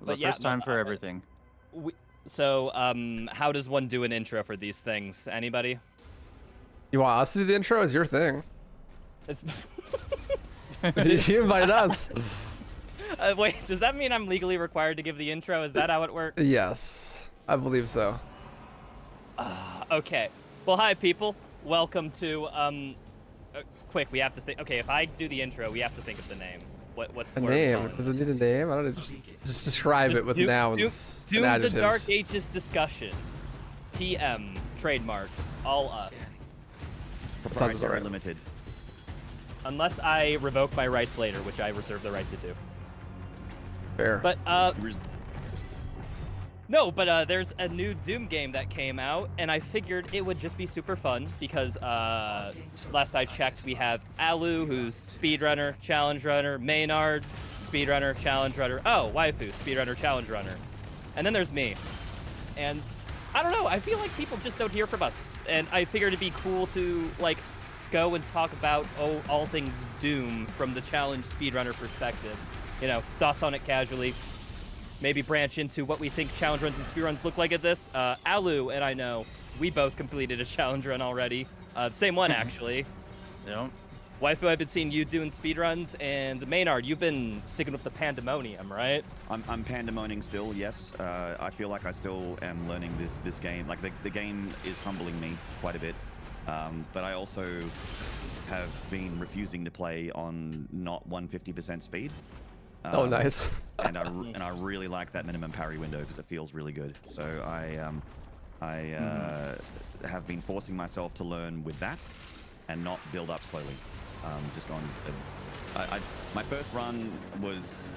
was the first time for everything. So, how does one do an intro for these things? Anybody? You want us to do the intro? It's your thing. It's You invited us. wait, does that mean I'm legally required to give the intro? Is that how it works? Yes, I believe so. Okay. Well, hi, people. Welcome to, quick, we have to think. Okay, if I do the intro, we have to think of the name. What's the name? Does it need a name? I don't know. Just describe it with nouns and adjectives. The Dark Ages discussion. TM. Trademark. All us. Proprietary limited. Unless I revoke my rights later, which I reserve the right to do. Fair. But, no, but there's a new Doom game that came out, and I figured it would just be super fun because last I checked, we have Allu, who's speedrunner, challenge runner, Maynarde, speedrunner, challenge runner. Oh, Waifu, speedrunner, challenge runner, and then there's me. And I don't know, I feel like people just don't hear from us, and I figured it'd be cool to like go and talk about all things Doom from the challenge speedrunner perspective. You know, thoughts on it casually. Maybe branch into what we think challenge runs and speedruns look like at this. Allu and I know we both completed a challenge run already. Same one, actually. Yeah. Waifu, I've been seeing you doing speedruns, and Maynard, you've been sticking with the Pandemonium, right? I'm Pandemonium still, yes. I feel like I still am learning this game. Like, the game is humbling me quite a bit. But I also have been refusing to play on not 150% speed. Oh, nice. and I really like that minimum parry window because it feels really good. So I have been forcing myself to learn with that and not build up slowly. Just going. My first run was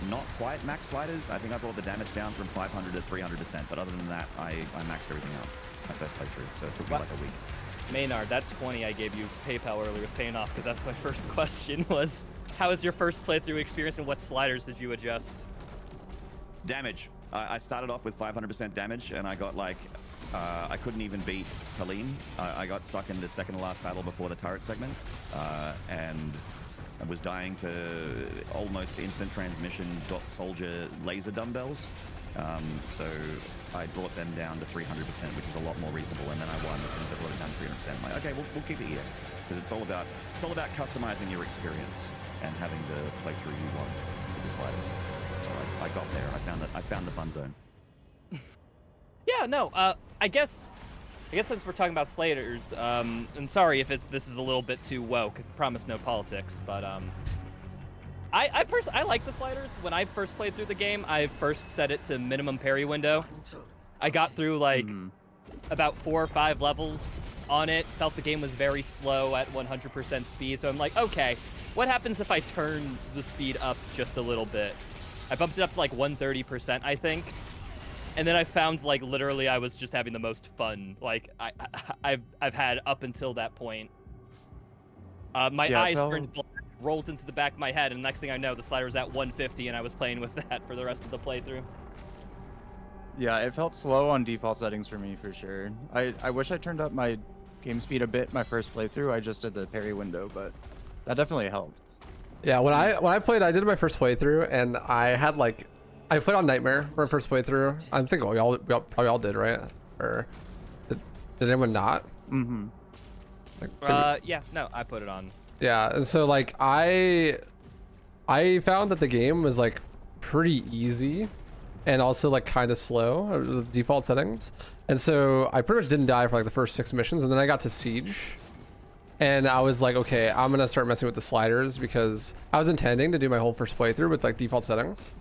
not quite max sliders. I think I brought the damage down from 500 to 300%. But other than that, I maxed everything out my first playthrough. So it took me like a week. Maynard, that 20 I gave you PayPal earlier was paying off because that's my first question was, how was your first playthrough experience and what sliders did you adjust? Damage. I started off with 500% damage and I got like, I couldn't even beat Colleen. I got stuck in the second to last battle before the turret segment and I was dying to almost instant transmission soldier laser dumbbells. So I brought them down to 300%, which is a lot more reasonable, and then I won as soon as I brought it down to 300%. I'm like, okay, we'll keep it here, because it's all about customizing your experience and having the playthrough you want with the sliders. So I got there. I found the fun zone. Yeah, no. I guess since we're talking about sliders, and sorry if this is a little bit too woke. I promise no politics, but I like the sliders. When I first played through the game, I first set it to minimum parry window. I got through like about 4 or 5 levels on it. Felt the game was very slow at 100% speed. So I'm like, okay, what happens if I turn the speed up just a little bit? I bumped it up to like 130%, I think. And then I found like literally I was just having the most fun like I've had up until that point. My eyes turned black, rolled into the back of my head, and the next thing I know, the slider was at 150, and I was playing with that for the rest of the playthrough. Yeah, it felt slow on default settings for me, for sure. I wish I turned up my game speed a bit my first playthrough. I just did the parry window, but that definitely helped. Yeah, when I played, I did my first playthrough, and I had like, I played on Nightmare for my first playthrough. I'm thinking we probably all did, right? Or did anyone not? Mm-hmm. Yeah, no, I put it on. Yeah, and so like I found that the game was like pretty easy and also like kind of slow with default settings. And so I pretty much didn't die for like the first 6 missions, and then I got to Siege. And I was like, okay, I'm gonna start messing with the sliders because I was intending to do my whole first playthrough with like default settings.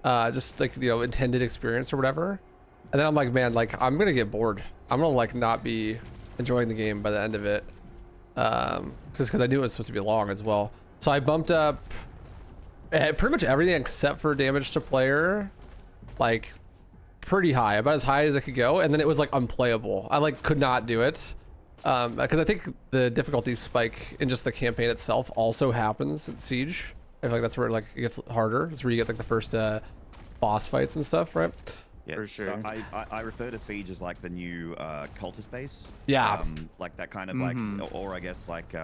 Just like, you know, intended experience or whatever. And then I'm like, man, like I'm gonna get bored. I'm gonna like not be enjoying the game by the end of it. Just because I knew it was supposed to be long as well. So I bumped up pretty much everything except for damage to player, like pretty high, about as high as I could go. And then it was like unplayable. I like could not do it. Because I think the difficulty spike in just the campaign itself also happens in Siege. I feel like that's where like it gets harder. It's where you get like the first boss fights and stuff, right? Yeah, for sure. I refer to Siege as like the new cultist base. Yeah. Like that kind of like, or I guess like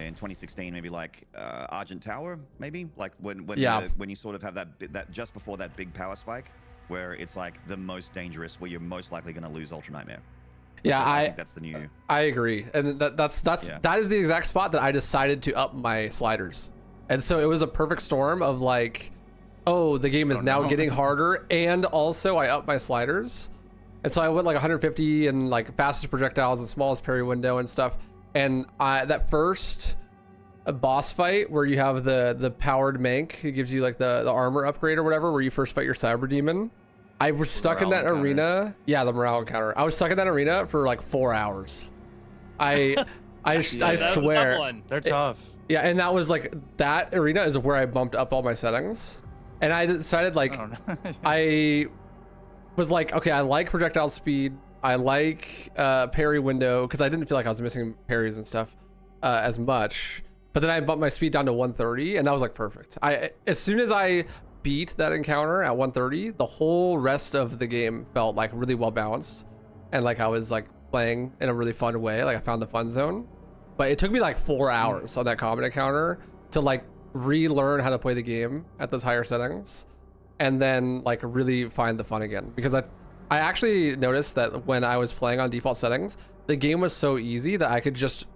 in 2016, maybe like Argent Tower, maybe like when you sort of have that just before that big power spike, where it's like the most dangerous, where you're most likely going to lose Ultra Nightmare. Yeah, I think that's the new. I agree, and that is the exact spot that I decided to up my sliders, and so it was a perfect storm of like, oh, the game is now getting harder, and also I up my sliders, and so I went like 150 and like fastest projectiles and smallest parry window and stuff, and that first boss fight where you have the powered mech, it gives you like the armor upgrade or whatever, where you first fight your cyber demon. I was stuck in that arena. Yeah, the morale encounter. I was stuck in that arena for like 4 hours. I swear. They're tough. Yeah, and that was like, that arena is where I bumped up all my settings. And I decided like, I was like, okay, I like projectile speed. I like parry window, because I didn't feel like I was missing parries and stuff as much. But then I bumped my speed down to 130, and that was like perfect. As soon as I beat that encounter at 130, the whole rest of the game felt like really well balanced, and like I was like playing in a really fun way. Like I found the fun zone, but it took me like 4 hours on that common encounter to like relearn how to play the game at those higher settings, and then like really find the fun again. Because I actually noticed that when I was playing on default settings, the game was so easy that I could just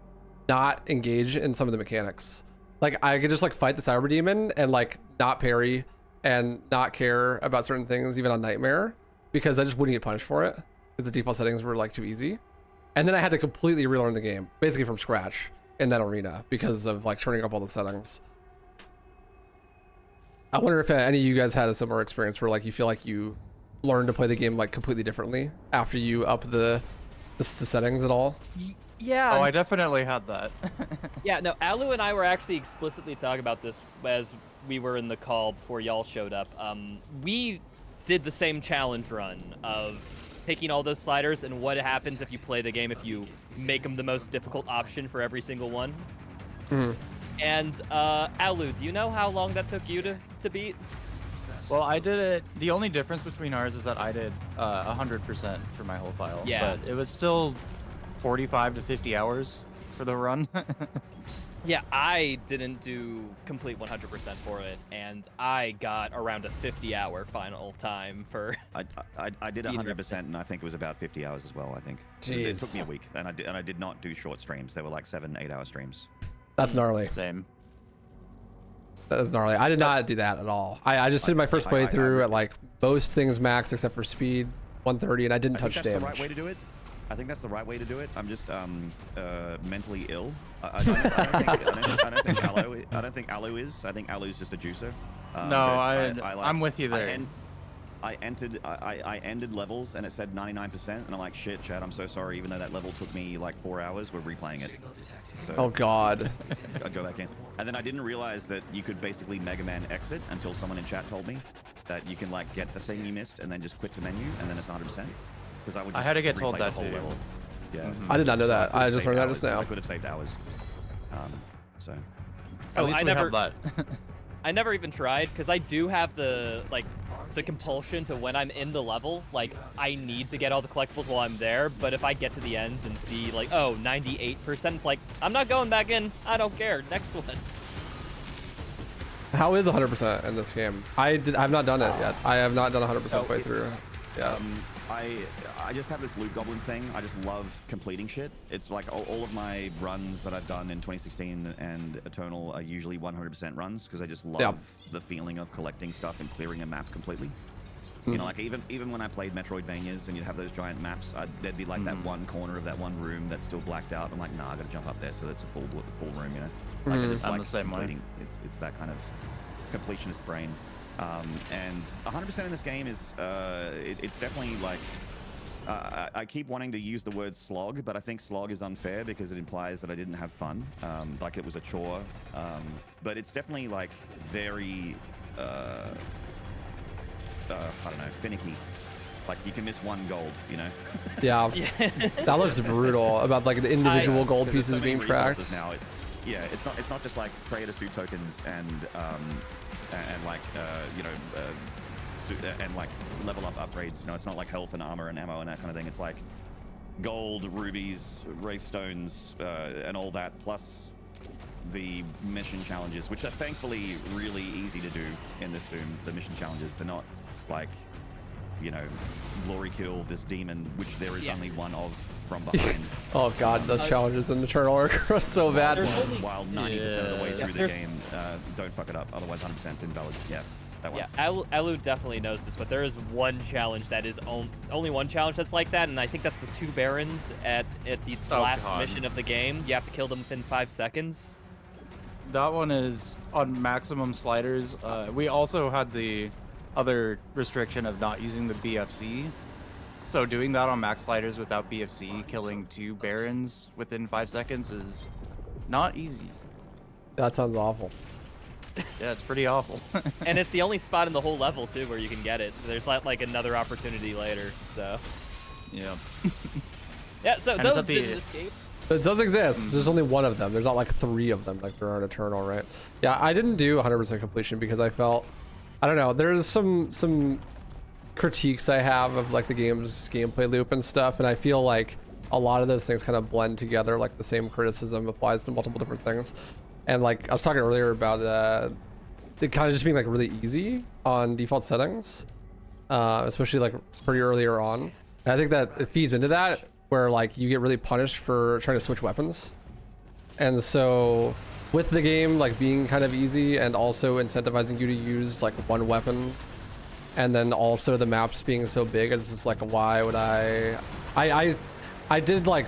not engage in some of the mechanics. Like I could just like fight the cyber demon and like not parry and not care about certain things, even on Nightmare, because I just wouldn't get punished for it, because the default settings were like too easy. And then I had to completely relearn the game, basically from scratch in that arena, because of like turning up all the settings. I wonder if any of you guys had a similar experience where like you feel like you learned to play the game like completely differently after you up the settings at all. Yeah. Oh, I definitely had that. Yeah, no, Allu and I were actually explicitly talking about this as we were in the call before y'all showed up. We did the same challenge run of picking all those sliders and what happens if you play the game if you make them the most difficult option for every single one. Mm-hmm. And Allu, do you know how long that took you to beat? Well, I did it. The only difference between ours is that I did 100% for my whole file. Yeah. But it was still 45 to 50 hours for the run. Yeah, I didn't do complete 100% for it, and I got around a 50-hour final time for. I did 100%, and I think it was about 50 hours as well. I think. Jeez. It took me a week, and I did not do short streams. They were like 7-8 hour streams. That's gnarly. Same. That is gnarly. I did not do that at all. I just did my first playthrough at like most things max except for speed 130, and I didn't touch damage. That's the right way to do it. I think that's the right way to do it. I'm just mentally ill. I don't think Allu is. I think Allu's just a juicer. No, I'm with you there. I ended levels and it said 99%, and I'm like, shit, Chad, I'm so sorry. Even though that level took me like 4 hours, we're replaying it. So, oh God. I'd go back in. And then I didn't realize that you could basically Mega Man exit until someone in chat told me that you can like get the thing you missed and then just quit to menu and then it's 100%. Because I had to get told that too. Level. Yeah. I did not know that. I just learned that just now. I could have saved hours. So. At least we have that. I never even tried, because I do have the compulsion to, when I'm in the level, like I need to get all the collectibles while I'm there. But if I get to the end and see like, oh, 98%, it's like I'm not going back in. I don't care. Next one. How is 100% in this game? I've not done it yet. I have not done 100% playthrough. Yeah. I just have this loot goblin thing. I just love completing shit. It's like all of my runs that I've done in 2016 and Eternal are usually 100% runs, because I just love the feeling of collecting stuff and clearing a map completely. You know, like even when I played Metroidvanias and you'd have those giant maps, there'd be like that one corner of that one room that's still blacked out. I'm like, nah, I gotta jump up there, so that's a full room, you know. Like I just I'm like the same way. It's that kind of completionist brain. And 100% in this game is it's definitely like I keep wanting to use the word slog, but I think slog is unfair because it implies that I didn't have fun, like it was a chore. But it's definitely like very I don't know, finicky. Like you can miss one gold, you know. Yeah. That looks brutal. About like the individual gold pieces being tracked. Now yeah, it's not just like creator suit tokens and like you know and like level up upgrades. You know, it's not like health and armor and ammo and that kind of thing. It's like gold, rubies, wraith stones, and all that plus the mission challenges, which are thankfully really easy to do in this Doom. The mission challenges, they're not like, you know, glory kill this demon, which there is only one of from behind. Oh god, those challenges in Eternal are so bad. While 90% of the way through the game, don't fuck it up, otherwise 100% invalid. Yeah, that one. Yeah, Allu definitely knows this, but there is one challenge that is only one challenge that's like that, and I think that's the 2 Barons at the last mission of the game. You have to kill them within 5 seconds. That one is on maximum sliders. We also had the other restriction of not using the BFC. So doing that on max sliders without BFC, killing 2 Barons within 5 seconds is not easy. That sounds awful. Yeah, it's pretty awful. And it's the only spot in the whole level too where you can get it. There's not like another opportunity later, so. Yeah. Yeah, so And those didn't escape. It does exist. There's only one of them. There's not like 3 of them like there are in Eternal, right? Yeah, I didn't do 100% completion because I felt, I don't know, there's some critiques I have of like the game's gameplay loop and stuff, and I feel like a lot of those things kind of blend together, like the same criticism applies to multiple different things. And like I was talking earlier about it kind of just being like really easy on default settings, especially like pretty earlier on. And I think that it feeds into that, where like you get really punished for trying to switch weapons. And so with the game like being kind of easy and also incentivizing you to use like one weapon, and then also the maps being so big, it's just like, why would I did like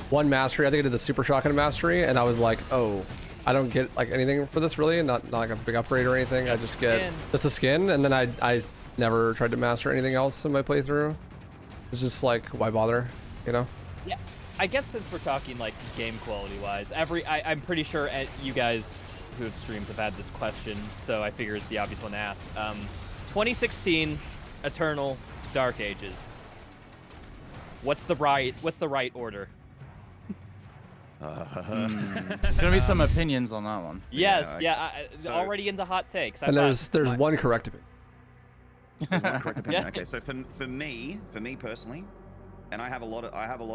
one mastery. I think I did the super shotgun mastery, and I was like, oh, I don't get like anything for this really, not like a big upgrade or anything. I just get just a skin, and then I never tried to master anything else in my playthrough. It's just like, why bother, you know? Yeah, I guess since we're talking like game quality wise, I'm pretty sure you guys who have streamed have had this question, so I figure it's the obvious one to ask. 2016, Eternal, Dark Ages. What's the right order? There's gonna be some opinions on that one. Yes, already into hot takes. And there's one correct opinion. There's one correct opinion. Okay, so for me personally, and I have a lot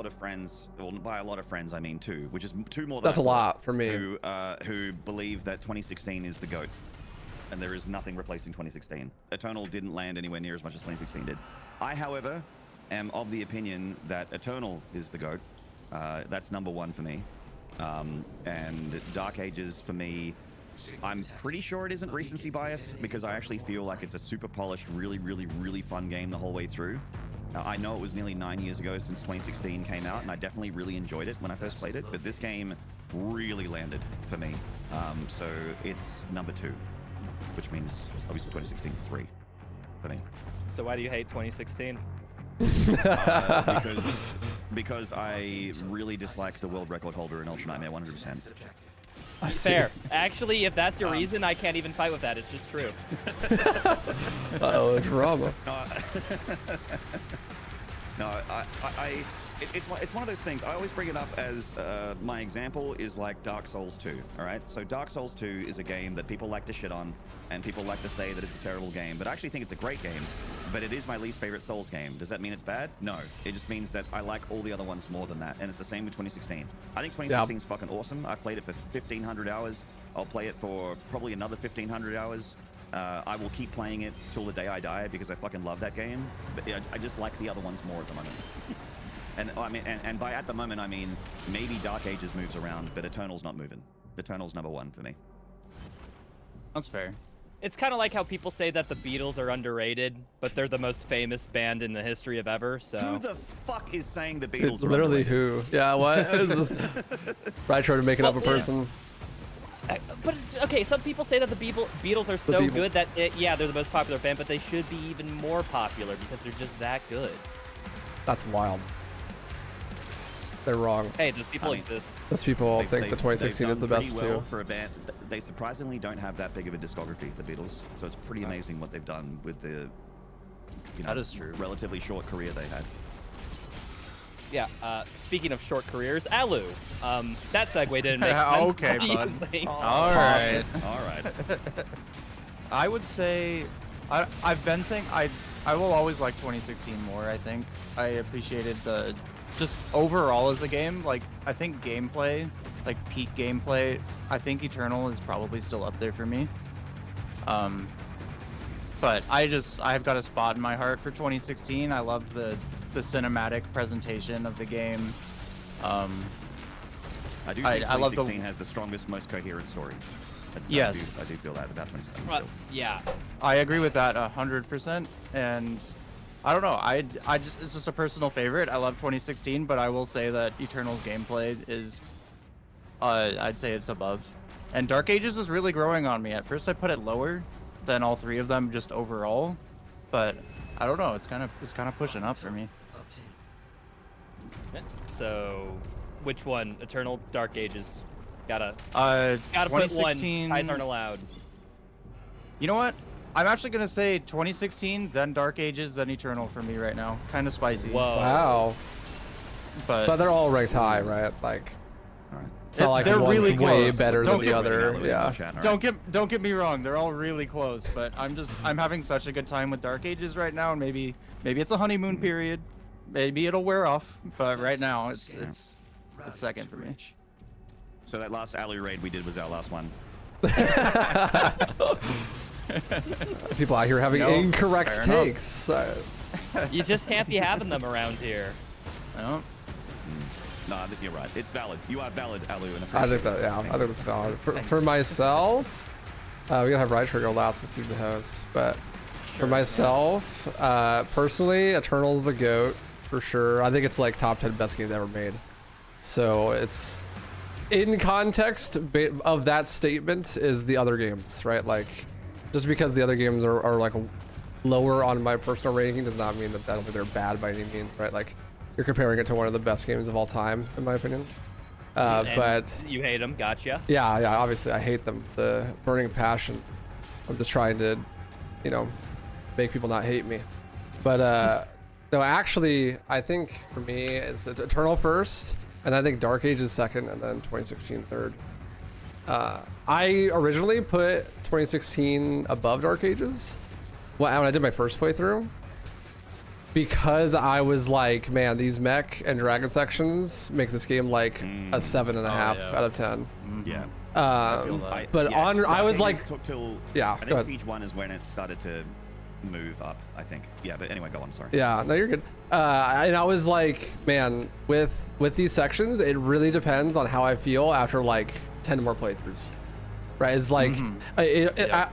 of friends. Well, by a lot of friends I mean 2, which is 2 more than that's a lot for me. Who believe that 2016 is the GOAT, and there is nothing replacing 2016. Eternal didn't land anywhere near as much as 2016 did. I, however, am of the opinion that Eternal is the GOAT. That's number 1 for me. And Dark Ages for me, I'm pretty sure it isn't recency bias, because I actually feel like it's a super polished, really, really, really fun game the whole way through. I know it was nearly 9 years ago since 2016 came out, and I definitely really enjoyed it when I first played it, but this game really landed for me. So it's number 2, which means obviously 2016 is 3 for me. So why do you hate 2016? Because I really dislike the world record holder in Ultra Nightmare 100%. Fair. Actually, if that's your reason, I can't even fight with that. It's just true. Uh-oh, drama. No, it's one of those things. I always bring it up as my example is like Dark Souls 2, all right? So Dark Souls 2 is a game that people like to shit on, and people like to say that it's a terrible game, but I actually think it's a great game, but it is my least favorite Souls game. Does that mean it's bad? No. It just means that I like all the other ones more than that, and it's the same with 2016. I think 2016 is fucking awesome. I've played it for 1,500 hours. I'll play it for probably another 1,500 hours. I will keep playing it till the day I die because I fucking love that game, but I just like the other ones more at the moment. And I mean, and by at the moment I mean maybe Dark Ages moves around, but Eternal's not moving. Eternal's number 1 for me. That's fair. It's kind of like how people say that the Beatles are underrated, but they're the most famous band in the history of ever, so... Who the fuck is saying the Beatles are literally underrated? who? Yeah, what? Raitro to make it up a person. But it's, okay, some people say that the Beatles are so good that, they're the most popular band, but they should be even more popular because they're just that good. That's wild. They're wrong. Hey, those people exist. Those people think the 2016 is the best well too. For a band, they surprisingly don't have that big of a discography, the Beatles. So it's pretty amazing what they've done with the, that is true, relatively short career they had. Yeah. Speaking of short careers, Allu. That segue didn't make sense. Okay, bud. All right. I would say, I've been saying I will always like 2016 more. I think I appreciated the just overall as a game. Like I think gameplay like peak gameplay, I think Eternal is probably still up there for me. But I've got a spot in my heart for 2016. I loved the cinematic presentation of the game. I do think I love 2016 has the strongest, most coherent story. Yes. I do feel that about 2016. Well, still. yeah. I agree with that 100%. And I don't know. It's just a personal favorite. I love 2016, but I will say that Eternal's gameplay is, I'd say it's above. And Dark Ages is really growing on me. At first, I put it lower than all three of them just overall, but I don't know. It's kind of pushing up for me. So, which one? Eternal, Dark Ages. Gotta put one. 2016 Ties aren't allowed. You know what? I'm actually gonna say 2016, then Dark Ages, then Eternal for me right now. Kind of spicy. Whoa. Wow. But they're all ranked high, right? Like, All right. it's not like they're one's really way close. better Don't than the get me other. wrong. Yeah. Chat, all right. Don't get me wrong. They're all really close, but I'm having such a good time with Dark Ages right now, and maybe it's a honeymoon period. Maybe it'll wear off, but right now it's second for me. So that last Allu raid we did was our last one. People out here having No, incorrect fair enough. takes. You just can't be having them around here. No. Nah, you're right. It's valid. You are valid, Allu. I think that, yeah, I think that's valid. For myself, we gotta have Raitro go last since he's the host. But for myself, personally, Eternal's the GOAT for sure. I think it's like top 10 best games ever made. So it's in context of that statement is the other games, right? Like, just because the other games are like lower on my personal ranking does not mean that they're bad by any means, right? Like, you're comparing it to one of the best games of all time, in my opinion. But you hate them, gotcha. yeah, obviously I hate them. The burning passion. I'm just trying to, you know, make people not hate me. But no, actually, I think for me it's Eternal first, and I think Dark Ages second, and then 2016 third. I originally put 2016 above Dark Ages when I did my first playthrough, because I was like, man, these mech and dragon sections make this game like a 7.5 out of 10. Yeah. But yeah, on, Dark I was Ages like, took till, yeah, I go think ahead. Siege 1 is when it started to move up, I think. Yeah, but anyway, go on, sorry. yeah, no, you're good. And I was like, man, with these sections, it really depends on how I feel after like 10 more playthroughs. Right, it's like,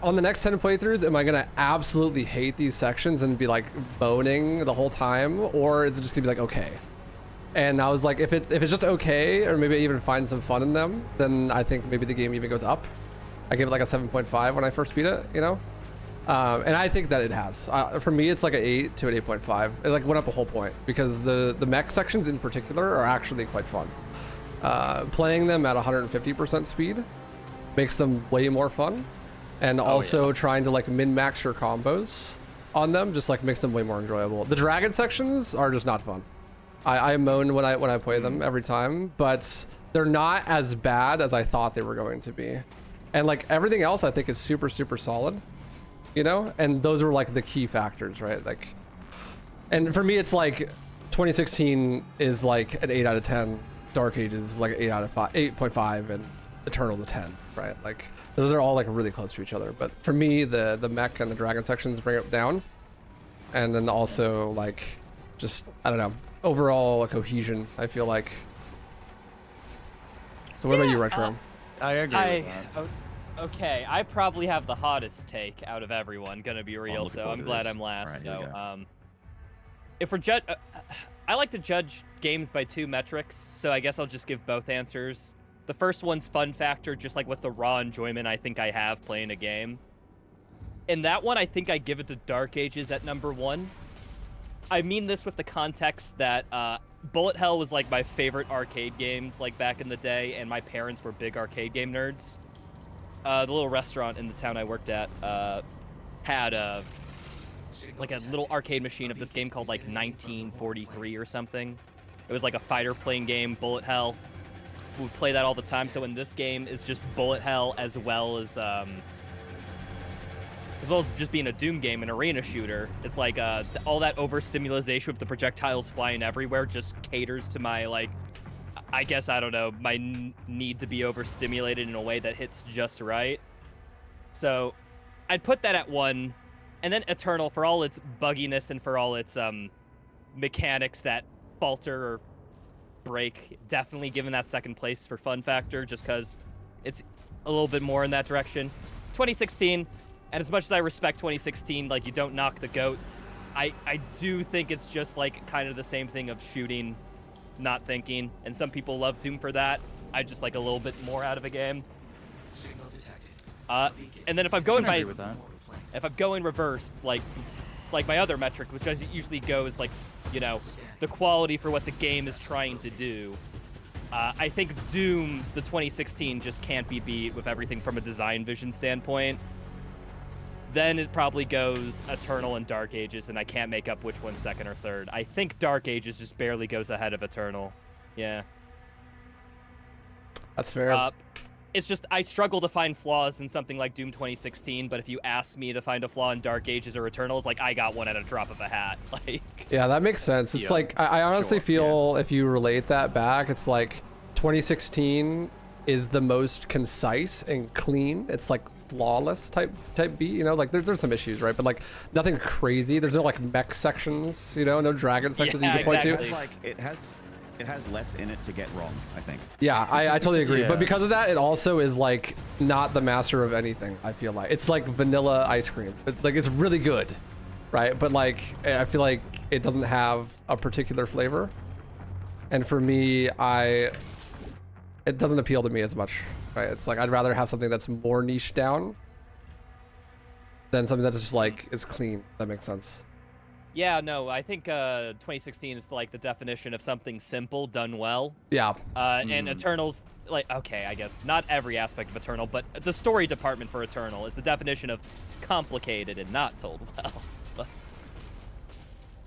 on the next 10 playthroughs, am I gonna absolutely hate these sections and be like boning the whole time, or is it just gonna be like okay? And I was like, if it's just okay, or maybe I even find some fun in them, then I think maybe the game even goes up. I gave it like a 7.5 when I first beat it, you know, and I think that it has. For me, it's like an 8 to an 8.5. It like went up a whole point because the mech sections in particular are actually quite fun. Playing them at 150% speed makes them way more fun, and also trying to like min-max your combos on them just like makes them way more enjoyable. The dragon sections are just not fun. I moan when I play them every time, but they're not as bad as I thought they were going to be. And like everything else I think is super solid, you know, and those were like the key factors, right? Like, and for me it's like 2016 is like an 8 out of 10, Dark Ages is like an 8.5, and Eternal's a 10, right? Like those are all like really close to each other. But for me, the mech and the dragon sections bring it down, and then also like just, I don't know, overall cohesion, I feel like. So what about you, Raitro? I agree with that. Okay, I probably have the hottest take out of everyone, gonna be real, looking so forward I'm to glad this. I'm last. Alright, here we So, if we're I like to judge games by two metrics, so I guess I'll just give both answers. The first one's fun factor, just like what's the raw enjoyment I think I have playing a game. In that one, I think I give it to Dark Ages at number 1. I mean this with the context that Bullet Hell was like my favorite arcade games like back in the day, and my parents were big arcade game nerds. The little restaurant in the town I worked at had like a little arcade machine of this game called like 1943 or something. It was like a fighter plane game, Bullet Hell. We play that all the time. So in this game is just Bullet Hell as well as just being a Doom game, an arena shooter. It's like all that overstimulation with the projectiles flying everywhere just caters to my like I guess, I don't know, my need to be overstimulated in a way that hits just right. So I'd put that at 1. And then Eternal, for all its bugginess and for all its mechanics that falter or break, definitely given that second place for fun factor, just because it's a little bit more in that direction. 2016, and as much as I respect 2016, like, you don't knock the goats, I do think it's just like kind of the same thing of shooting, not thinking, and some people love Doom for that. I just like a little bit more out of a game. And then if I'm going I agree with that. if I'm going reversed, like my other metric, which usually goes like, you know, the quality for what the game is trying to do. I think Doom, the 2016, just can't be beat with everything from a design vision standpoint. Then it probably goes Eternal and Dark Ages, and I can't make up which one's second or third. I think Dark Ages just barely goes ahead of Eternal. Yeah. That's fair. It's just, I struggle to find flaws in something like Doom 2016, but if you ask me to find a flaw in Dark Ages or Eternals, like, I got one at a drop of a hat. Like, yeah, that makes sense. It's like, I honestly feel if you relate that back, it's like 2016 is the most concise and clean. It's like flawless type beat, you know, like there's some issues, right? But like nothing crazy. There's no like mech sections, you know, no dragon sections you can point to. It's like it has less in it to get wrong, I think. Yeah, I totally agree. Yeah. But because of that, it also is like not the master of anything, I feel like. It's like vanilla ice cream. Like it's really good, right? But like I feel like it doesn't have a particular flavor. And for me, it doesn't appeal to me as much, right? It's like I'd rather have something that's more niche down than something that's just like is clean. That makes sense. yeah, no, I think 2016 is like the definition of something simple done well. Yeah. And Eternal's like, okay, I guess not every aspect of Eternal, but the story department for Eternal is the definition of complicated and not told well.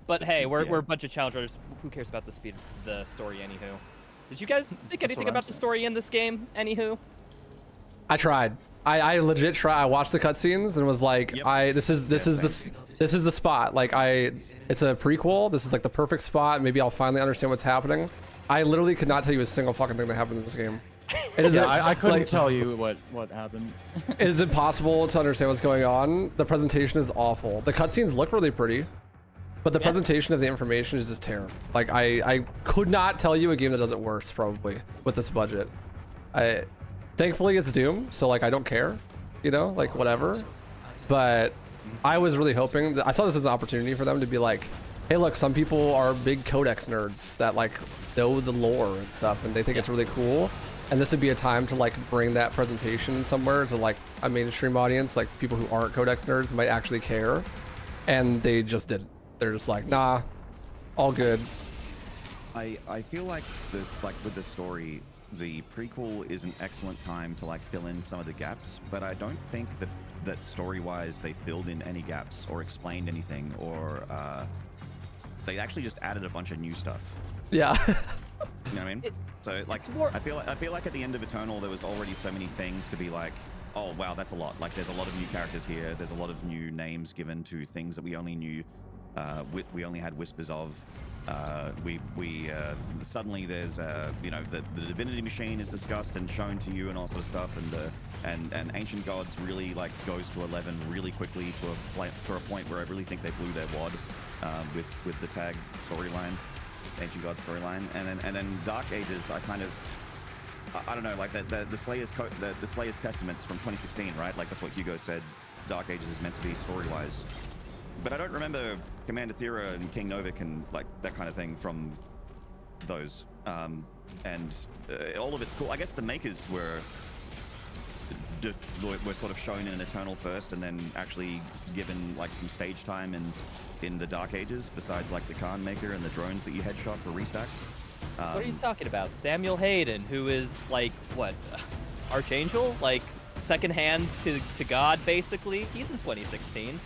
But hey, we're a bunch of challengers. Who cares about the story, anywho? Did you guys think anything about the story in this game, anywho? I tried. I legit tried. I watched the cutscenes and was like, this is the spot. Like it's a prequel. This is like the perfect spot. Maybe I'll finally understand what's happening. I literally could not tell you a single fucking thing that happened in this game. It is I couldn't tell you what happened. It is impossible to understand what's going on. The presentation is awful. The cutscenes look really pretty, but the presentation of the information is just terrible. Like I could not tell you a game that does it worse probably with this budget. Thankfully it's Doom, so like I don't care, you know, like whatever. But I was really hoping that I saw this as an opportunity for them to be like, hey, look, some people are big codex nerds that like know the lore and stuff, and they think it's really cool. And this would be a time to like bring that presentation somewhere to like a mainstream audience, like people who aren't codex nerds might actually care. And they just didn't. They're just like, nah, all good. I feel like with the story, the prequel is an excellent time to like fill in some of the gaps, but I don't think that story-wise they filled in any gaps or explained anything, or they actually just added a bunch of new stuff. Yeah. You know what I mean? So like, I feel like at the end of Eternal there was already so many things to be like, oh wow, that's a lot. Like there's a lot of new characters here. There's a lot of new names given to things that we only knew. We only had whispers of. Suddenly there's you know, the divinity machine is discussed and shown to you and all sort of stuff, and ancient gods really like goes to 11 really quickly to a point where I really think they blew their wad with the tag storyline, ancient god storyline, and then Dark Ages. I don't know, like the Slayer's Testaments from 2016, right? Like that's what Hugo said. Dark Ages is meant to be story-wise. But I don't remember Commander Thera and King Novik and like that kind of thing from those. And all of it's cool. I guess the makers were sort of shown in Eternal first, and then actually given like some stage time in the Dark Ages, besides like the Khan Maker and the drones that you headshot for restacks. What are you talking about? Samuel Hayden, who is like what, Archangel, like second hands to God, basically. He's in 2016.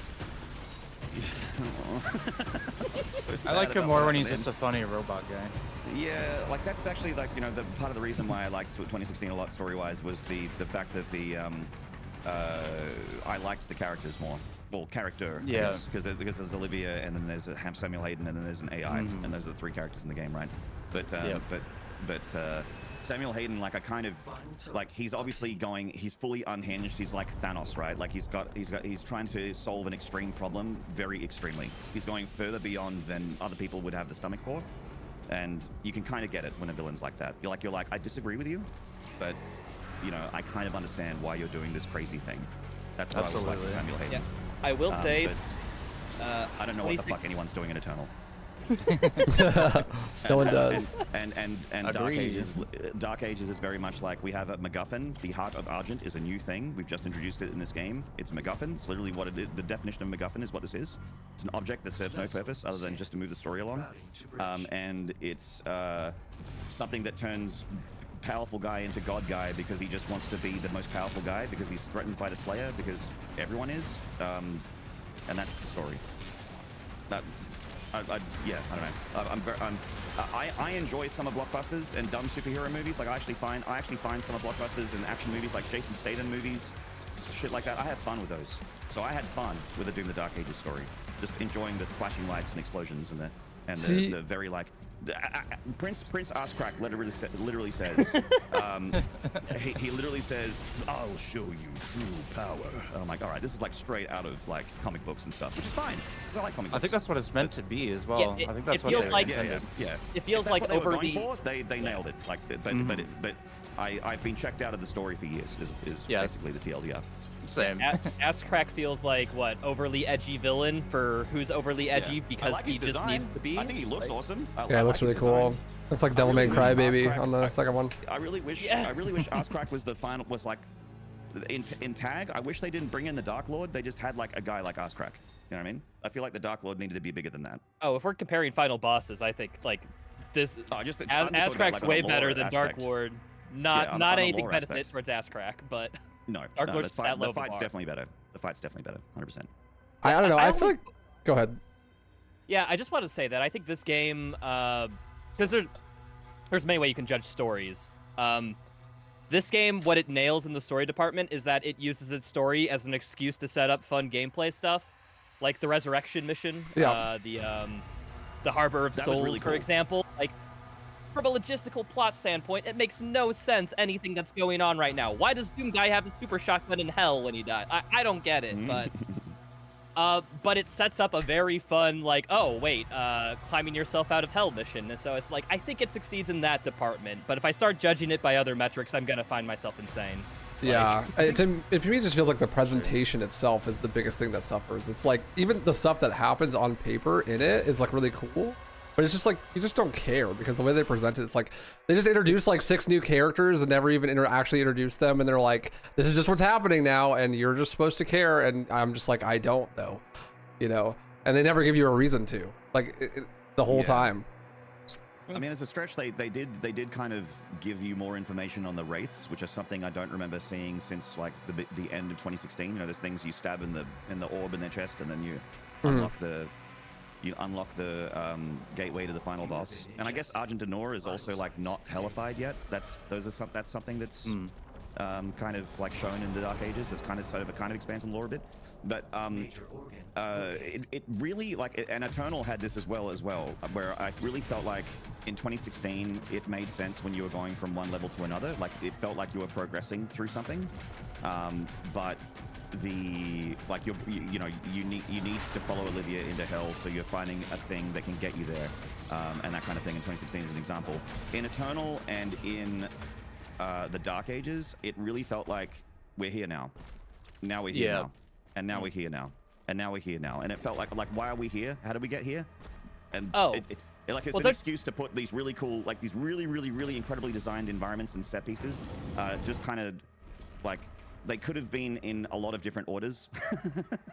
I like him more when he's just a funny robot guy. Yeah, like that's actually like, you know, the part of the reason why I liked 2016 a lot story-wise was the fact that I liked the characters more. Well, character, yeah, because there's Olivia, and then there's Samuel Hayden, and then there's an AI, and those are the three characters in the game, right? But Samuel Hayden, like, I kind of like, he's obviously he's fully unhinged. He's like Thanos, right? Like he's trying to solve an extreme problem very extremely. He's going further beyond than other people would have the stomach for, and you can kind of get it when a villain's like that. You're like, I disagree with you, but you know, I kind of understand why you're doing this crazy thing. That's what I was like with Samuel Hayden. Yeah. I will say, I don't know what the fuck anyone's doing in Eternal. No one does. And Dark Ages is very much like, we have a MacGuffin. The Heart of Argent is a new thing. We've just introduced it in this game. It's a MacGuffin. It's literally what it is. The definition of MacGuffin is what this is. It's an object that serves no purpose other than just to move the story along. And it's something that turns powerful guy into God guy because he just wants to be the most powerful guy because he's threatened by the Slayer because everyone is. And that's the story. Yeah, I don't know. I enjoy summer blockbusters and dumb superhero movies. Like I actually find summer blockbusters and action movies like Jason Statham movies, shit like that. I have fun with those. So I had fun with the Doom the Dark Ages story, just enjoying the flashing lights and explosions and the very like. Prince Arscrack literally says, he literally says, "I'll show you true power." And I'm like, all right, this is like straight out of like comic books and stuff, which is fine. I like comic books. I think that's what it's meant to be as well. Yeah, I think that's it what feels they like intended. Yeah. It feels like over the. They nailed it. Like, but I've been checked out of the story for years. Is basically the TLDR. Same. Ass-Crack feels like what, overly edgy villain for who's overly edgy because like he his just design. needs to be. I think he looks awesome. Yeah, it looks really cool. Looks like Devil May Cry Baby on the second one. I really wish Arscrack was the final, was like in tag. I wish they didn't bring in the Dark Lord. They just had like a guy like Arscrack. You know what I mean? I feel like the Dark Lord needed to be bigger than that. Oh, if we're comparing final bosses, I think like this Ass-Crack's way better than Dark Lord. Not anything benefit towards Ass-Crack, but no, Dark Lord's that low. The fight's definitely better. The fight's definitely better, 100%. I don't know. I feel like. Go ahead. Yeah, I just want to say that I think this game, because there's many ways you can judge stories. This game, what it nails in the story department is that it uses its story as an excuse to set up fun gameplay stuff, like the Resurrection mission, the Harbor of Souls, really cool. For example. Like, from a logistical plot standpoint, it makes no sense anything that's going on right now. Why does Doom Guy have a super shotgun in hell when he died? I don't get it, but it sets up a very fun, like, oh, wait, climbing yourself out of hell mission. And so it's like, I think it succeeds in that department. But if I start judging it by other metrics, I'm going to find myself insane. Yeah, to me it just feels like the presentation itself is the biggest thing that suffers. It's like, even the stuff that happens on paper in it is like really cool. But it's just like, you just don't care because the way they present it, it's like, they just introduce like 6 new characters and never even actually introduce them. And they're like, this is just what's happening now. And you're just supposed to care. And I'm just like, I don't though, you know, and they never give you a reason to, like the whole time. I mean, as a stretch, they did kind of give you more information on the wraiths, which is something I don't remember seeing since like the end of 2016. You know, there's things you stab in the orb in their chest and then you unlock the gateway to the final boss. And I guess Argent d'Nor is also like not hellified yet. That's something that's kind of like shown in the Dark Ages. It's kind of expands on lore a bit. But it really, like, and Eternal had this as well, where I really felt like in 2016 it made sense when you were going from one level to another. Like, it felt like you were progressing through something, but you need to follow Olivia into hell, so you're finding a thing that can get you there, and that kind of thing. In 2016 is an example. In Eternal and in the Dark Ages, it really felt like we're here now. Now we're here now, and now we're here now, and now we're here now, and it felt like why are we here? How did we get here? And it's an excuse to put these really cool, like these really, really, really incredibly designed environments and set pieces, just kind of like. They could have been in a lot of different orders.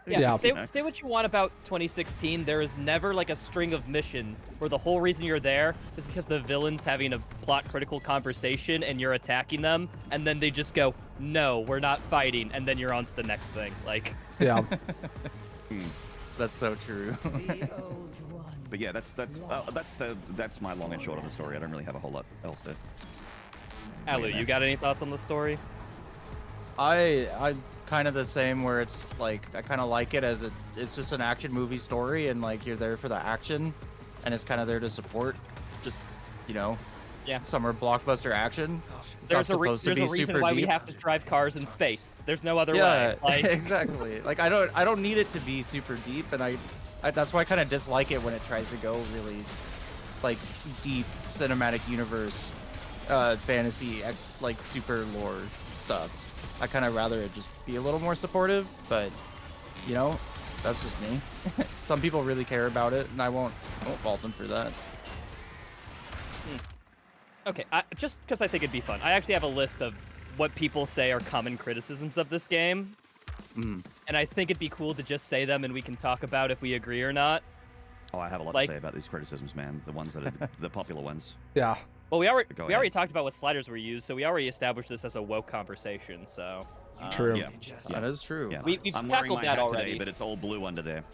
Say what you want about 2016. There is never like a string of missions where the whole reason you're there is because the villain's having a plot critical conversation and you're attacking them, and then they just go, "No, we're not fighting," and then you're on to the next thing. Like, yeah, that's so true. But yeah, that's my long and short of the story. I don't really have a whole lot else to. Allu, you got any thoughts on the story? I'm kind of the same, where it's like I kind of like it as it's just an action movie story, and like you're there for the action, and it's kind of there to support just, you know, Yeah. summer blockbuster action. It's not There's a supposed to be reason super why we deep. have to drive cars in space. There's no other Yeah, way. Like, exactly. Like I don't need it to be super deep, and I that's why I kind of dislike it when it tries to go really like deep cinematic universe, fantasy, like super lore stuff. I kind of rather it just be a little more supportive, but you know, that's just me. Some people really care about it, and I won't fault them for that. okay, just because I think it'd be fun. I actually have a list of what people say are common criticisms of this game, and I think it'd be cool to just say them, and we can talk about if we agree or not. Oh, I have a lot to say about these criticisms, man. The ones that are the popular ones. Yeah. Well, we Go already ahead. talked about what sliders were used, so we already established this as a woke conversation. So True. Yeah. That is true. Yeah. We've I'm wearing tackled my that hat already. today, but it's all blue under there.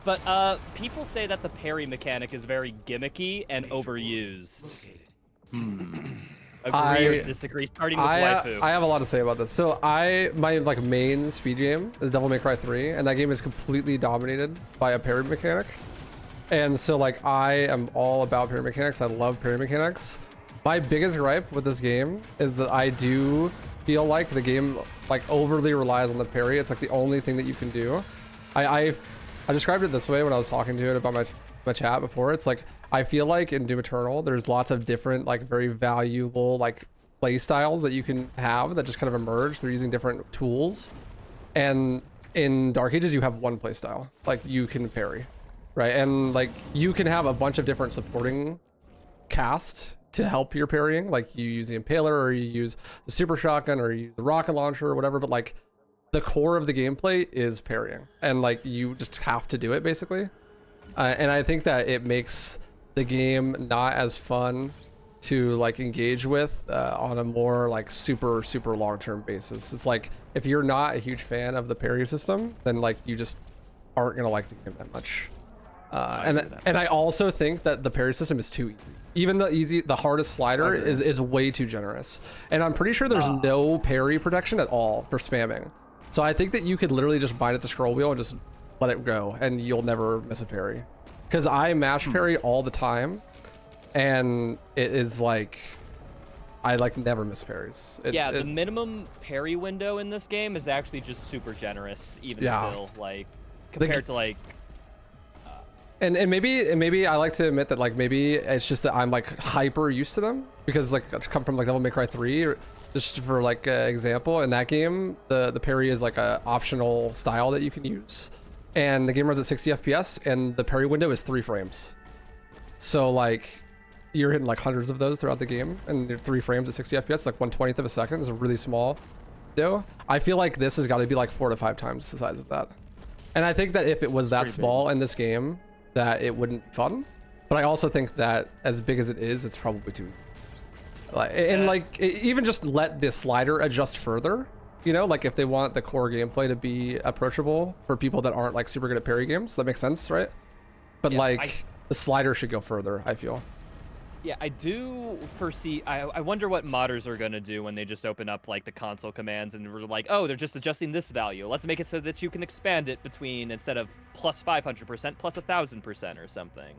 But people say that the parry mechanic is very gimmicky and overused. Agree or disagree? Starting with Waifu. I have a lot to say about this. So my like main speed game is Devil May Cry 3, and that game is completely dominated by a parry mechanic. And so like I am all about parry mechanics. I love parry mechanics. My biggest gripe with this game is that I do feel like the game like overly relies on the parry. It's like the only thing that you can do. I described it this way when I was talking to it about my chat before. It's like I feel like in Doom Eternal there's lots of different like very valuable like play styles that you can have that just kind of emerge through using different tools. And in Dark Ages you have one play style. Like you can parry, right? And like you can have a bunch of different supporting cast to help your parrying. Like you use the Impaler, or you use the Super Shotgun, or you use the rocket launcher or whatever, but like the core of the gameplay is parrying, and like you just have to do it basically. And I think that it makes the game not as fun to like engage with on a more like super long-term basis. It's like if you're not a huge fan of the parry system, then like you just aren't gonna like the game that much. And I also think that the parry system is too easy. Even the hardest slider is way too generous. And I'm pretty sure there's no parry protection at all for spamming. So I think that you could literally just bind it to scroll wheel and just let it go, and you'll never miss a parry. Because I mash parry all the time, and it is like I like never miss parries. The minimum parry window in this game is actually just super generous, even still, like compared to like. And maybe I like to admit that like maybe it's just that I'm like hyper used to them, because like I come from like Devil May Cry 3, or just for like example, in that game the parry is like a optional style that you can use, and the game runs at 60 FPS, and the parry window is 3 frames. So like you're hitting like hundreds of those throughout the game, and you're 3 frames at 60 FPS, like 1/20th of a second. Is a really small window. I feel like this has got to be like 4 to 5 times the size of that. And I think that if it was that small in this game, that it wouldn't be fun. But I also think that as big as it is, it's probably too. And like even just let the slider adjust further. You know, like if they want the core gameplay to be approachable for people that aren't like super good at parry games, that makes sense, right? But like the slider should go further, I feel. Yeah, I do foresee. I wonder what modders are gonna do when they just open up like the console commands and we're like, oh, they're just adjusting this value. Let's make it so that you can expand it between, instead of plus 500%, plus 1,000% or something.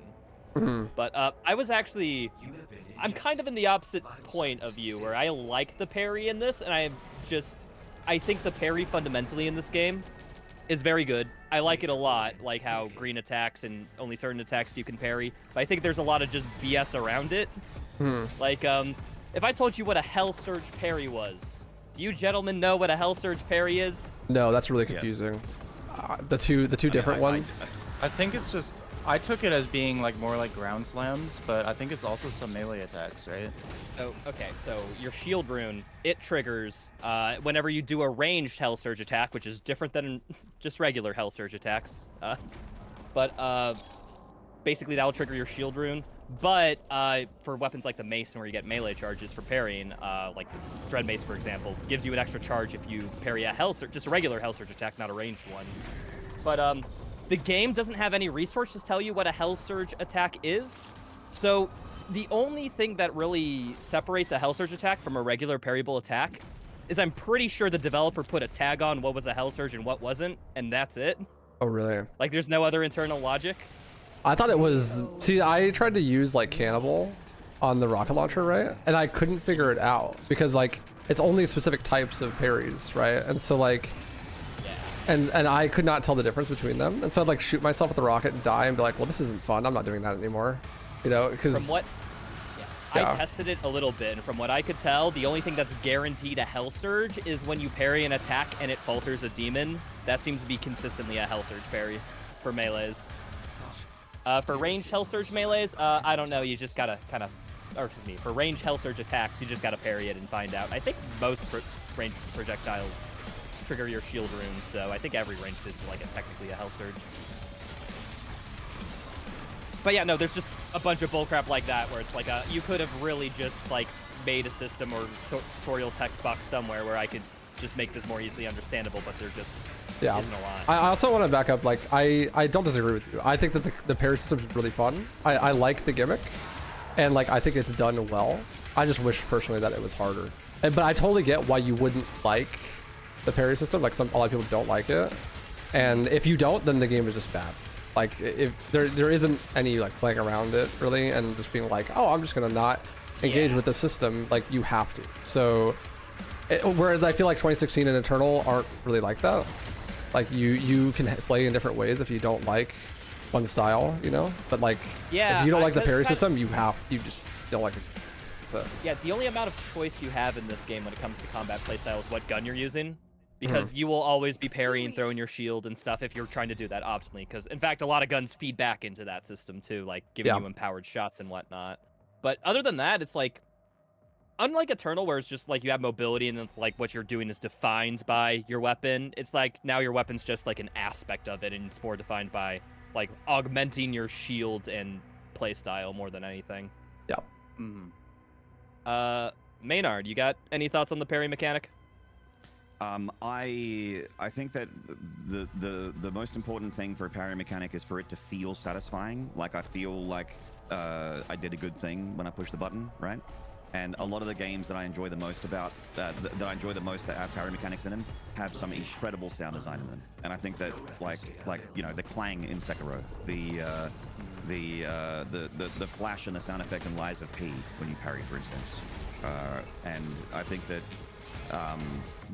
But I'm kind of in the opposite point of you, where I like the parry in this, and I think the parry fundamentally in this game is very good. I like it a lot, like how green attacks and only certain attacks you can parry. But I think there's a lot of just BS around it. Like, if I told you what a Hell Surge parry was, do you gentlemen know what a Hell Surge parry is? No, that's really confusing. The two different ones. I think it's just, I took it as being like more like ground slams, but I think it's also some melee attacks, right? Oh, okay. So your shield rune, it triggers whenever you do a ranged Hell Surge attack, which is different than just regular Hell Surge attacks. But basically that'll trigger your shield rune. But for weapons like the mace, where you get melee charges for parrying, like the Dread Mace, for example, gives you an extra charge if you parry a Hell Surge, just a regular Hell Surge attack, not a ranged one. But the game doesn't have any resources to tell you what a Hell Surge attack is. So the only thing that really separates a Hell Surge attack from a regular parryable attack is I'm pretty sure the developer put a tag on what was a Hell Surge and what wasn't, and that's it. Oh, really? Like, there's no other internal logic. I thought it was. See, I tried to use like Cannibal on the rocket launcher, right? And I couldn't figure it out because like it's only specific types of parries, right? And so like, and I could not tell the difference between them. And so I'd like shoot myself with the rocket and die and be like, well, this isn't fun. I'm not doing that anymore, you know? Because from what I tested it a little bit, and from what I could tell, the only thing that's guaranteed a Hell Surge is when you parry an attack and it falters a demon. That seems to be consistently a Hell Surge parry for melees. For ranged Hell Surge melees, I don't know. You just gotta kind of, or excuse me, for ranged Hell Surge attacks, you just gotta parry it and find out. I think most ranged projectiles trigger your shield rune, so I think every ranged is like technically a Hell Surge. But yeah, no, there's just a bunch of bullcrap like that where it's like you could have really just like made a system or tutorial text box somewhere where I could just make this more easily understandable, but there just isn't a lot. I also want to back up, like I don't disagree with you. I think that the parry system is really fun. I like the gimmick, and like I think it's done well. I just wish personally that it was harder. But I totally get why you wouldn't like the parry system. Like a lot of people don't like it, and if you don't, then the game is just bad. Like if there isn't any like playing around it really and just being like, oh, I'm just gonna not engage with the system. Like you have to. So whereas I feel like 2016 and Eternal aren't really like that. Like you can play in different ways if you don't like one style, you know. But like if you don't like the parry system, you just don't like it. So yeah, the only amount of choice you have in this game when it comes to combat playstyle is what gun you're using. Because you will always be parrying, throwing your shield and stuff if you're trying to do that optimally. Because, in fact, a lot of guns feed back into that system, too, like giving you empowered shots and whatnot. But other than that, it's like, unlike Eternal, where it's just like you have mobility and like what you're doing is defined by your weapon, it's like now your weapon's just like an aspect of it and it's more defined by like augmenting your shield and playstyle more than anything. Yeah. Maynard, you got any thoughts on the parry mechanic? I think that the most important thing for a parry mechanic is for it to feel satisfying. Like I feel like I did a good thing when I pushed the button, right? And a lot of the games that I enjoy the most that have parry mechanics in them have some incredible sound design in them. And I think that like you know the clang in Sekiro, the flash and the sound effect in Lies of P when you parry, for instance, and I think that.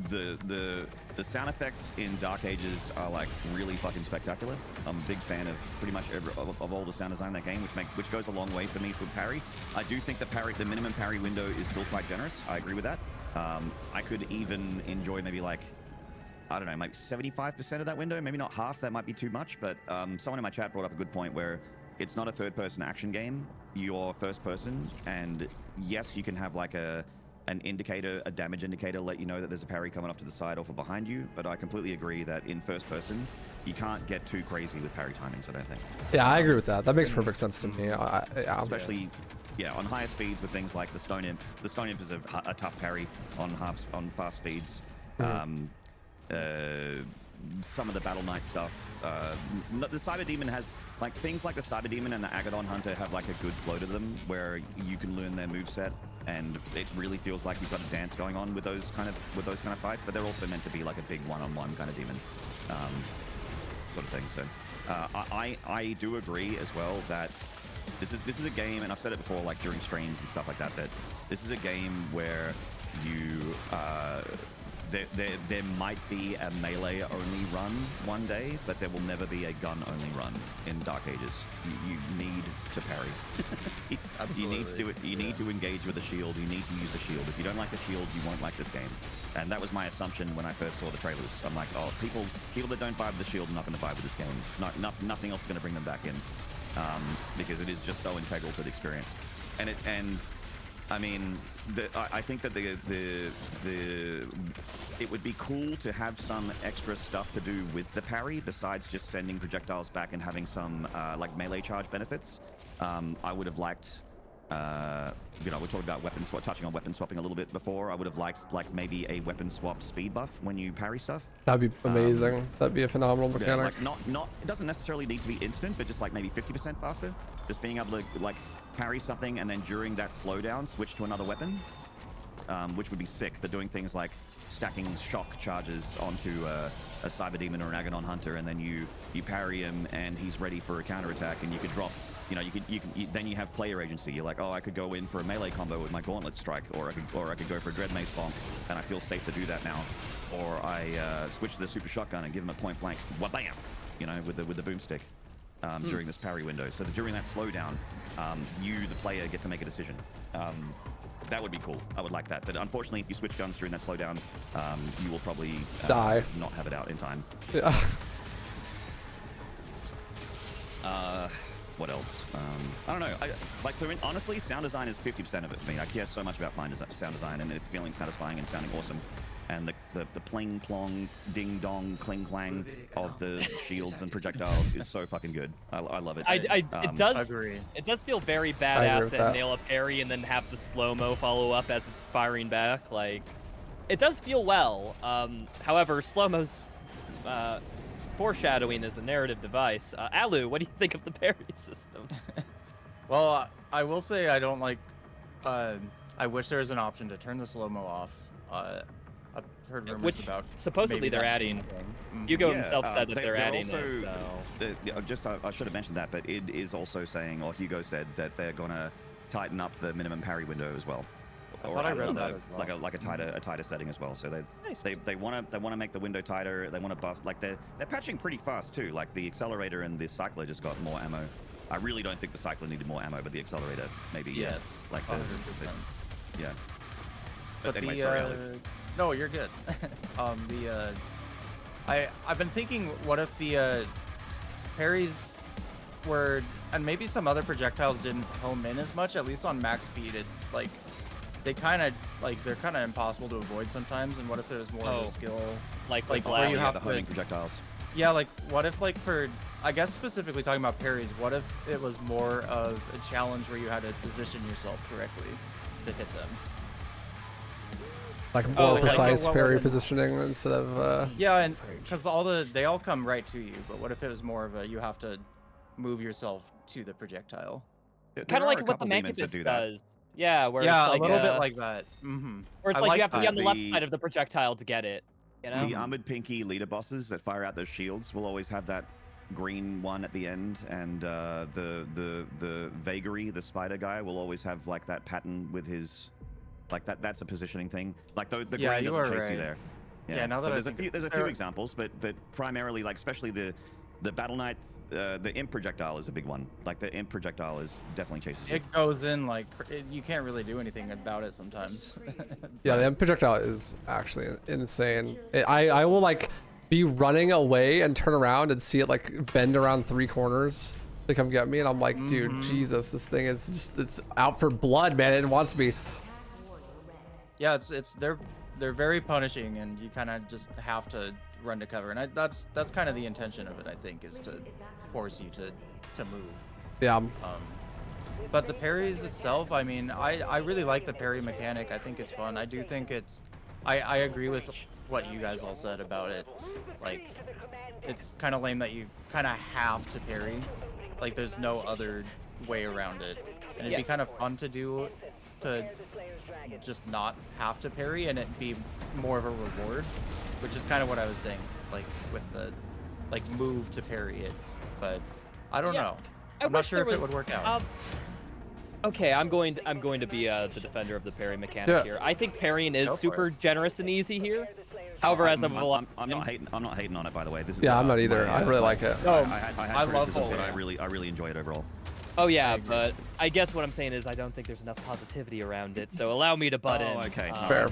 The sound effects in Dark Ages are like really fucking spectacular. I'm a big fan of pretty much of all the sound design in that game, which goes a long way for me for parry. I do think the minimum parry window is still quite generous. I agree with that. I could even enjoy maybe like, I don't know, maybe 75% of that window, maybe not half. That might be too much, but someone in my chat brought up a good point where it's not a third-person action game. You're first person, and yes, you can have like an indicator, a damage indicator, let you know that there's a parry coming up to the side or from behind you. But I completely agree that in first person, you can't get too crazy with parry timings, I don't think. Yeah, I agree with that. That makes perfect sense to me. Especially, on higher speeds with things like the Stone Imp. The Stone Imp is a tough parry on fast speeds. Some of the Battle Knight stuff. The Cyber Demon has like things like the Cyber Demon and the Agadon Hunter have like a good flow to them where you can learn their moveset, and it really feels like you've got a dance going on with those kind of fights. But they're also meant to be like a big one-on-one kind of demon sort of thing. So I do agree as well that this is a game, and I've said it before, like during streams and stuff like that, that this is a game where you there might be a melee only run one day, but there will never be a gun only run in Dark Ages. You need to parry. You need to do it. You need to engage with the shield. You need to use the shield. If you don't like the shield, you won't like this game. And that was my assumption when I first saw the trailers. I'm like, oh, people that don't vibe with the shield are not going to vibe with this game. It's nothing else is going to bring them back in, because it is just so integral to the experience. And I mean, I think that it would be cool to have some extra stuff to do with the parry besides just sending projectiles back and having some like melee charge benefits. I would have liked, we're talking about weapon swap, touching on weapon swapping a little bit before. I would have liked like maybe a weapon swap speed buff when you parry stuff. That'd be amazing. That'd be a phenomenal mechanic. Yeah, like it doesn't necessarily need to be instant, but just like maybe 50% faster. Just being able to like parry something and then during that slowdown switch to another weapon, which would be sick for doing things like stacking shock charges onto a Cyber Demon or an Agadon Hunter, and then you parry him and he's ready for a counterattack, and you could drop You know, then you have player agency. You're like, oh, I could go in for a melee combo with my gauntlet strike, or I could go for a dread mace bonk, and I feel safe to do that now. Or I switch to the super shotgun and give him a point blank, wha-bam, you know, with the boomstick during this parry window. So that during that slowdown, you, the player, get to make a decision. That would be cool. I would like that. But unfortunately, if you switch guns during that slowdown, you will probably die. Not have it out in time. Yeah. What else? I don't know. Honestly, sound design is 50% of it for me. I care so much about sound design and it feeling satisfying and sounding awesome. And the pling plong, ding dong, cling clang of the shields and projectiles is so fucking good. I love it. It does. Agree. It does feel very badass to nail a parry and then have the slow-mo follow up as it's firing back. Like, it does feel well. However, slow-mo's foreshadowing is a narrative device. Allu, what do you think of the parry system? Well, I will say I don't like. I wish there was an option to turn the slow-mo off. I've heard rumors about. Supposedly they're adding. Hugo himself said that they're adding also, it. So. I should have mentioned that, but it is also saying, or Hugo said, that they're gonna tighten up the minimum parry window as well. I thought I read that as well. Like a tighter setting as well. So they want to make the window tighter. They want to buff. Like they're patching pretty fast too. Like the accelerator and the cycler just got more ammo. I really don't think the cycler needed more ammo, but the accelerator maybe. Yeah, like 100%. Yeah. But anyway, the sorry, no, you're good. I've been thinking, what if the parries were, and maybe some other projectiles didn't home in as much. At least on max speed, it's like they're kind of impossible to avoid sometimes. And what if there's more of a skill, like where you have the homing projectiles. Yeah, like what if I guess specifically talking about parries, what if it was more of a challenge where you had to position yourself correctly to hit them? Like more precise parry would... positioning instead of. Yeah, and because they all come right to you, but what if it was more of a you have to move yourself to the projectile? Kind of like what the Mancubus does. Yeah, where it's like a little bit like that. Mm-hmm. Where it's like you have to be on the left side of the projectile to get it. You know? The armored pinky leader bosses that fire out those shields will always have that green one at the end, and the vagary, the spider guy, will always have like that pattern with his, like that's a positioning thing. Like the green doesn't chase you there. Yeah, now that so there's a few examples, but primarily, like especially the Battle Knight, the imp projectile is a big one. Like the imp projectile is definitely chases you. It goes in like you can't really do anything about it sometimes. Yeah, the imp projectile is actually insane. I will like be running away and turn around and see it like bend around 3 corners to come get me, and I'm like, dude, Jesus, this thing is it's out for blood, man. It wants me. Yeah, they're very punishing, and you kind of just have to run to cover, and that's kind of the intention of it, I think, is to force you to move. Yeah. But the parries itself, I mean, I really like the parry mechanic. I think it's fun. I do think I agree with what you guys all said about it. Like, it's kind of lame that you kind of have to parry. Like, there's no other way around it. And it'd be kind of fun to just not have to parry and it be more of a reward, which is kind of what I was saying, like with the move to parry it. But I don't know. I'm not sure if it would work out. Okay, I'm going to be the defender of the parry mechanic here. I think parrying is super generous and easy here. However, as I'm not hating on it, by the way. This is I'm not either. I really like it. No, I love it, but I really enjoy it overall. Oh yeah, but I guess what I'm saying is I don't think there's enough positivity around it. So allow me to butt in. Okay. Fair.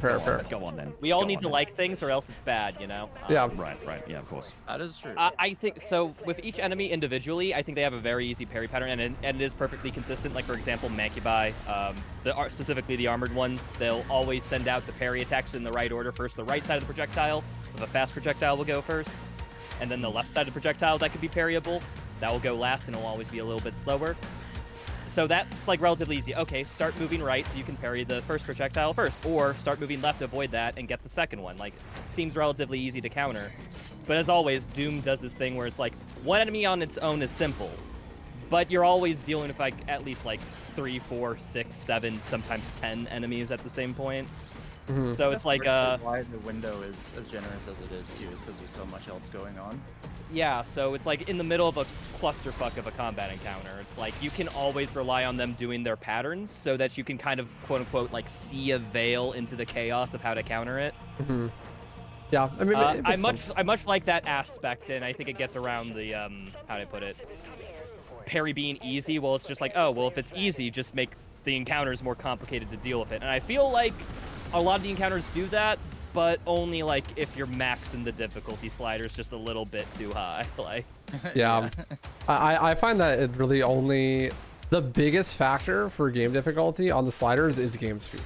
Go on then. We all need to like things, or else it's bad, you know. Yeah. Right. Yeah, of course. That is true. I think so. With each enemy individually, I think they have a very easy parry pattern, and it is perfectly consistent. Like for example, Mancubi, specifically the armored ones, they'll always send out the parry attacks in the right order first. The right side of the projectile, if a fast projectile, will go first, and then the left side of the projectile that could be parryable, that will go last, and it'll always be a little bit slower. So that's like relatively easy. Okay, start moving right so you can parry the first projectile first, or start moving left to avoid that and get the second one. Like, seems relatively easy to counter. But as always, Doom does this thing where it's like, one enemy on its own is simple, but you're always dealing with like at least like 3, 4, 6, 7, sometimes 10 enemies at the same point. So it's like why the window is as generous as it is too, is because there's so much else going on. yeah, so it's like in the middle of a clusterfuck of a combat encounter. It's like you can always rely on them doing their patterns so that you can kind of quote unquote like see a veil into the chaos of how to counter it. Yeah, I mean, it makes sense. I much like that aspect, and I think it gets around the how do I put it? Parry being easy. Well, it's just like, oh, well, if it's easy, just make the encounters more complicated to deal with it. And I feel like a lot of the encounters do that, but only like if you're maxing the difficulty sliders just a little bit too high. Like, yeah, I find that it really only the biggest factor for game difficulty on the sliders is game speed.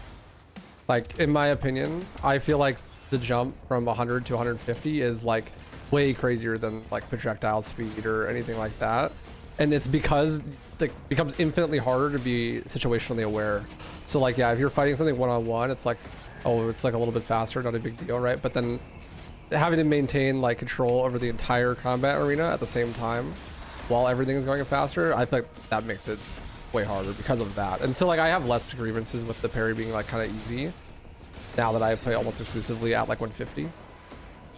Like, in my opinion, I feel like the jump from 100 to 150 is like way crazier than like projectile speed or anything like that. And it's because it becomes infinitely harder to be situationally aware. So like, yeah, if you're fighting something one-on-one, it's like, oh, it's like a little bit faster, not a big deal, right? But then having to maintain like control over the entire combat arena at the same time while everything is going faster, I feel like that makes it way harder because of that. And so like, I have less grievances with the parry being like kind of easy now that I play almost exclusively at like 150.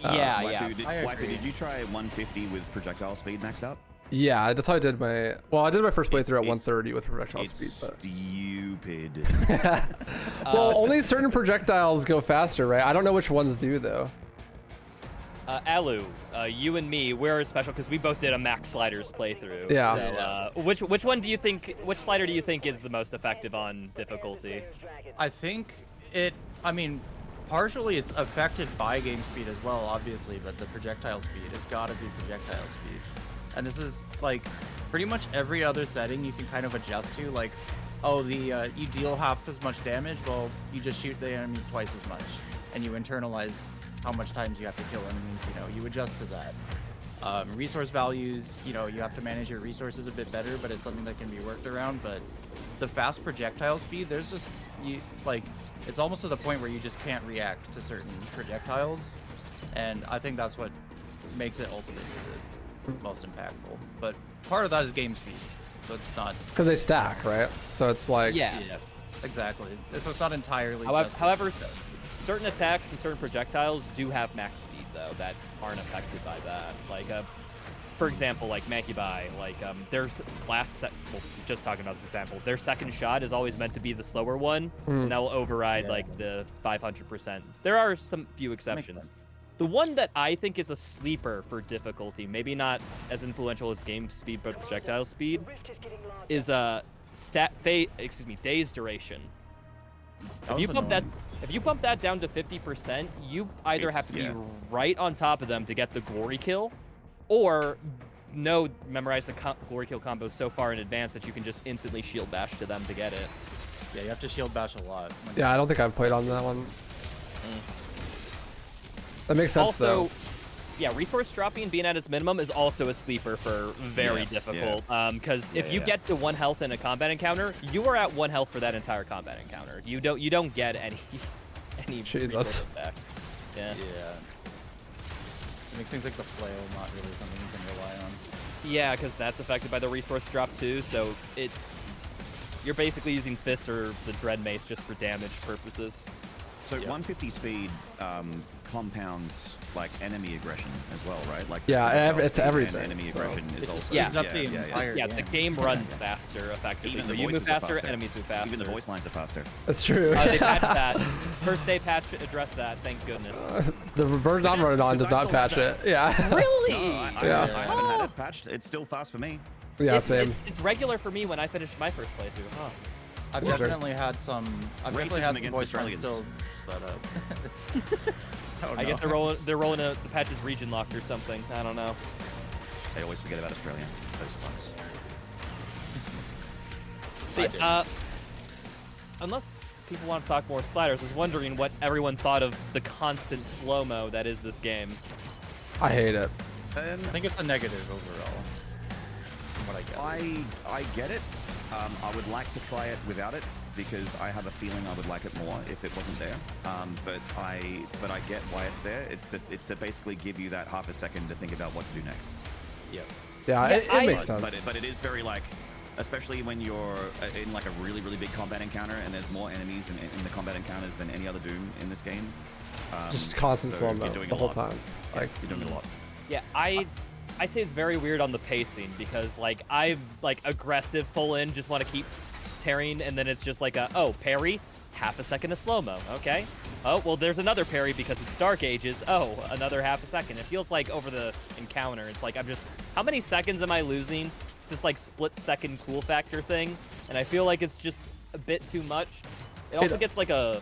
yeah, Waifu, did you try 150 with projectile speed maxed out? Yeah, that's how I did my. Well, I did my first playthrough at 130 with projectile speed. But stupid. well, only certain projectiles go faster, right? I don't know which ones do though. Allu, you and me, we're special because we both did a max sliders playthrough. Yeah. So, which one do you think? Which slider do you think is the most effective on difficulty? I think it. I mean, partially it's affected by game speed as well, obviously, but the projectile speed, it's got to be projectile speed. And this is like pretty much every other setting you can kind of adjust to. Like, oh, you deal half as much damage. Well, you just shoot the enemies twice as much, and you internalize how much times you have to kill enemies. You know, you adjust to that. Resource values, you know, you have to manage your resources a bit better, but it's something that can be worked around. But the fast projectile speed, there's just it's almost to the point where you just can't react to certain projectiles, and I think that's what makes it ultimately the most impactful. But part of that is game speed, so it's not because they stack, right? So it's like yeah, exactly. So it's not entirely. However, certain attacks and certain projectiles do have max speed though that aren't affected by that. Like, for example, like Makybai, like their just talking about this example, their second shot is always meant to be the slower one, and that will override like the 500%. There are some few exceptions. The one that I think is a sleeper for difficulty, maybe not as influential as game speed but projectile speed, is days duration. If you bump that down to 50%, you either have to be right on top of them to get the glory kill, or memorize the glory kill combos so far in advance that you can just instantly shield bash to them to get it. Yeah, you have to shield bash a lot. Yeah, I don't think I've played on that one. That makes sense also, though. Yeah, resource dropping being at its minimum is also a sleeper for very difficult. Because if you get to 1 health in a combat encounter, you are at 1 health for that entire combat encounter. You don't get any resources back. Yeah. It makes things like the flail not really something you can rely on. Yeah, because that's affected by the resource drop too. So you're basically using fists or the dread mace just for damage purposes. So 150 speed compounds like enemy aggression as well, right? Like it's everything. Enemy aggression is also the game runs faster effectively. So you move faster, enemies move faster. Even the voice lines are faster. That's true. They patched that. First day patch addressed that. Thank goodness. The version I'm running on does not patch it. Yeah. Really? No, I haven't had it patched. It's still fast for me. Yeah, same. It's regular for me when I finished my first playthrough. Huh. I've definitely had some. I've definitely had some voice lines still sped up. I guess they're rolling the patches region locked or something. I don't know. They always forget about Australia. Those ones. Unless people want to talk more sliders, I was wondering what everyone thought of the constant slow-mo that is this game. I hate it. I think it's a negative overall, from what I get. I get it. I would like to try it without it because I have a feeling I would like it more if it wasn't there. But I get why it's there. It's to basically give you that half a second to think about what to do next. Yeah, it makes sense. But it is very like especially when you're in like a really big combat encounter and there's more enemies in the combat encounters than any other Doom in this game. Just constant so slow-mo you're doing the a whole lot. time. Yeah, Like, you're doing a lot. Yeah, I'd say it's very weird on the pacing because like I'm like aggressive full in, just want to keep tearing, and then it's just like oh, parry, half a second of slow-mo. Okay. Oh, well, there's another parry because it's Dark Ages. Oh, another half a second. It feels like over the encounter, it's like I'm just, how many seconds am I losing? This like split-second cool factor thing, and I feel like it's just a bit too much. It also gets like a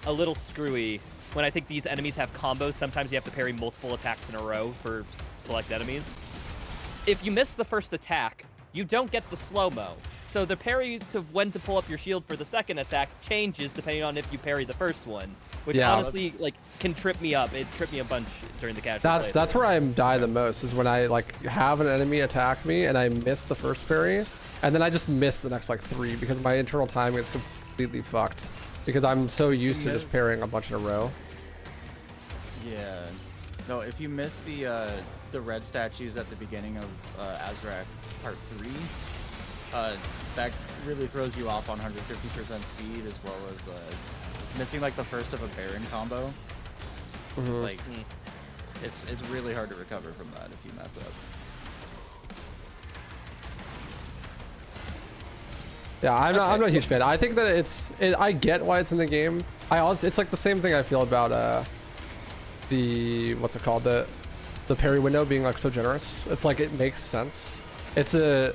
little screwy when I think these enemies have combos. Sometimes you have to parry multiple attacks in a row for select enemies. If you miss the first attack, you don't get the slow-mo. So the parry to when to pull up your shield for the second attack changes depending on if you parry the first one, which honestly like can trip me up. It tripped me a bunch during the casual. that's where I die the most, is when I like have an enemy attack me and I miss the first parry, and then I just miss the next like 3 because my internal timing is completely fucked because I'm so used to just parrying a bunch in a row. Yeah. No, if you miss the red statues at the beginning of Azrak Part 3, that really throws you off on 150% speed, as well as missing like the first of a Baron combo. Like, it's really hard to recover from that if you mess up. Yeah, I'm not a huge fan. I think that I get why it's in the game. It's like the same thing I feel about the what's it called, the parry window being like so generous. It's like it makes sense. It's a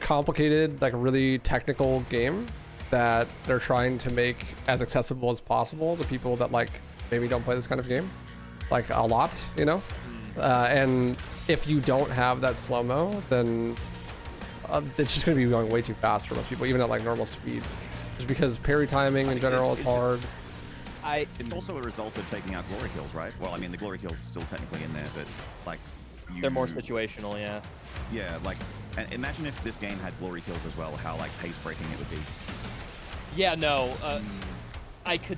complicated, like really technical game that they're trying to make as accessible as possible to people that like maybe don't play this kind of game like a lot, you know. And if you don't have that slow-mo, then it's just going to be going way too fast for most people, even at like normal speed, just because parry timing in general is hard. It's also a result of taking out glory kills, right? Well, I mean, the glory kills are still technically in there, but like They're more situational, yeah. Yeah, like, and imagine if this game had glory kills as well, how like pace breaking it would be. Yeah, no, I can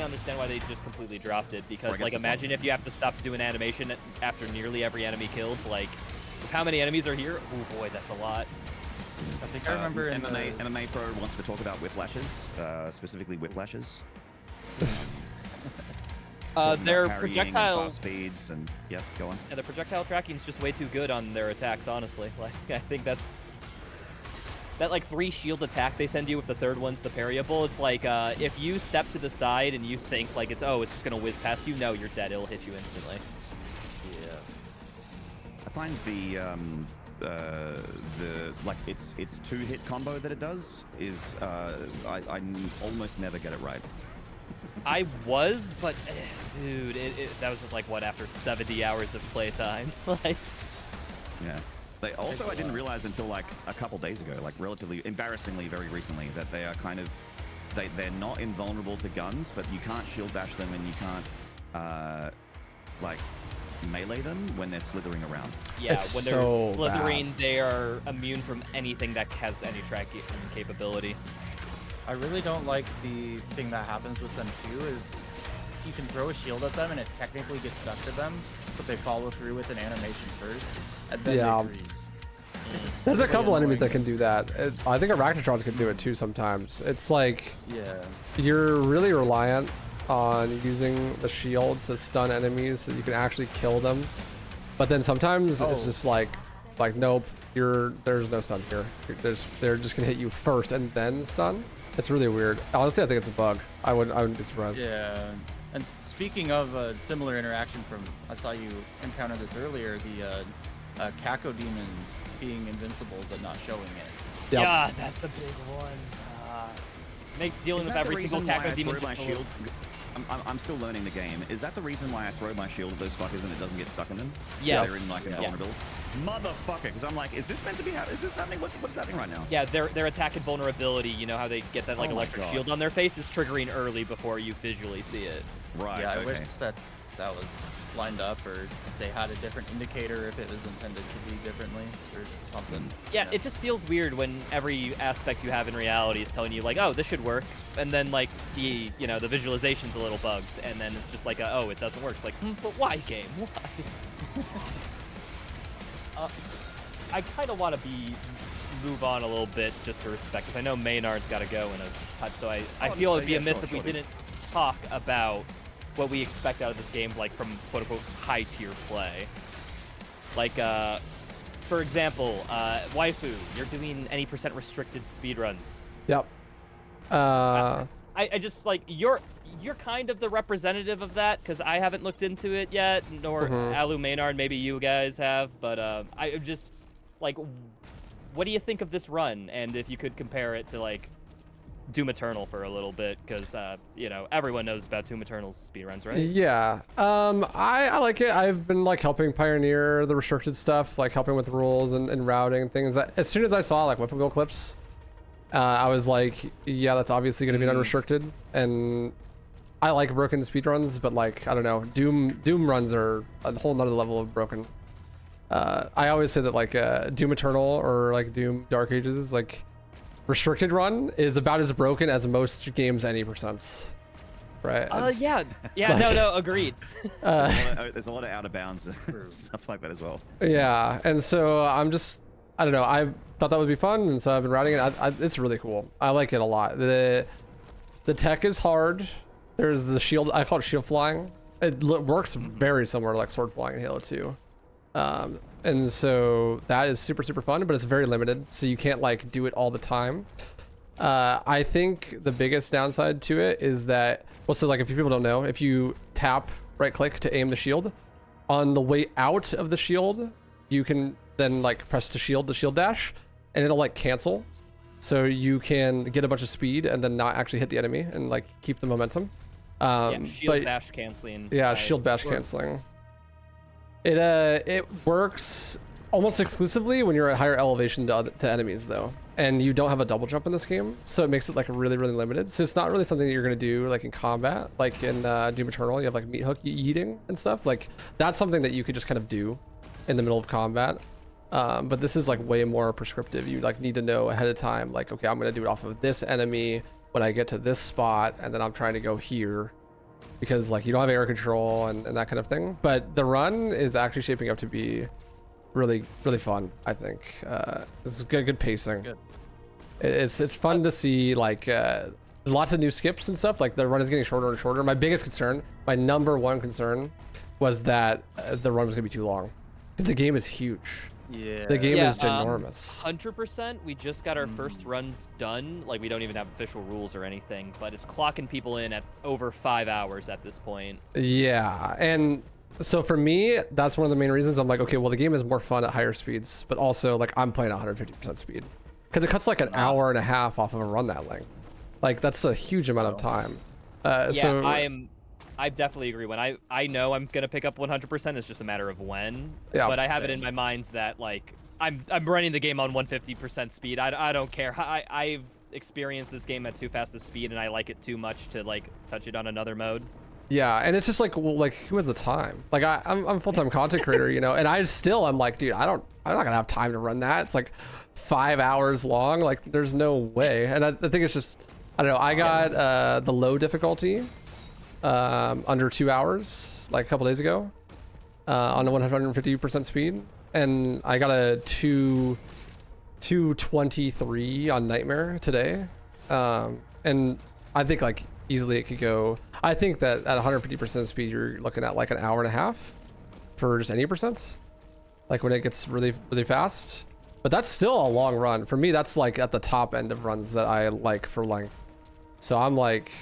understand why they just completely dropped it, because like imagine if you have to stop doing animation after nearly every enemy killed. Like, how many enemies are here? Oh boy, that's a lot. I think I remember in MMA Pro wants to talk about whiplashes, specifically whiplashes. Their Parrying projectile and fast speeds and go on. Yeah, the projectile tracking is just way too good on their attacks, honestly. Like, I think that like 3 shield attack they send you with the third one's the parryable. It's like if you step to the side and you think like it's just gonna whiz past you, no, you're dead. It'll hit you instantly. Yeah. I find the like its 2-hit combo that it does is I almost never get it right. I was, but dude, that was like what, after 70 hours of playtime. Like, yeah. I didn't realize until like a couple days ago, like relatively embarrassingly very recently, that they are kind of they're not invulnerable to guns, but you can't shield bash them and you can't like melee them when they're slithering around. Yeah, it's when they're so slithering, bad. they are immune from anything that has any tracking capability. I really don't like the thing that happens with them too, is you can throw a shield at them and it technically gets stuck to them, but they follow through with an animation first, and then they freeze. There's a couple enemies that can do that. I think Arachnotrons can do it too sometimes. It's like you're really reliant on using the shield to stun enemies so you can actually kill them, but then sometimes it's just like nope, there's no stun here. They're just gonna hit you first and then stun. It's really weird. Honestly, I think it's a bug. I wouldn't be surprised. Yeah. And speaking of a similar interaction from, I saw you encounter this earlier, the Kako demons being invincible but not showing it. Yep. Yeah, that's a big one. Makes dealing with every single Kako demon just a little... I'm still learning the game. Is that the reason why I throw my shield at those fuckers and it doesn't get stuck in them? Yes. They're in like invulnerability. Motherfucker, because I'm like, is this meant to be happening? Is this happening? What's happening right now? Yeah, their attack and vulnerability, you know how they get that like electric shield on their face, is triggering early before you visually see it. Right. Yeah, I wish that was lined up, or they had a different indicator if it was intended to be differently or something. Yeah, it just feels weird when every aspect you have in reality is telling you like, oh, this should work, and then like the visualization's a little bugged, and then it's just like, oh, it doesn't work. It's like, but why, game? Why? I kind of want to be move on a little bit just to respect, because I know Maynard's got to go in a touch, so I feel it would be amiss if we didn't talk about what we expect out of this game, like from quote-unquote high-tier play. Like, for example, Waifu, you're doing any % restricted speedruns. Yep. I just, like, you're kind of the representative of that, because I haven't looked into it yet, nor Allu, Maynard, maybe you guys have, but I just, like, what do you think of this run? And if you could compare it to, like, Doom Eternal for a little bit, because, you know, everyone knows about Doom Eternal's speedruns, right? Yeah. I like it. I've been, like, helping pioneer the restricted stuff, like, helping with rules and routing and things. As soon as I saw, like, weapon goal clips, I was like, yeah, that's obviously going to be unrestricted. And I like broken speedruns, but, like, I don't know. Doom runs are a whole nother level of broken. I always say that, like, Doom Eternal or, like, Doom Dark Ages, like, restricted run is about as broken as most games any %. Right? Yeah, like, no, agreed. There's a lot of out of bounds stuff like that as well. Yeah, and so I don't know, I thought that would be fun, and so I've been routing it. It's really cool. I like it a lot. The tech is hard. There's the shield, I call it shield flying. It works very similar to like sword flying in Halo 2. And so that is super, super fun, but it's very limited, so you can't like do it all the time. I think the biggest downside to it is that, well, so like if people don't know, if you tap right click to aim the shield, on the way out of the shield, you can then like press the shield dash, and it'll like cancel. So you can get a bunch of speed and then not actually hit the enemy and like keep the momentum. Yeah, shield bash canceling. Yeah, shield bash canceling. It works almost exclusively when you're at higher elevation to enemies though, and you don't have a double jump in this game, so it makes it like really, really limited. So it's not really something that you're gonna do like in combat, like in Doom Eternal. You have like meat hook yeeting and stuff. Like that's something that you could just kind of do in the middle of combat. But this is like way more prescriptive. You like need to know ahead of time, like, okay, I'm gonna do it off of this enemy when I get to this spot, and then I'm trying to go here, because like you don't have air control and that kind of thing. But the run is actually shaping up to be really, really fun, I think. It's good pacing. Good. It's fun to see like lots of new skips and stuff. Like the run is getting shorter and shorter. My biggest concern, my number one concern, was that the run was gonna be too long, because the game is huge. Yeah. The game is ginormous. 100%. We just got our first runs done. Like, we don't even have official rules or anything, but it's clocking people in at over 5 hours at this point. Yeah, and so for me, that's one of the main reasons I'm like, okay, well, the game is more fun at higher speeds, but also like I'm playing 150% speed, because it cuts like an hour and a half off of a run that length. Like that's a huge amount of time. So I definitely agree. When I know I'm gonna pick up 100%, it's just a matter of when. Yeah, but I have it in my mind that like I'm running the game on 150% speed. I don't care. I've experienced this game at too fast a speed, and I like it too much to like touch it on another mode. Yeah, and it's just like, well, like who has the time? Like I'm a full-time content creator, you know, and I'm like, dude, I'm not gonna have time to run that. It's like 5 hours long. Like there's no way. And I think it's just, I don't know. I got the low difficulty under 2 hours like a couple days ago on a 150% speed, and I got a 223 on Nightmare today, and I think like easily it could go. I think that at 150% speed you're looking at like an hour and a half for just any percent, like when it gets really, really fast. But that's still a long run for me. That's like at the top end of runs that I like for length. So I'm like,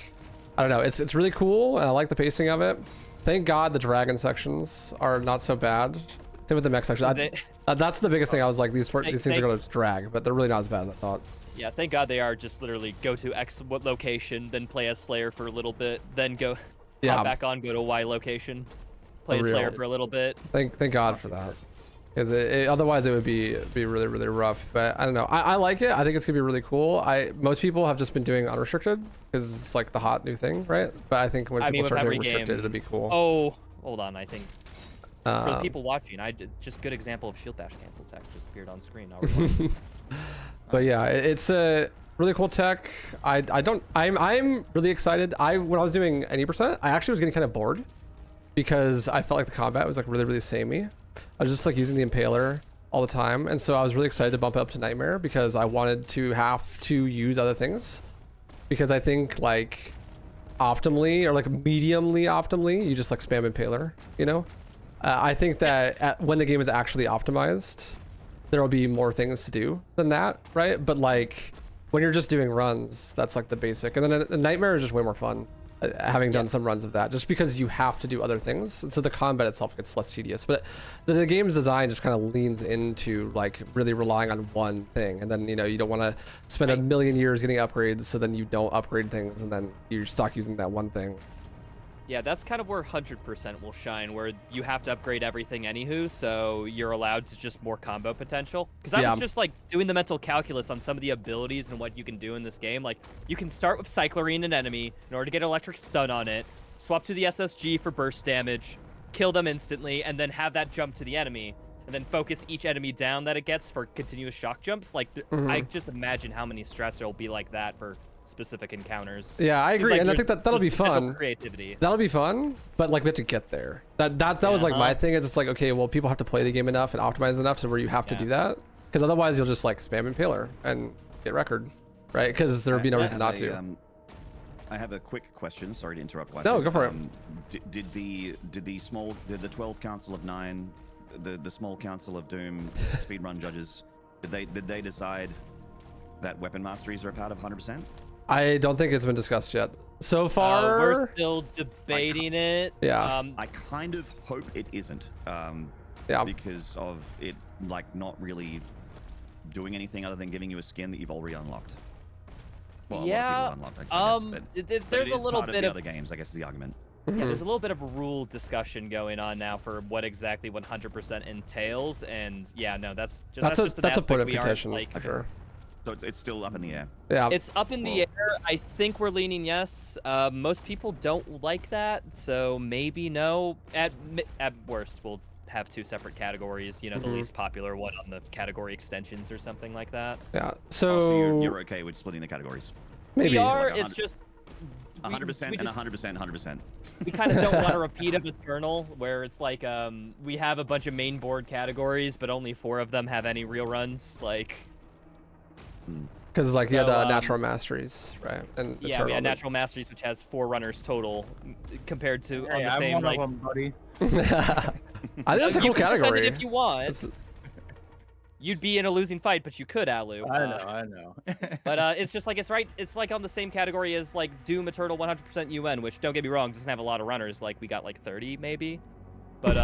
I don't know, it's really cool, and I like the pacing of it. Thank God the dragon sections are not so bad. Same with the mech section. That's the biggest thing. I was like, these things are gonna drag, but they're really not as bad as I thought. Yeah, thank God they are just literally go to X location, then play as Slayer for a little bit, then go hop back on, go to Y location, play Slayer for a little bit. Thank God for that, because otherwise it would be really, really rough. But I don't know. I like it. I think it's gonna be really cool. Most people have just been doing unrestricted because it's like the hot new thing, right? But I think when people start doing restricted, it'll be cool. Oh, hold on. I think for the people watching, just good example of shield bash cancel tech just appeared on screen. But yeah, it's a really cool tech. I'm really excited. When I was doing any percent, I actually was getting kind of bored, because I felt like the combat was like really, really samey. I was just like using the impaler, all the time, and so I was really excited to bump it up to Nightmare because I wanted to have to use other things, because I think like optimally or like mediumly optimally, you just like spam Impaler, you know? I think that when the game is actually optimized, there will be more things to do than that, right? But like when you're just doing runs, that's like the basic. And then a Nightmare is just way more fun, having done some runs of that, just because you have to do other things. And so the combat itself gets less tedious, but the game's design just kind of leans into like really relying on one thing. And then, you know, you don't want to spend a million years getting upgrades, so then you don't upgrade things and then you're stuck using that one thing. Yeah, that's kind of where 100% will shine, where you have to upgrade everything anywho, so you're allowed to just more combo potential. Because I was just like doing the mental calculus on some of the abilities and what you can do in this game. Like, you can start with Cyclorine an enemy in order to get electric stun on it, swap to the SSG for burst damage, kill them instantly, and then have that jump to the enemy, and then focus each enemy down that it gets for continuous shock jumps. Like, I just imagine how many strats there will be like that for specific encounters. Yeah, I agree, like and I think that'll be fun. Creativity. That'll be fun, but like we have to get there. That was like my thing. Is it's like, okay, well, people have to play the game enough and optimize enough to where you have to do that, because otherwise you'll just like spam Impaler and get record, right? Because there would be no reason not to. I have a quick question. Sorry to interrupt. No, go for it. Did the 12 Council of 9, the small Council of Doom speedrun judges, did they decide that weapon masteries are a part of 100%? I don't think it's been discussed yet. So far, we're still debating it. Yeah. I kind of hope it isn't. Because of it, like, not really doing anything other than giving you a skin that you've already unlocked. Well, a lot of people unlocked, I guess, but there's a little part bit of of the other games, I guess, is the argument. Yeah, there's a little bit of a rule discussion going on now for what exactly 100% entails, and yeah, no, that's just a point of contention, like, for sure. So it's still up in the air. Yeah, it's up in the air. I think we're leaning yes. Most people don't like that, so maybe no. At worst, we'll have two separate categories. You know, the least popular one on the category extensions or something like that. Yeah. So you're okay with splitting the categories? Maybe. We are. Like it's just 100% and 100%. We kind of don't want a repeat of Eternal, where it's like we have a bunch of main board categories, but only 4 of them have any real runs. Like. Because it's like you had natural masteries, right? And yeah, we had natural masteries, which has 4 runners total, compared to on the same I'm one like. of them, buddy. I think that's a cool category. If you want, you'd be in a losing fight, but you could, Allu. I know. But it's just like it's like on the same category as like Doom Eternal 100% UN, which don't get me wrong, doesn't have a lot of runners. Like we got like 30 maybe, but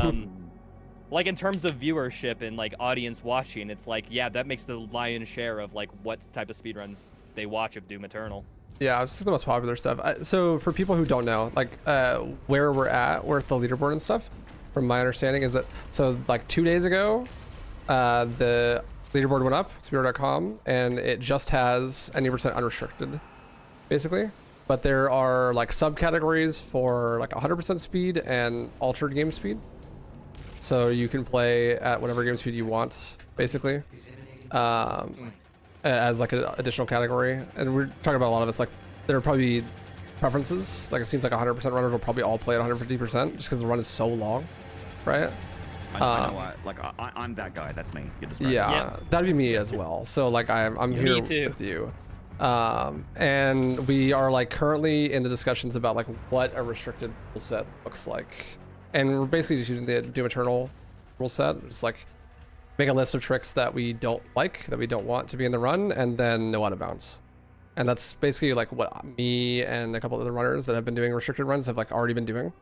like in terms of viewership and like audience watching, it's like, yeah, that makes the lion's share of like what type of speedruns they watch of Doom Eternal. Yeah, it's the most popular stuff. So for people who don't know, like where we're at with the leaderboard and stuff, from my understanding is that, so like 2 days ago, the leaderboard went up, speedrun.com, and it just has any % unrestricted, basically. But there are like subcategories for like 100% speed and altered game speed. So you can play at whatever game speed you want, basically, as like an additional category. And we're talking about a lot of it's like, there are probably preferences. Like it seems like 100% runners will probably all play at 150% just because the run is so long, right? I know, like I'm that guy. That's me. Yeah, that'd be me as well. So like I'm here with you. And we are like currently in the discussions about like what a restricted rule set looks like. And we're basically just using the Doom Eternal rule set. Just like make a list of tricks that we don't like, that we don't want to be in the run, and then no out of bounds. And that's basically like what me and a couple of other runners that have been doing restricted runs have like already been doing.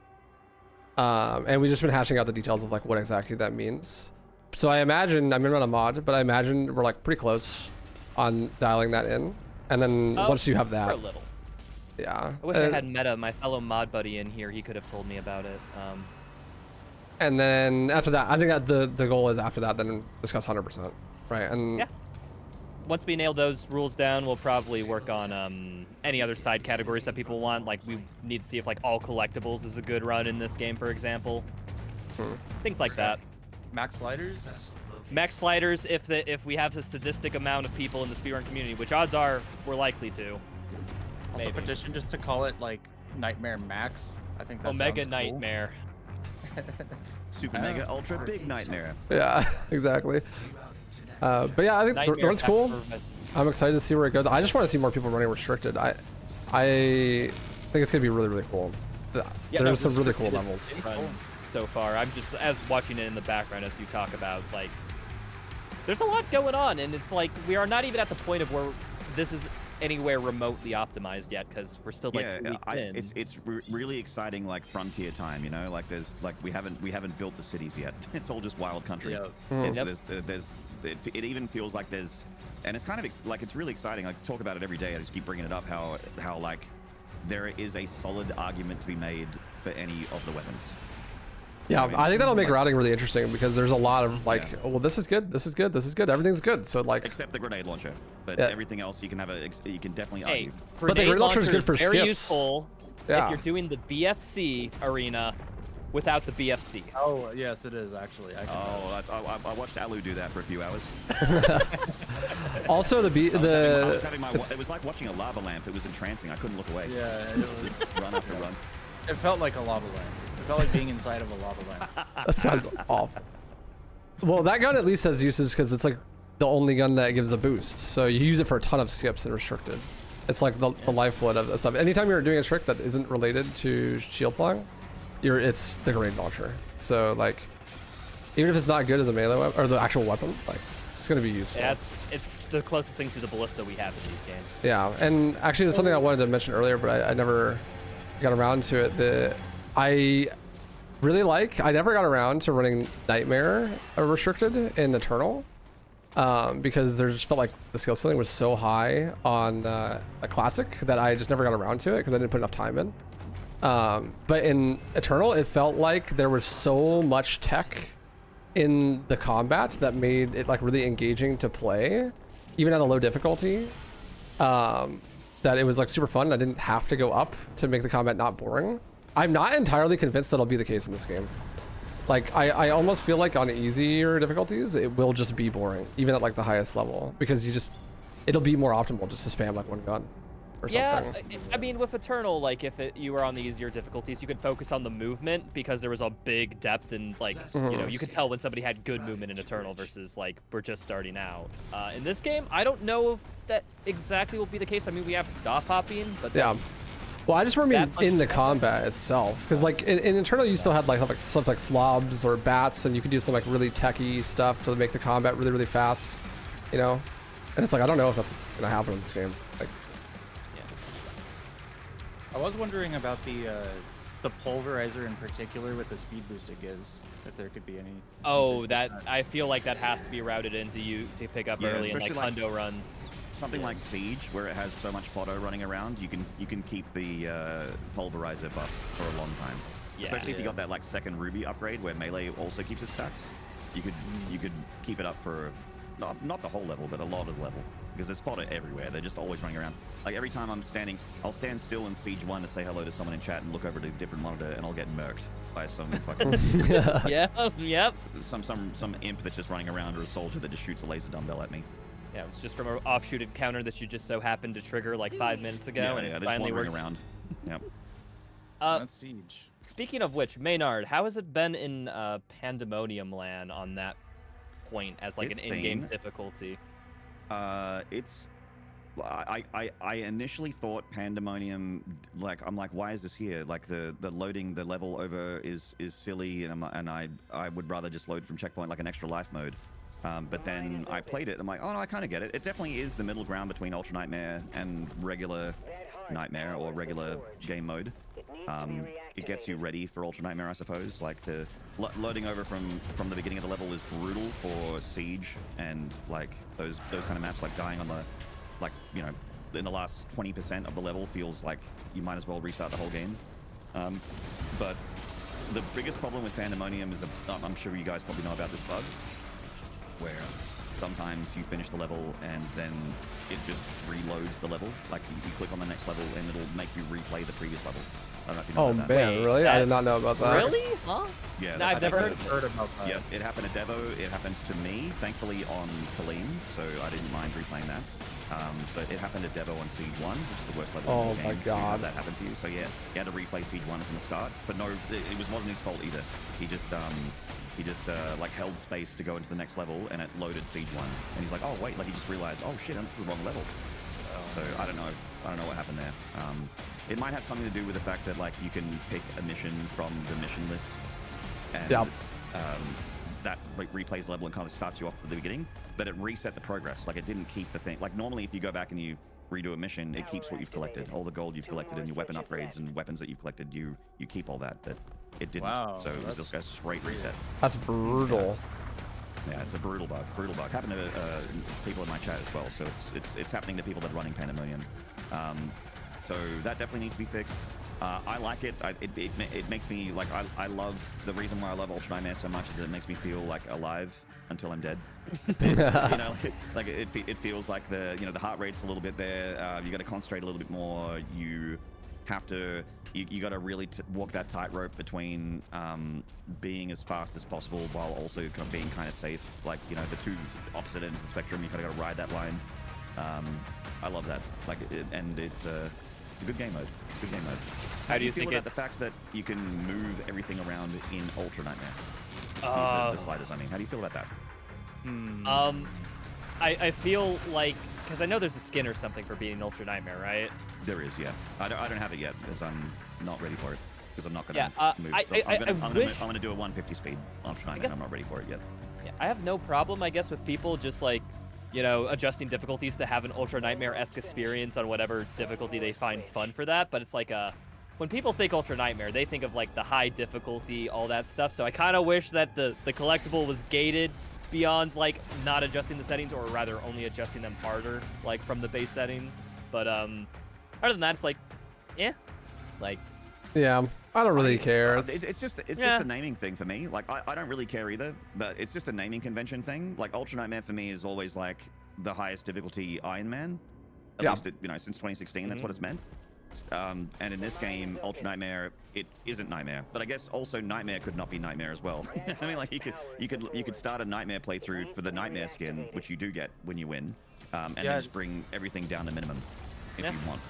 And we've just been hashing out the details of like what exactly that means. So I imagine, I'm not a mod, but I imagine we're like pretty close on dialing that in. And then once you have that, for a little. Yeah. I wish I had Meta, my fellow mod buddy, in here. He could have told me about it. And then after that, I think that the goal is after that, then discuss 100%, right? And yeah. Once we nail those rules down, we'll probably work on any other side categories that people want. Like we need to see if like all collectibles is a good run in this game, for example. Things like that. Max sliders. Max sliders, if we have a sadistic amount of people in the speedrun community, which odds are we're likely to. Also petition just to call it like Nightmare Max. I think that's Omega Nightmare. super mega ultra big nightmare. Yeah, exactly. But yeah, I think the Nightmare run's cool. improvement. I'm excited to see where it goes. I just want to see more people running restricted. I think it's gonna be really, really cool. Yeah, There's no, some really cool restricted levels. run so far. I'm just as watching it in the background as you talk about, like, there's a lot going on, and it's like we are not even at the point of where this is anywhere remotely optimized yet, because we're still like 2 weeks in. It's really exciting, like frontier time, you know, like there's like we haven't built the cities yet. It's all just wild country. Yeah. It even feels like there's, and it's kind of like it's really exciting. I talk about it every day. I just keep bringing it up how like there is a solid argument to be made for any of the weapons. Yeah, I think that'll make like, routing really interesting because there's a lot of like, well, this is good, this is good, this is good, everything's good. So like, except the grenade launcher, but Yeah. everything else you can definitely Hey, argue. But the grenade launcher is good for very skips. useful Yeah. if you're doing the BFC arena without the BFC. Oh, yes, it is actually. I watched Allu do that for a few hours. also It was like watching a lava lamp. It was entrancing. I couldn't look away. Yeah, it was. Run after run. It felt like a lava lamp. It felt like being inside of a lava lamp. that sounds awful. Well, that gun at least has uses because it's like the only gun that gives a boost. So you use it for a ton of skips and restricted. It's like the lifeblood of the stuff. Anytime you're doing a trick that isn't related to shield flying, it's the grenade launcher. So like, even if it's not good as a melee weapon or the actual weapon, like it's gonna be useful. It's the closest thing to the ballista we have in these games. Yeah, and actually there's something I wanted to mention earlier, but I never got around to it. I really like, I never got around to running Nightmare restricted in Eternal because there just felt like the skill ceiling was so high on a Classic that I just never got around to it because I didn't put enough time in. But in Eternal, it felt like there was so much tech in the combat that made it like really engaging to play, even at a low difficulty. That it was like super fun. I didn't have to go up to make the combat not boring. I'm not entirely convinced that'll be the case in this game. Like I almost feel like on easier difficulties, it will just be boring, even at like the highest level, because it'll be more optimal just to spam like one gun or something. Yeah, I mean with Eternal, like if you were on the easier difficulties, you could focus on the movement because there was a big depth and like, you know, you could tell when somebody had good movement in Eternal versus like we're just starting out. In this game, I don't know if that exactly will be the case. I mean, we have stop hopping, but Yeah. Well, I just mean in the combat itself, because like in Eternal, you still had like stuff like slobs or bats, and you could do some like really techy stuff to make the combat really, really fast, you know. And it's like I don't know if that's gonna happen in this game. Like, I was wondering about the pulverizer in particular with the speed boost it gives. If there could be any. oh, I feel like that has to be routed into you to pick up early in like especially hundo runs. Something like Siege, where it has so much photo running around, you can keep the pulverizer buff for a long time. Yeah. Especially if you got that like second Ruby upgrade where melee also keeps it stacked. You could keep it up for not the whole level, but a lot of the level, because there's fodder everywhere. They're just always running around. Like every time I'm standing, I'll stand still in Siege 1 to say hello to someone in chat and look over to a different monitor, and I'll get murked by some fucking Yep. some imp that's just running around, or a soldier that just shoots a laser dumbbell at me. Yeah, it's just from an offshoot encounter that you just so happened to trigger like 5 minutes ago, and it just finally wandering works. around. Yep. That's Siege. Speaking of which, Maynard, how has it been in Pandemonium land on that point as like It's an in-game been- difficulty? It's. I initially thought Pandemonium, like I'm like, why is this here? Like the loading the level over is silly, and I would rather just load from checkpoint like an extra life mode. But then I played it. I'm like, oh no, I kind of get it. It definitely is the middle ground between Ultra Nightmare and regular Nightmare or regular game mode. It gets you ready for Ultra Nightmare, I suppose. Like loading over from the beginning of the level is brutal for Siege and like those kind of maps. Like dying on the, like, you know, in the last 20% of the level feels like you might as well restart the whole game. But the biggest problem with Pandemonium is, I'm sure you guys probably know about this bug, where sometimes you finish the level and then it just reloads the level. Like you click on the next level and it'll make you replay the previous level. I don't know if you know oh about man, that. really? I did not know about that. Really? Huh? Yeah, No, I've never Heard about that. Yeah, it happened to Devo. It happened to me, thankfully on Colleen, so I didn't mind replaying that. but it happened at Devo on Siege 1, which is the worst level Oh in the game. my So you God. had that happened to you. So yeah, he had to replay Siege 1 from the start. But no, it wasn't his fault either. He just like held space to go into the next level, and it loaded Siege 1. And he's like, oh wait, like he just realized, oh shit, this is the wrong level. So I don't know what happened there. It might have something to do with the fact that like you can pick a mission from the mission list, and that replays the level and kind of starts you off at the beginning, but it reset the progress. Like it didn't keep the thing. Like normally, if you go back and you redo a mission, it keeps what you've collected, all the gold you've collected, and your weapon upgrades and weapons that you've collected. You keep all that, but it didn't. Wow, So it was just a straight reset. That's brutal. Yeah, it's a brutal bug. Brutal bug. Happened to people in my chat as well. So it's happening to people that are running Pandemonium. So that definitely needs to be fixed. I like it. It makes me like I love the reason why I love Ultra Nightmare so much is it makes me feel like alive until I'm dead. You know, like it feels like the heart rate's a little bit there. You got to concentrate a little bit more. You have to you got to really walk that tightrope between being as fast as possible while also being kind of safe. Like the two opposite ends of the spectrum. You kind of got to ride that line. I love that. Like and it's a good game mode. It's a good game mode. How do you feel think about the fact that you can move everything around in Ultra Nightmare? The sliders, I mean. How do you feel about that? I feel like, because I know there's a skin or something for being Ultra Nightmare, right? There is, yeah. I don't have it yet because I'm not ready for it. Because I'm not going to move. I'm going to do a 150 speed Ultra Nightmare. I'm not ready for it yet. Yeah, I have no problem, I guess, with people just like, adjusting difficulties to have an Ultra Nightmare-esque experience on whatever difficulty they find fun for that. But it's like when people think Ultra Nightmare, they think of like the high difficulty, all that stuff. So I kind of wish that the collectible was gated beyond like not adjusting the settings, or rather only adjusting them harder, like from the base settings. But other than that, it's like, yeah, like. Yeah, I don't really care. It's just a naming thing for me. Like I don't really care either, but it's just a naming convention thing. Like Ultra Nightmare for me is always like the highest difficulty Iron Man. At least since 2016, that's what it's meant. And in this game, Ultra Nightmare, it isn't Nightmare, but I guess also Nightmare could not be Nightmare as well. I mean, like you could start a Nightmare playthrough for the Nightmare skin, which you do get when you win, and then just bring everything down to minimum if you want.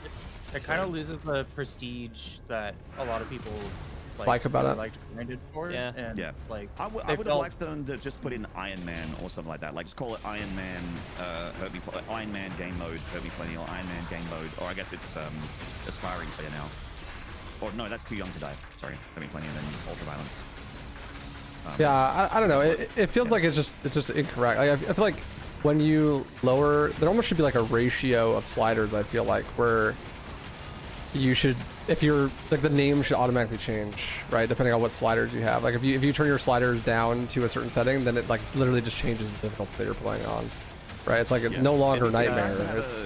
It kind of loses the prestige that a lot of people like about it. Like to grind it for. Yeah. And like I would have liked them to just put in Iron Man or something like that. Like just call it Iron Man, Iron Man game mode, Herbie Plenty, or Iron Man game mode, or I guess it's Aspiring Slayer now. Or no, that's Too Young to Die. Sorry, Herbie Plenty and then Ultra Violence. Yeah, I don't know. It feels like it's just incorrect. Like, I feel like when you lower, there almost should be like a ratio of sliders. I feel like where you should, if you're like, the name should automatically change, right? Depending on what sliders you have. Like if you turn your sliders down to a certain setting, then it like literally just changes the difficulty that you're playing on, right? It's like no longer Nightmare. It's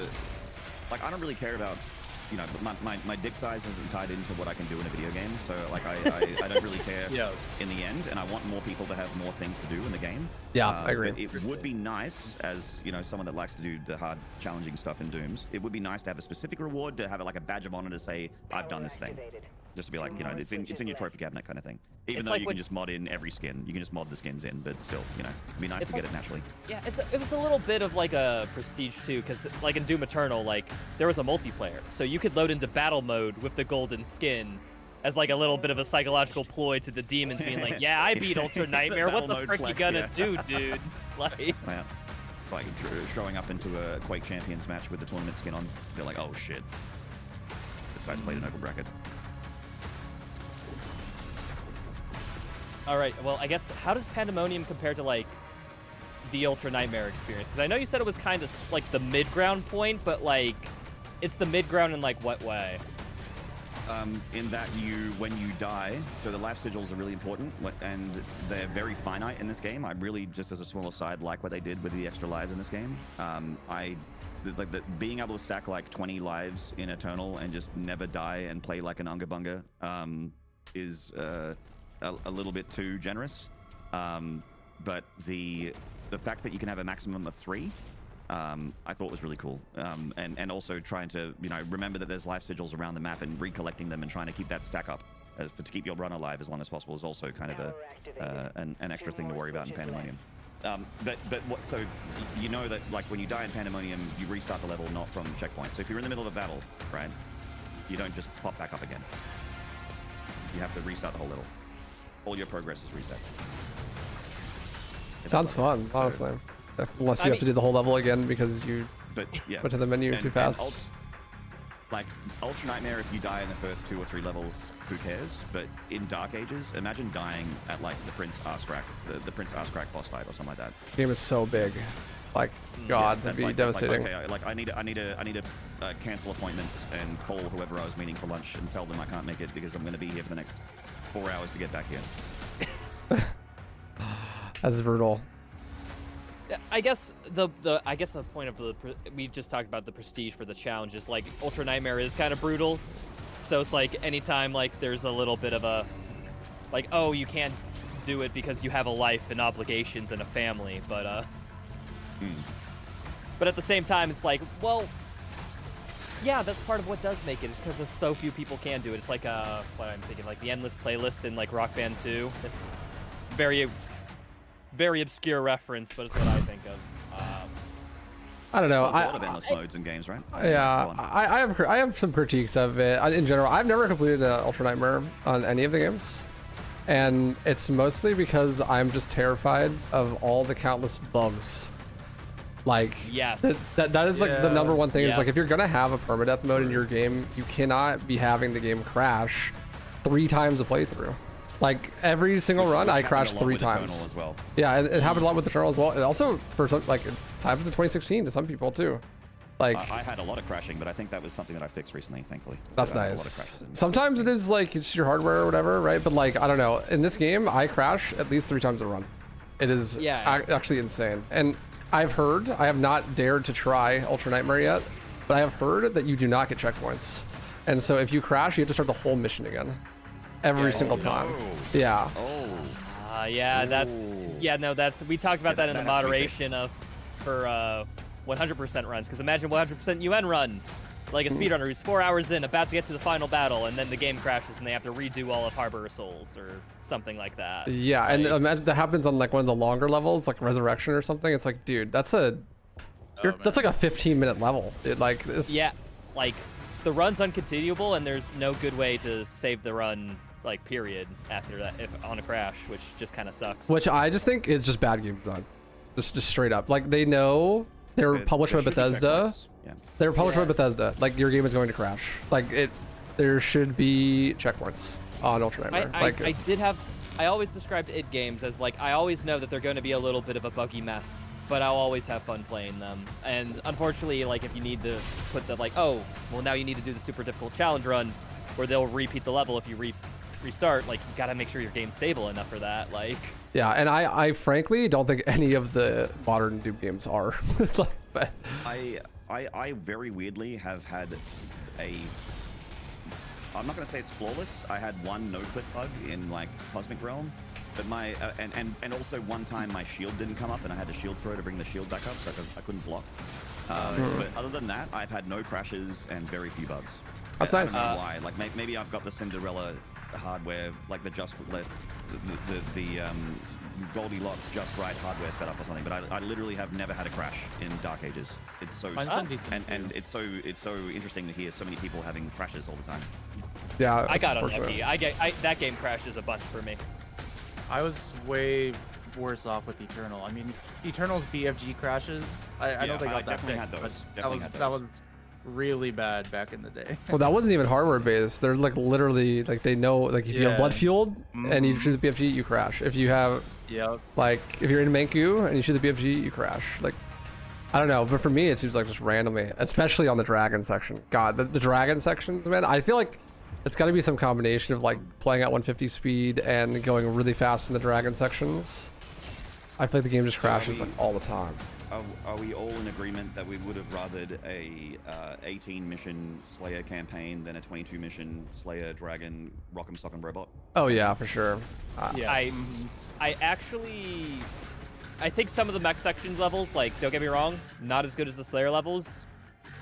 like I don't really care about, my dick size isn't tied into what I can do in a video game. So like I don't really care in the end, and I want more people to have more things to do in the game. Yeah, I agree. But it would be nice, as someone that likes to do the hard, challenging stuff in Dooms, it would be nice to have a specific reward, to have it like a badge of honor to say I've done this thing. Just to be like, it's in your trophy cabinet kind of thing. Even though you can just mod in every skin, you can just mod the skins in, but still, it'd be nice to get it naturally. Yeah, it was a little bit of like a prestige too, because like in Doom Eternal, like there was a multiplayer, so you could load into battle mode with the golden skin as like a little bit of a psychological ploy to the demons, being like, yeah, I beat Ultra Nightmare. What the frick you gonna do, dude? Like, yeah. It's like showing up into a Quake Champions match with the tournament skin on. They're like, oh shit, this guy's played an open bracket. All right, well, I guess, how does Pandemonium compare to, like, the Ultra Nightmare experience? Because I know you said it was kind of, like, the mid-ground point, but, like, it's the mid-ground in, like, what way? In that when you die, so the life sigils are really important, and they're very finite in this game. I really, just as a small aside, like what they did with the extra lives in this game. Being able to stack, like, 20 lives in Eternal and just never die and play like an Unga Bunga is... a little bit too generous, but the fact that you can have a maximum of 3, I thought was really cool, and also trying to remember that there's life sigils around the map and recollecting them and trying to keep that stack up to keep your run alive as long as possible is also kind of an extra thing to worry about in Pandemonium. But what? So you know that like when you die in Pandemonium, you restart the level not from checkpoints. So if you're in the middle of a battle, right, you don't just pop back up again. You have to restart the whole level. All your progress is reset. Sounds fun, honestly. Unless you have to do the whole level again because you went to the menu too fast. Like Ultra Nightmare, if you die in the first 2 or 3 levels, who cares? But in Dark Ages, imagine dying at like the Prince Arscrack, the Prince Arscrack boss fight or something like that. The game is so big. Like, God, that'd be devastating. Like, okay, I need to cancel appointments and call whoever I was meeting for lunch and tell them I can't make it because I'm going to be here for the next 4 hours to get back here. That's brutal. I guess the point of we just talked about the prestige for the challenge is like Ultra Nightmare is kind of brutal, so it's like anytime like there's a little bit of a like, oh, you can't do it because you have a life and obligations and a family, but at the same time it's like, well, yeah, that's part of what does make it is because so few people can do it. It's like what I'm thinking, like the endless playlist in like Rock Band 2. Very obscure reference, but it's what I think of. I don't know. There's a lot of endless modes in games, right? Yeah, I have some critiques of it. In general, I've never completed Ultra Nightmare on any of the games, and it's mostly because I'm just terrified of all the countless bugs. Like, yes, that is like the number one thing. Is like if you're gonna have a permadeath mode in your game, you cannot be having the game crash 3 times a playthrough. Like every single run, I crashed 3 times. As well. Yeah, it happened a lot with Eternal as well. And also for some, like, it happens in 2016 to some people too. Like I had a lot of crashing, but I think that was something that I fixed recently, thankfully. That's nice. Sometimes it is like it's your hardware or whatever, right? But like I don't know. In this game, I crash at least 3 times a run. It is actually insane. And I've heard, I have not dared to try Ultra Nightmare yet, but I have heard that you do not get checkpoints. And so if you crash, you have to start the whole mission again. Every single time. Yeah. That's we talked about that in the moderation for 100% runs, because imagine 100% UN run, like a speedrunner who's 4 hours in, about to get to the final battle, and then the game crashes and they have to redo all of Harbor of Souls or something like that. Yeah, like, and imagine that happens on like one of the longer levels, like Resurrection or something. It's like, dude, that's like a 15-minute level. Like this. Yeah, like the run's uncontinuable, and there's no good way to save the run, like, period, after that, if on a crash, which just kind of sucks. Which I just think is just bad game design. Just straight up. Like, they know they're published by Bethesda. They're published by Bethesda. Like, your game is going to crash. Like, there should be checkpoints on Ultra Nightmare. I always described id games as, like, I always know that they're going to be a little bit of a buggy mess, but I'll always have fun playing them. And unfortunately, like, if you need to put the, like, oh, well, now you need to do the super difficult challenge run, where they'll repeat the level if you restart, like, you gotta make sure your game's stable enough for that. Like, yeah, and I frankly don't think any of the modern Doom games are. It's like, but I very weirdly have had I'm not gonna say it's flawless. I had one no-clip bug in like Cosmic Realm, but my and also one time my shield didn't come up and I had to shield throw to bring the shield back up, so I couldn't block. But other than that, I've had no crashes and very few bugs. That's nice. I don't know why. Like maybe I've got the Cinderella hardware, like the Goldilocks just right hardware setup or something. But I literally have never had a crash in Dark Ages. It's so and it's so interesting to hear so many people having crashes all the time. Yeah, I got unlucky. That game crashes a bunch for me. I was way worse off with Eternal. I mean, Eternal's BFG crashes. I don't think I got that fixed, but that was really bad back in the day. Well, that wasn't even hardware based. They're like literally like they know, like if you have blood fueled and you shoot the BFG, you crash. If you have like if you're in Manku and you shoot the BFG, you crash. Like I don't know, but for me it seems like just randomly, especially on the dragon section. God, the dragon sections, man. I feel like it's got to be some combination of like playing at 150 speed and going really fast in the dragon sections. I feel like the game just crashes like all the time. Are we all in agreement that we would have rathered a 18 mission Slayer campaign than a 22 mission Slayer Dragon Rock'em Sock'em Robot? Oh yeah, for sure. I think some of the mech section levels, like, don't get me wrong, not as good as the Slayer levels,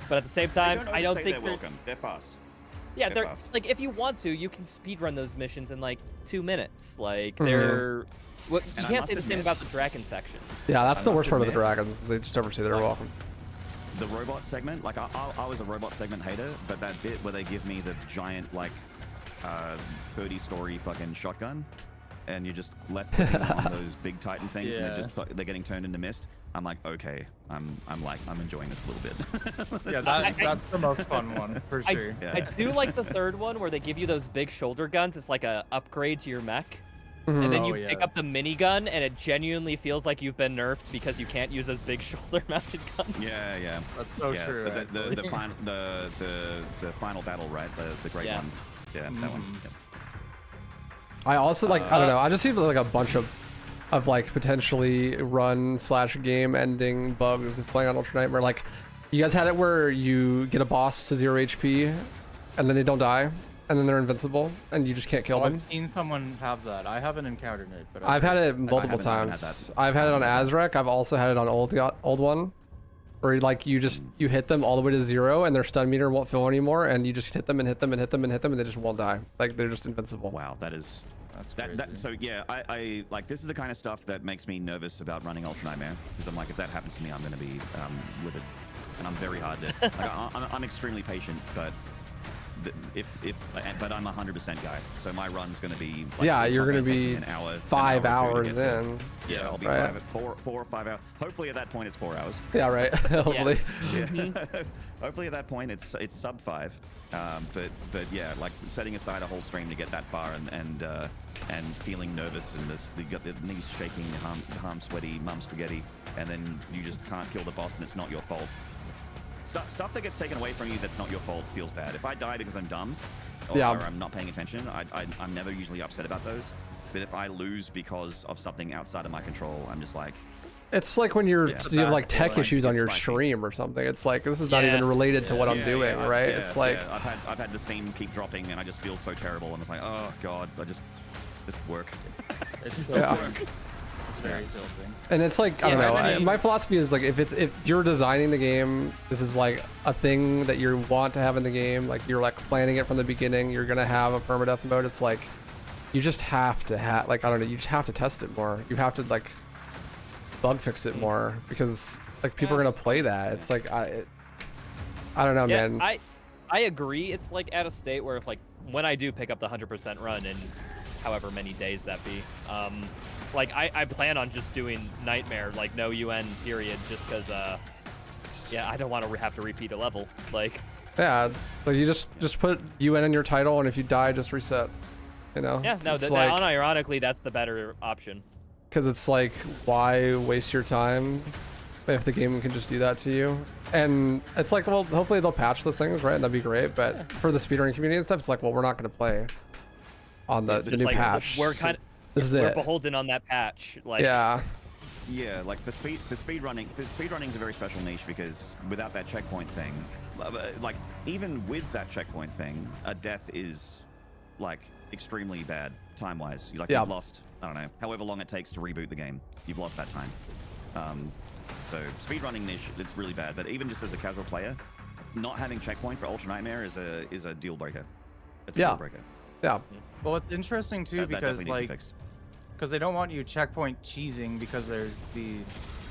but at the same time, I don't think they're welcome. They're fast. Yeah, They're they're fast. like if you want to, you can speedrun those missions in like 2 minutes. Like Mhm. they're what you And I can't must say the same admit- about the Draken sections. Yeah, that's I the must worst part of the admit- dragons. They just overstay their welcome. The robot segment, like I was a robot segment hater, but that bit where they give me the giant like 30-story fucking shotgun, and you're just left clicking on those big Titan things, and they're getting turned into mist. I'm like, okay, I'm enjoying this a little bit. Yeah, that's the most fun one for sure. I do like the third one where they give you those big shoulder guns. It's like a upgrade to your mech. Mhm. And then Oh, you pick yeah. up the minigun, and it genuinely feels like you've been nerfed because you can't use those big shoulder-mounted guns. Yeah. That's so Yeah, true. the final battle, right? The great Yeah. one. Yeah, that one. Mhm. Yeah. I also like I don't know. I just see like a bunch of like potentially run/game ending bugs of playing on Ultra Nightmare. Like, you guys had it where you get a boss to 0 HP, and then they don't die, and then they're invincible, and you just can't kill them. I've seen someone have that. I haven't encountered it, but I've had it multiple haven't had times. that. I've had it on Azrek. I've also had it on old one, where like you hit them all the way to 0, and their stun meter won't fill anymore, and you just hit them and hit them and hit them and hit them, and they just won't die. Like, they're just invincible. Wow, that's crazy. so yeah. I like this is the kind of stuff that makes me nervous about running Ultra Nightmare, because I'm like, if that happens to me, I'm gonna be livid, and I'm very hard to. Like, I'm extremely patient, but. But I'm a 100% guy, so my run's gonna be. Like, Yeah, it's you're not gonna take me be an hour, 5 an hour or hours two to get to- in. Yeah, I'll be Right. 4 or 5 hours. Hopefully at that point it's 4 hours. Yeah, right. Hopefully. Yeah. Hopefully at that point it's sub 5. But yeah, like setting aside a whole stream to get that far and feeling nervous and you got the knees shaking, arm sweaty, mum spaghetti, and then you just can't kill the boss and it's not your fault. Stuff that gets taken away from you that's not your fault feels bad. If I die because I'm dumb or I'm not paying attention, I'm never usually upset about those. But if I lose because of something outside of my control, I'm just like, It's like when you have like tech feeling. issues on It's your spicy. stream or something. It's like, this is not Yeah. even related to what I'm doing, right? yeah, It's like, yeah. I've had the steam keep dropping and I just feel so terrible. And it's like, oh god, I just work. It's Yeah. tilting. It's very tilting. and it's like, I don't Yeah, know. I mean- My philosophy is like, if you're designing the game, this is like a thing that you want to have in the game. Like, you're like planning it from the beginning. You're gonna have a permadeath mode. It's like, you just have to like, I don't know. You just have to test it more. You have to like bug fix it more, because like people are gonna play that. It's like I don't know, Yeah, man. I agree. It's like at a state where if like when I do pick up the 100% run in however many days that be, like I plan on just doing Nightmare, like no UN period, just because yeah, I don't want to have to repeat a level. Like, Yeah, like you just put UN in your title, and if you die, just reset. You know? yeah, no, It's that like, unironically, that's the better option. because it's like, why waste your time if the game can just do that to you? And it's like, well, hopefully they'll patch those things, right? And that'd be great. But for the speedrunning community and stuff, it's like, well, we're not going to play on the It's new just like, patch. We're kind This is we're it. beholden on that patch. Like, Yeah. Yeah, like for speedrunning is a very special niche, because without that checkpoint thing, like even with that checkpoint thing, a death is like extremely bad time-wise. You've lost, I don't know, however long it takes to reboot the game. You've lost that time. So speedrunning niche, it's really bad. But even just as a casual player, not having checkpoint for Ultra Nightmare is a deal breaker. It's a deal breaker. Yeah. Well, it's interesting too That because definitely needs to be like, fixed. because they don't want you checkpoint cheesing, because there's the,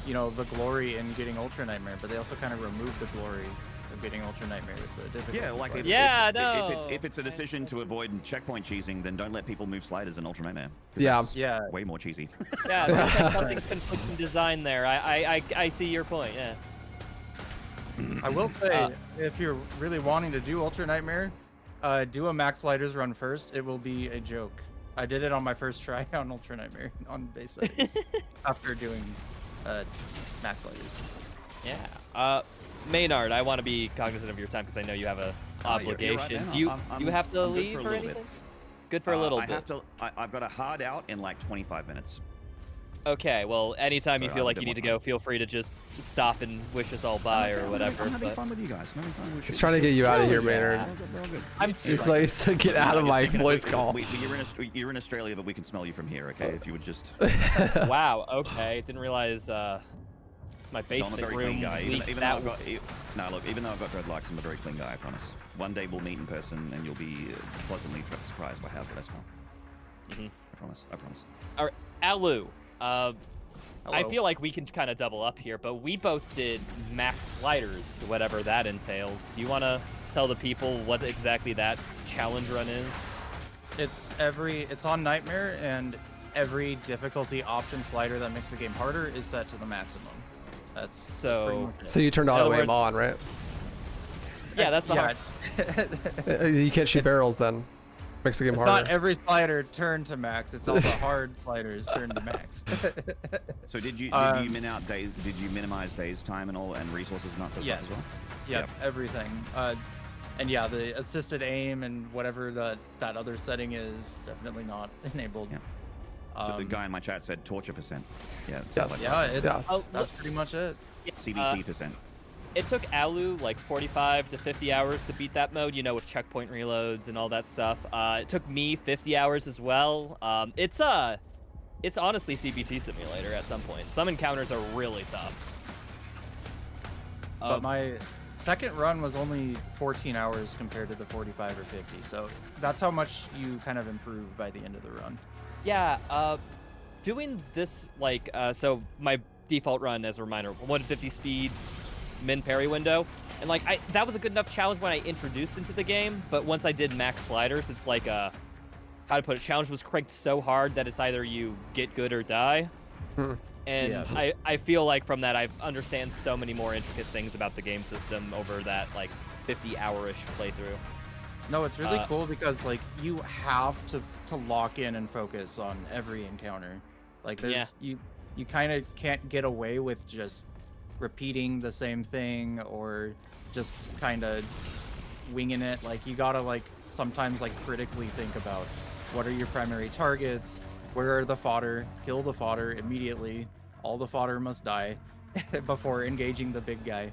you know, the glory in getting Ultra Nightmare, but they also kind of remove the glory of getting Ultra Nightmare with the difficulty. Yeah, like slider. if it's a decision to avoid checkpoint cheesing, then don't let people move sliders in Ultra Nightmare. 'Cause Yeah. that's Yeah. way more cheesy. yeah, there's like something's conflicting design there. I see your point. Yeah. I will say, if you're really wanting to do Ultra Nightmare, do a max sliders run first. It will be a joke. I did it on my first try on Ultra Nightmare on base settings after doing max sliders. Yeah. Maynard, I want to be cognizant of your time because I know you have a obligation. You're right, man. Do you I'm have to good for leave a or little bit. anything? Good for a little I bit. have to. I've got a hard out in like 25 minutes. Okay, well, anytime you So I feel have like a you bit need to more go, feel free to just stop and wish us all bye or whatever. I'm having but- fun with you guys. I'm having fun with you. He's trying to get you out of here, Maynard. We're all good. I'm He's like, to get out of my voice call. You're in Australia, but we can smell you from here. Okay, if you would just. Wow. Okay. Didn't realize my I'm a basement very room clean guy. leaked Even though that I've got, no, look, even though I've got dreadlocks, I'm a very clean guy, I promise. One day we'll meet in person and you'll be pleasantly surprised by how good I smell. I promise, I promise. All right, Allu, I Hello. feel like we can kind of double up here, but we both did max sliders, whatever that entails. Do you want to tell the people what exactly that challenge run is? It's on Nightmare, and every difficulty option slider that makes the game harder is set to the maximum. That's pretty So. much it. So you turned In auto other aim words- on, right? Yeah, that's the hard. You can't shoot barrels then. Makes the game It's harder. not every slider turned to max. It's all the hard sliders turned to max. So did you min out days? Did you minimize days time and all and resources and that sort of Yes. stuff as well? Yep, everything. And yeah, the assisted aim and whatever that other setting is definitely not enabled. Yeah. So the guy in my chat said torture %. Yeah. it sounds Yes. like Yeah, Yes. that's pretty much it. CBT %. It took Allu like 45 to 50 hours to beat that mode, you know, with checkpoint reloads and all that stuff. It took me 50 hours as well. It's honestly CBT simulator at some point. Some encounters are really tough. But my second run was only 14 hours compared to the 45 or 50. So that's how much you kind of improve by the end of the run. Yeah, doing this like so my default run, as a reminder, 150 speed min parry window, and like that was a good enough challenge when I introduced into the game, but once I did max sliders, it's like how to put it, challenge was cranked so hard that it's either you get good or die. And Yeah. I feel like from that I understand so many more intricate things about the game system over that like 50-hour-ish playthrough. No, it's really cool because like you have to lock in and focus on every encounter. Like there's you kind of can't get away with just repeating the same thing or just kind of winging it. Like you gotta like sometimes like critically think about what are your primary targets, where are the fodder, kill the fodder immediately, all the fodder must die before engaging the big guy.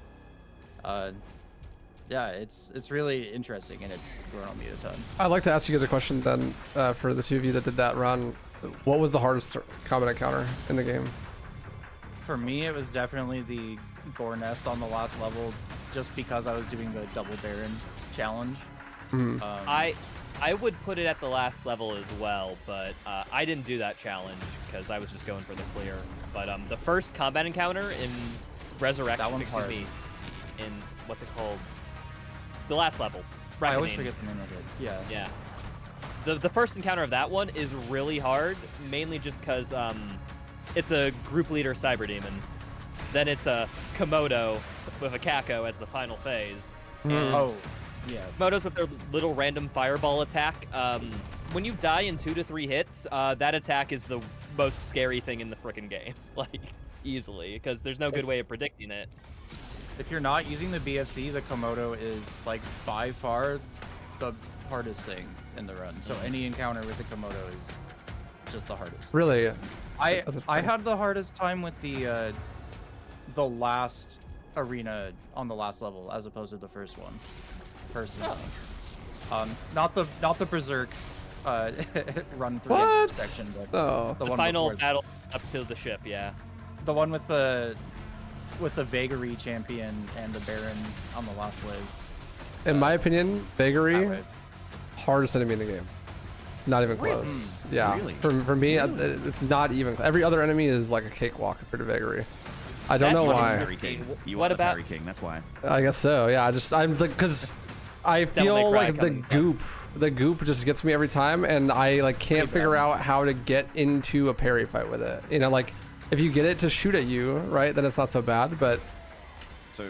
Yeah, it's really interesting and it's grown on me a ton. I'd like to ask you guys a question then, for the two of you that did that run. What was the hardest combat encounter in the game? For me, it was definitely the gore nest on the last level, just because I was doing the double baron challenge. I would put it at the last level as well, but I didn't do that challenge because I was just going for the clear. But the first combat encounter in Resurrection, That one's hard. in what's it called? The last level. I always Reckoning. forget the name of it. Yeah. Yeah. The first encounter of that one is really hard, mainly just because it's a group leader cyber demon. Then it's a Komodo with a Kako as the final phase. And Oh, yeah. Komodos with their little random fireball attack. When you die in 2 to 3 hits, that attack is the most scary thing in the frickin' game. Like, easily, because there's no good way of predicting it. If you're not using the BFC, the Komodo is like by far the hardest thing in the run. So any encounter with the Komodo is just the hardest. Really? I That's a I thing. had the hardest time with the last arena on the last level as opposed to the first one, personally. Not the Berserk run through What? section, but Oh. the The one final before, battle up to the ship, yeah. the one with the Vagary champion and the Baron on the last wave. In my opinion, That Vagary, wave. hardest enemy in the game. It's not even Really? close. Yeah. Really? For me, it's not even. Every other enemy is like a cakewalk compared to Vagary. I don't That's know funny. why. Parry King. You What are the about- Parry King, that's why. I guess so. Yeah. I'm like, because I Devil May feel Cry like coming the goop just gets me every time, and I like can't figure out how to get into a parry fight with it. You know, like if you get it to shoot at you, right, then it's not so bad. But So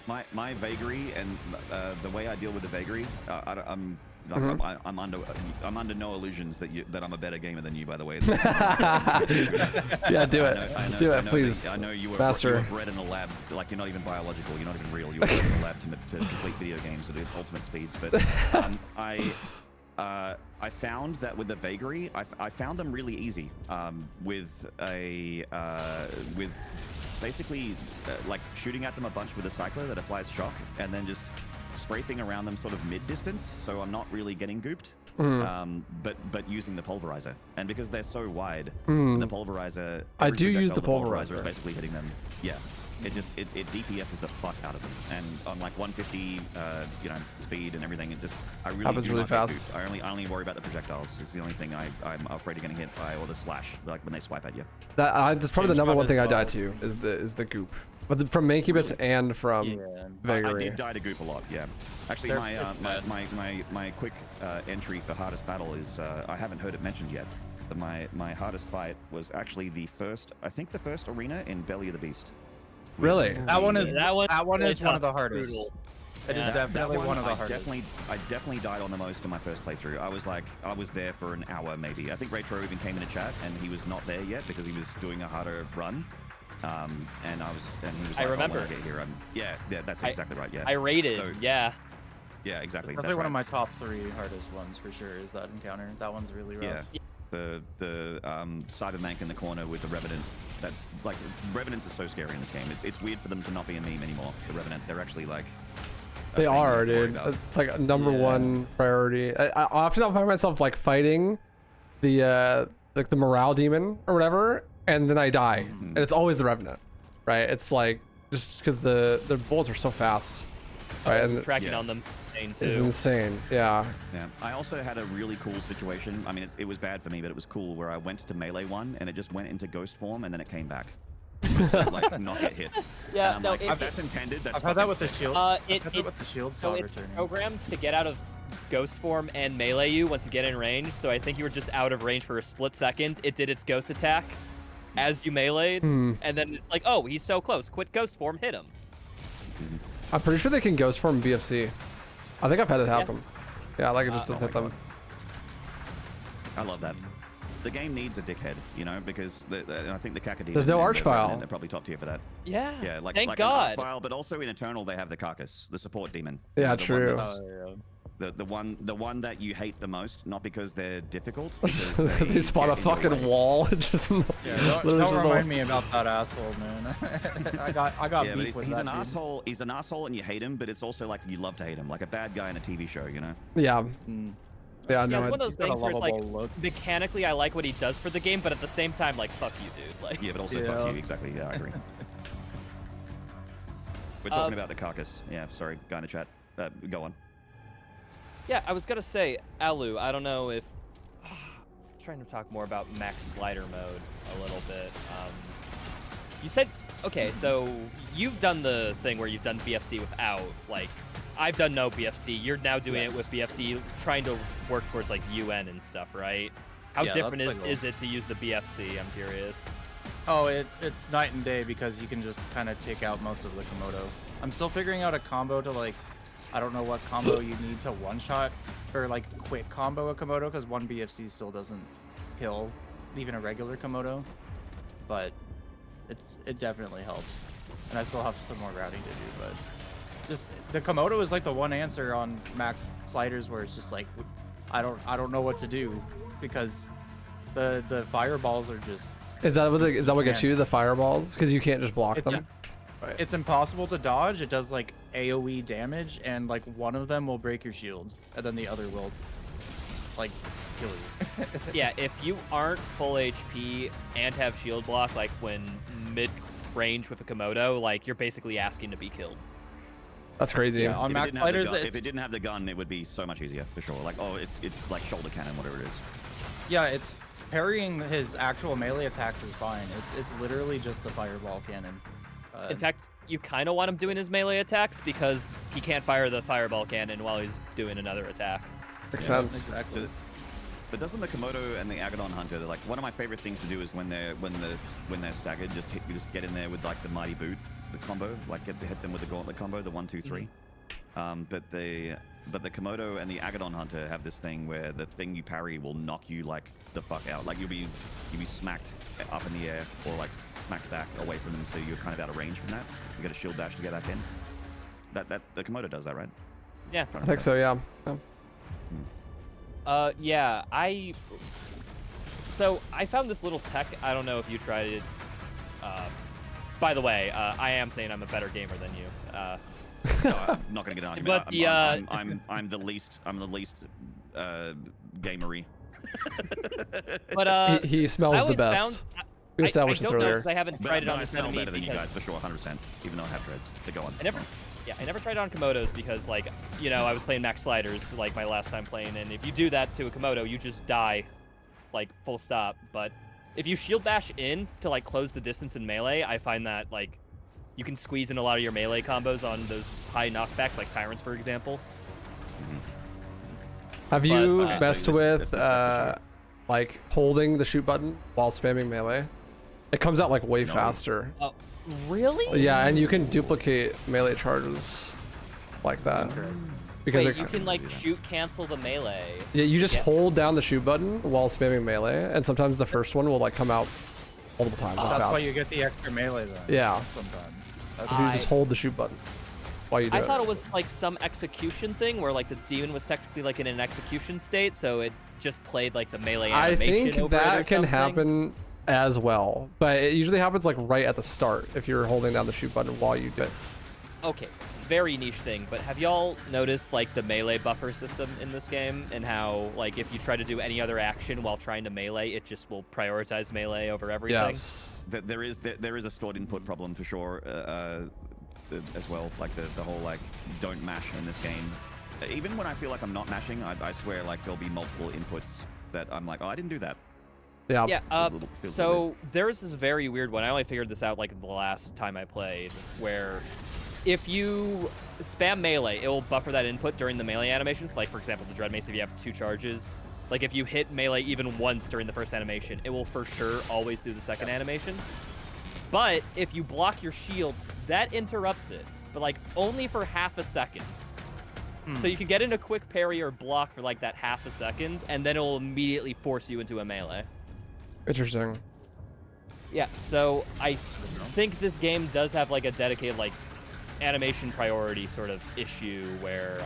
my vagary and the way I deal with the vagary, I'm under no illusions that I'm a better gamer than you. By the way. yeah, do it. I know, Do I it, know please. I know you were Master. bred in a lab. Like you're not even biological. You're not even real. You were bred in a lab to complete video games at ultimate speeds. But I found that with the vagary, I found them really easy. With basically like shooting at them a bunch with a cycler that applies shock, and then just strafing around them sort of mid-distance, so I'm not really getting gooped. But using the pulverizer, and because they're so wide, the pulverizer. I every do use projectile the pulverizer is pulverizer. basically hitting them. Yeah. it DPSs the fuck out of them. And on like 150, speed and everything, it just I really Happens do really not get fast. duped. I only worry about the projectiles. It's the only thing I'm afraid of getting hit by, or the slash, like when they swipe at you. That's probably the number one thing I die as to is the goop. But from Mancubus and from Yeah. I Vagary. did die to goop a lot, yeah. Actually, They're my quick entry for hardest battle is I haven't heard it mentioned yet. But my hardest fight was actually the first arena in Belly of the Beast. Really? That one is really one of the tough, hardest. brutal. It is Yeah. definitely That one of the I hardest. definitely died on the most in my first playthrough. I was there for an hour maybe. I think Raitro even came in a chat and he was not there yet because he was doing a harder run. And he was like, I remember. "Oh, when I get here, yeah, that's exactly right. Yeah. I rated, So- yeah. Yeah, exactly. Probably that's one of my right. top 3 hardest ones for sure is that encounter. That one's really rough. Yeah. The Cybermank in the corner with the Revenant. That's like Revenants are so scary in this game. It's weird for them to not be a meme anymore. The Revenant, they're actually like. a They thing are, to worry dude. about. It's like a number Yeah. one priority. I often I'll find myself like fighting the like the morale demon or whatever, and then I die, and it's always the Revenant, right? It's like just because the bullets are so fast, right? And Tracking Yeah. on them it's too. insane. Yeah. Yeah. I also had a really cool situation. I mean, it was bad for me, but it was cool where I went to melee one and it just went into ghost form and then it came back. Like not get hit. Yeah, And I'm no, like, that's intended. That's I've had that fucking with the sick. shield. Uh, I've had that with the shield So saw it returning. programs to get out of ghost form and melee you once you get in range. So I think you were just out of range for a split second. It did its ghost attack as you meleeed, and then it's like, oh, he's so close. Quit ghost form, hit him. I'm pretty sure they can ghost form BFC. I think I've had it happen. Yeah, like it just Oh hit my them. I love that. The game needs a dickhead, you know, because I think the Kakadina. There's no and arch the file. Revenant are probably top tier for that. Yeah. Yeah, like Thank like God. An arch file, but also in Eternal they have the Carcass, the support demon. Yeah, The one true. that's- The one that you hate the most, not because they're difficult. They spawn a get in your fucking way. wall. Just Yeah, literally don't just remind me about that asshole, man. I got Yeah, but beef he's, with he's that an dude. asshole. He's an asshole, and you hate him. But it's also like you love to hate him, like a bad guy in a TV show, you know. Yeah. Mm. Yeah, Yeah, no, it's one of those He's got a things where it's like, lovable look. mechanically I like what he does for the game, but at the same time, like, fuck you, dude. Like, Yeah, but also Yeah. fuck you. Exactly. Yeah, I agree. We're talking about the Carcass. Yeah, sorry, guy in the chat. Go on. yeah, I was gonna say, Allu, I don't know if trying to talk more about max slider mode a little bit. You said, okay, so you've done the thing where you've done BFC without, like, I've done no BFC. You're now doing it with BFC, trying to work towards like UN and stuff, right? How Yeah, that's different the goal. is it to use the BFC? I'm curious. Oh, it's night and day because you can just kind of take out most of the Komodo. I'm still figuring out a combo to like, I don't know what combo you need to one-shot or like quick combo a Komodo because one BFC still doesn't kill even a regular Komodo, but it definitely helps. And I still have some more routing to do, but just the Komodo is like the one answer on max sliders where it's just like I don't know what to do because the fireballs are just is that what gets Yeah. you the fireballs? Because you can't just block It- them. it's impossible to dodge. It does like AoE damage, and like one of them will break your shield, and then the other will like kill you. Yeah, if you aren't full HP and have shield block, like when mid-range with a Komodo, like you're basically asking to be killed. That's crazy. Yeah, on If it, max didn't have the sliders, gun, if it's- it didn't have the gun, it would be so much easier for sure. Like, oh, it's like shoulder cannon, whatever it is. Yeah, it's parrying his actual melee attacks is fine. It's literally just the fireball cannon. In fact, you kind of want him doing his melee attacks because he can't fire the fireball cannon while he's doing another attack. Makes Yeah, sense. exactly. But doesn't the Komodo and the Agadon Hunter, like one of my favorite things to do is when they're staggered, just get in there with like the Mighty Boot, the combo, like hit them with the Gauntlet combo, the 1, 2, 3. But the Komodo and the Agadon Hunter have this thing where the thing you parry will knock you like the fuck out. Like you'll be smacked up in the air or like smacked back away from them, so you're kind of out of range from that. You got a shield dash to get back in. That the Komodo does that, right? Yeah. I think so. Yeah. Yeah, So I found this little tech. I don't know if you tried it. By the way, I am saying I'm a better gamer than you. No, I'm not gonna get an argument. But the, I'm the least gamery. But He smells I the always best. We I established this don't know earlier. because I haven't tried it But on I this smell enemy better than you because guys for sure, 100%. Even though I have dreads, they go on. I never tried it on Komodos because, like, you know, I was playing max sliders like my last time playing, and if you do that to a Komodo, you just die, like, full stop. But if you shield bash in to like close the distance in melee, I find that like you can squeeze in a lot of your melee combos on those high knockbacks, like Tyrants, for example. Have you okay, so messed you with just- that's for like holding the shoot button while spamming melee? It comes out like way No. faster. Oh, really? Yeah, and you can duplicate melee charges like that. Because Wait, it, you can like shoot cancel the melee. yeah, you just Yeah. hold down the shoot button while spamming melee, and sometimes the first one will like come out multiple times. as That's why fast. you get the extra melee then. Yeah. Sometimes. If you just hold the shoot button while you do I it. thought it was like some execution thing where like the demon was technically like in an execution state, so it just played like the melee I animation think over it or that can something. happen as well, but it usually happens like right at the start if you're holding down the shoot button while you do it. Okay, very niche thing, but have y'all noticed like the melee buffer system in this game and how like if you try to do any other action while trying to melee, it just will prioritize melee over everything? Yes. There is a stored input problem for sure as well. Like the whole like don't mash in this game. Even when I feel like I'm not mashing, I swear like there'll be multiple inputs that I'm like, oh, I didn't do that. Yeah. Yeah, feels a little so there's this very weird one. I only figured this out like the last time I played, where if you spam melee, it will buffer that input during the melee animation. Like, for example, the Dread Mace, if you have 2 charges. Like, if you hit melee even once during the first animation, it will for sure always do the second animation. But if you block your shield, that interrupts it, but like only for half a second. So you can get in a quick parry or block for like that half a second, and then it will immediately force you into a melee. Interesting. Yeah, so I think this game does have like a dedicated like animation priority sort of issue where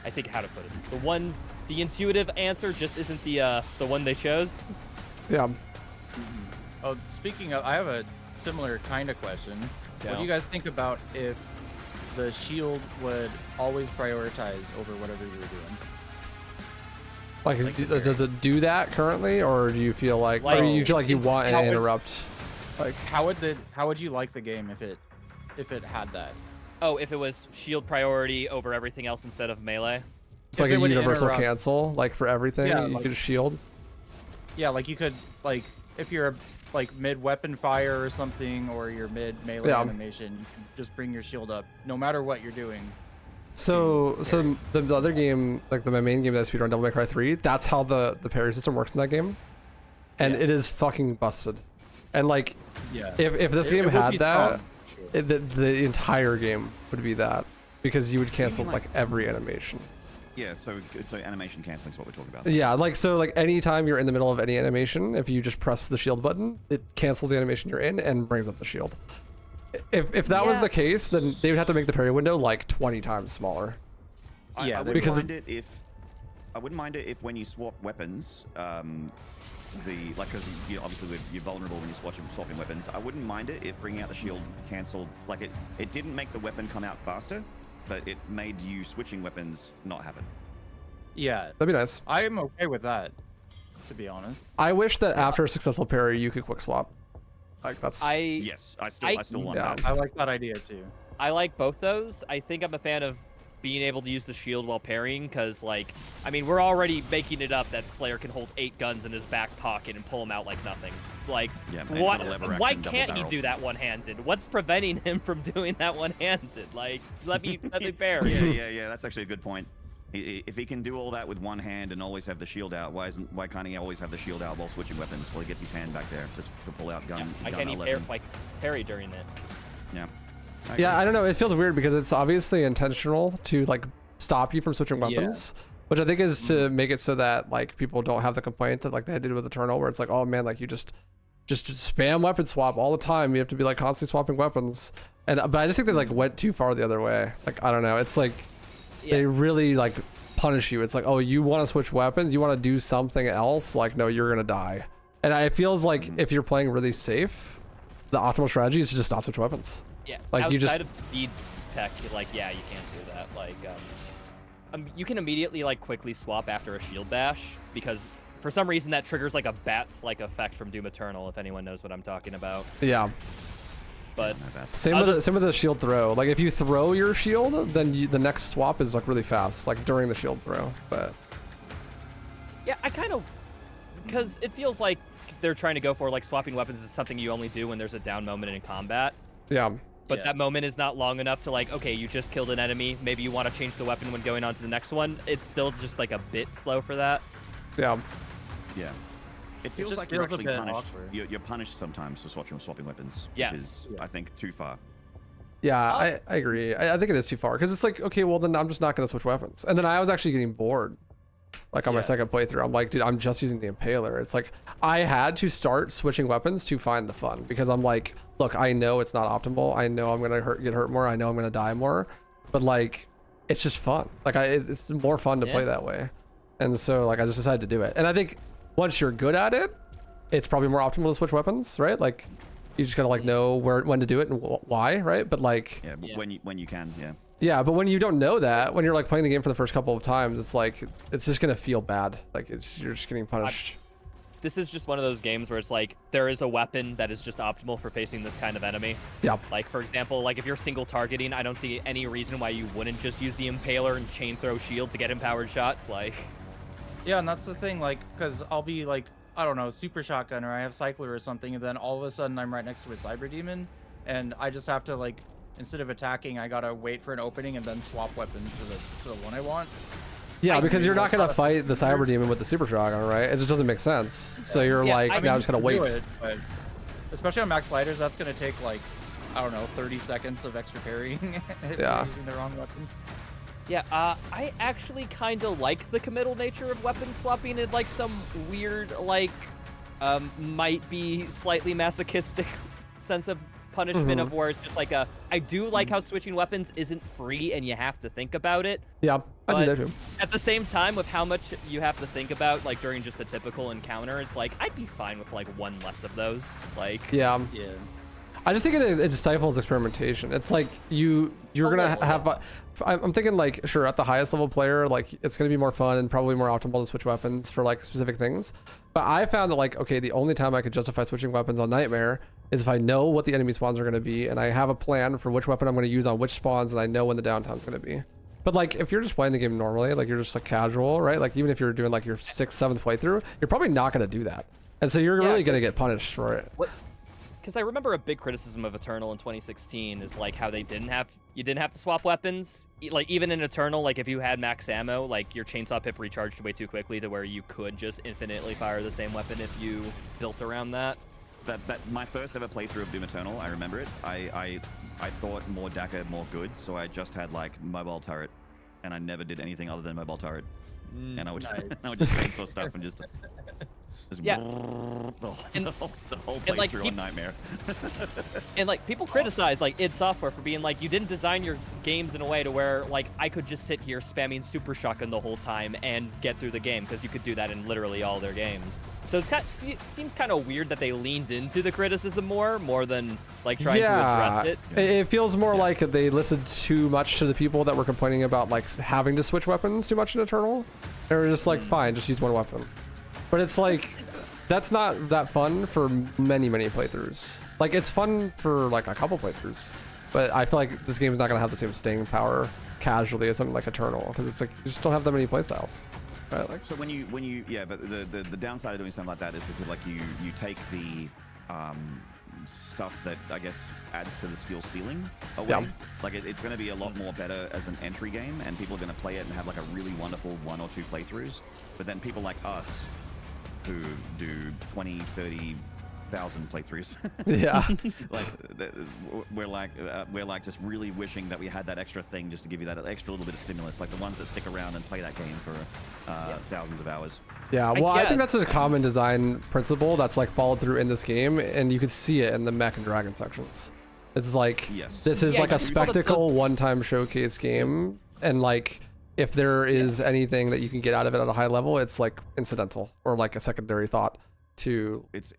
I think how to put it. The intuitive answer just isn't the one they chose. Yeah. Oh, speaking of, I have a similar kind of question. What Yeah. do you guys think about if the shield would always prioritize over whatever you were doing? Like, does it do that currently, or do you feel like, Like, or you feel like you it's- want an how would- interrupt? Like, How would you like the game if it had that? Oh, if it was shield priority over everything else instead of melee. it's like If a it would universal interrupt- cancel, like for everything, Yeah, you like- could shield. Yeah, like you could like if you're like mid weapon fire or something, or you're mid melee Yeah. animation, you can just bring your shield up no matter what you're doing. So the other game, like my main game that I speedrun, Devil May Cry 3, that's how the parry system works in that game, and Yeah. it is fucking busted. And like, Yeah. if this It- game it would had be that, fun. the entire game would be that, because you would cancel like- like every animation. Yeah, so animation canceling is what we're talking about. Yeah, like so like anytime you're in the middle of any animation, if you just press the shield button, it cancels the animation you're in and brings up the shield. If that was Yeah. the case, then they would have to make the parry window like 20 times smaller. I Yeah, wouldn't because mind it if when you swap weapons, because obviously you're vulnerable when you're swapping weapons. I wouldn't mind it if bringing out the shield canceled. Like it didn't make the weapon come out faster, but it made you switching weapons not happen. Yeah, That'd be nice. I am okay with that, to be honest. I wish that after a successful parry, you could quick swap. Like that's Yes, I still want yeah. that. I like that idea too. I like both those. I think I'm a fan of being able to use the shield while parrying, because, like, I mean, we're already making it up that Slayer can hold 8 guns in his back pocket and pull them out like nothing. Like, Yeah, and what? on a lever Why action double can't he barrel. do that one-handed? What's preventing him from doing that one-handed? Like, let me parry. Yeah. That's actually a good point. If he can do all that with one hand and always have the shield out, why can't he always have the shield out while switching weapons? While he gets his hand back there, just to pull out gun. I gun can't even 11. parry during it. Yeah. Yeah, I don't know. It feels weird because it's obviously intentional to like stop you from switching weapons, which I think is to make it so that like people don't have the complaint that like they did with Eternal, where it's like, oh man, like you just spam weapon swap all the time. You have to be like constantly swapping weapons. But I just think they like went too far the other way. Like I don't know. It's like they really like punish you. It's like, oh, you want to switch weapons, you want to do something else. Like no, you're gonna die. And it feels like if you're playing really safe, the optimal strategy is to just not switch weapons. Yeah, Like, outside you just- of speed tech, like, yeah, you can't do that. Like, you can immediately, like, quickly swap after a shield bash, because for some reason that triggers like a bats-like effect from Doom Eternal, if anyone knows what I'm talking about. Yeah. But same with the shield throw. Like if you throw your shield, then the next swap is like really fast, like during the shield throw. But yeah, I kind of, because it feels like they're trying to go for like swapping weapons is something you only do when there's a down moment in combat. yeah. But that moment is not long enough to like, okay, you just killed an enemy. Maybe you want to change the weapon when going on to the next one. It's still just like a bit slow for that. Yeah. Yeah. It feels just like you're feels a actually bit punished. awkward. You're punished sometimes for swapping weapons. Yes. Which is, I think, too far. Yeah, I agree. I think it is too far because it's like, okay, well then I'm just not gonna switch weapons. And then I was actually getting bored. Like on my second playthrough, I'm like, dude, I'm just using the Impaler. It's like I had to start switching weapons to find the fun because I'm like, look, I know it's not optimal. I know I'm gonna get hurt more. I know I'm gonna die more, but like, it's just fun. Like it's more fun to play that way. And so like I just decided to do it. And I think once you're good at it, it's probably more optimal to switch weapons, right? Like you just gotta like know when to do it and why, right? But like when you can, yeah. Yeah, but when you don't know that, when you're like playing the game for the first couple of times, it's like it's just gonna feel bad. Like you're just getting punished. This is just one of those games where it's like there is a weapon that is just optimal for facing this kind of enemy. Yeah. Like for example, like if you're single targeting, I don't see any reason why you wouldn't just use the Impaler and chain throw shield to get empowered shots. Like. Yeah, and that's the thing, like, because I'll be like, I don't know, super shotgun or I have cycler or something, and then all of a sudden I'm right next to a cyber demon, and I just have to like. Instead of attacking, I gotta wait for an opening and then swap weapons to the one I want. Yeah, because you're not gonna fight the cyber demon with the super shotgun, right? It just doesn't make sense. So you're like, now I'm just gonna wait. But especially on max sliders, that's gonna take like, I don't know, 30 seconds of extra parrying if you're using the wrong weapon. Yeah, I actually kind of like the committal nature of weapon swapping in like some weird, like, might be slightly masochistic sense of punishment of where it's just like I do like how switching weapons isn't free and you have to think about it. Yeah, I do that too. At the same time, with how much you have to think about, like during just a typical encounter, it's like I'd be fine with like one less of those. Like yeah. I just think it stifles experimentation. It's like you're gonna have. I'm thinking like sure at the highest level player, like it's gonna be more fun and probably more optimal to switch weapons for like specific things. But I found that like okay, the only time I could justify switching weapons on Nightmare is if I know what the enemy spawns are gonna be and I have a plan for which weapon I'm gonna use on which spawns and I know when the downtime's gonna be. But like if you're just playing the game normally, like you're just like casual, right? Like even if you're doing like your 6th, 7th playthrough, you're probably not gonna do that. And so you're really gonna get punished for it. Because I remember a big criticism of Eternal in 2016 is like how you didn't have to swap weapons. Like even in Eternal, like if you had max ammo, like your chainsaw pip recharged way too quickly to where you could just infinitely fire the same weapon if you built around that. That my first ever playthrough of Doom Eternal, I remember it. I thought more Daka, more good, so I just had like mobile turret, and I never did anything other than mobile turret. And I would I would just chainsaw stuff and just the whole playthrough on Nightmare. And like people criticize like id Software for being like you didn't design your games in a way to where like I could just sit here spamming super shotgun the whole time and get through the game because you could do that in literally all their games. So it seems kind of weird that they leaned into the criticism more than like trying to address it. It feels more like they listened too much to the people that were complaining about like having to switch weapons too much in Eternal. They were just like, fine, just use one weapon. But it's like, that's not that fun for many playthroughs. Like it's fun for like a couple playthroughs, but I feel like this game is not gonna have the same staying power casually as something like Eternal because it's like you just don't have that many playstyles. Right? Like, so when you yeah, but the downside of doing something like that is if like you take the stuff that I guess adds to the skill ceiling away. Yeah. Like it's going to be a lot more better as an entry game, and people are going to play it and have like a really wonderful 1 or 2 playthroughs. But then people like us who do 20, 30,000 playthroughs, yeah, like we're like just really wishing that we had that extra thing just to give you that extra little bit of stimulus, like the ones that stick around and play that game for thousands of hours. Yeah, well, I think that's a common design principle that's like followed through in this game, and you can see it in the mech and dragon sections. It's like, this is like a spectacle one-time showcase game, and like if there is anything that you can get out of it at a high level, it's like incidental or like a secondary thought to. It's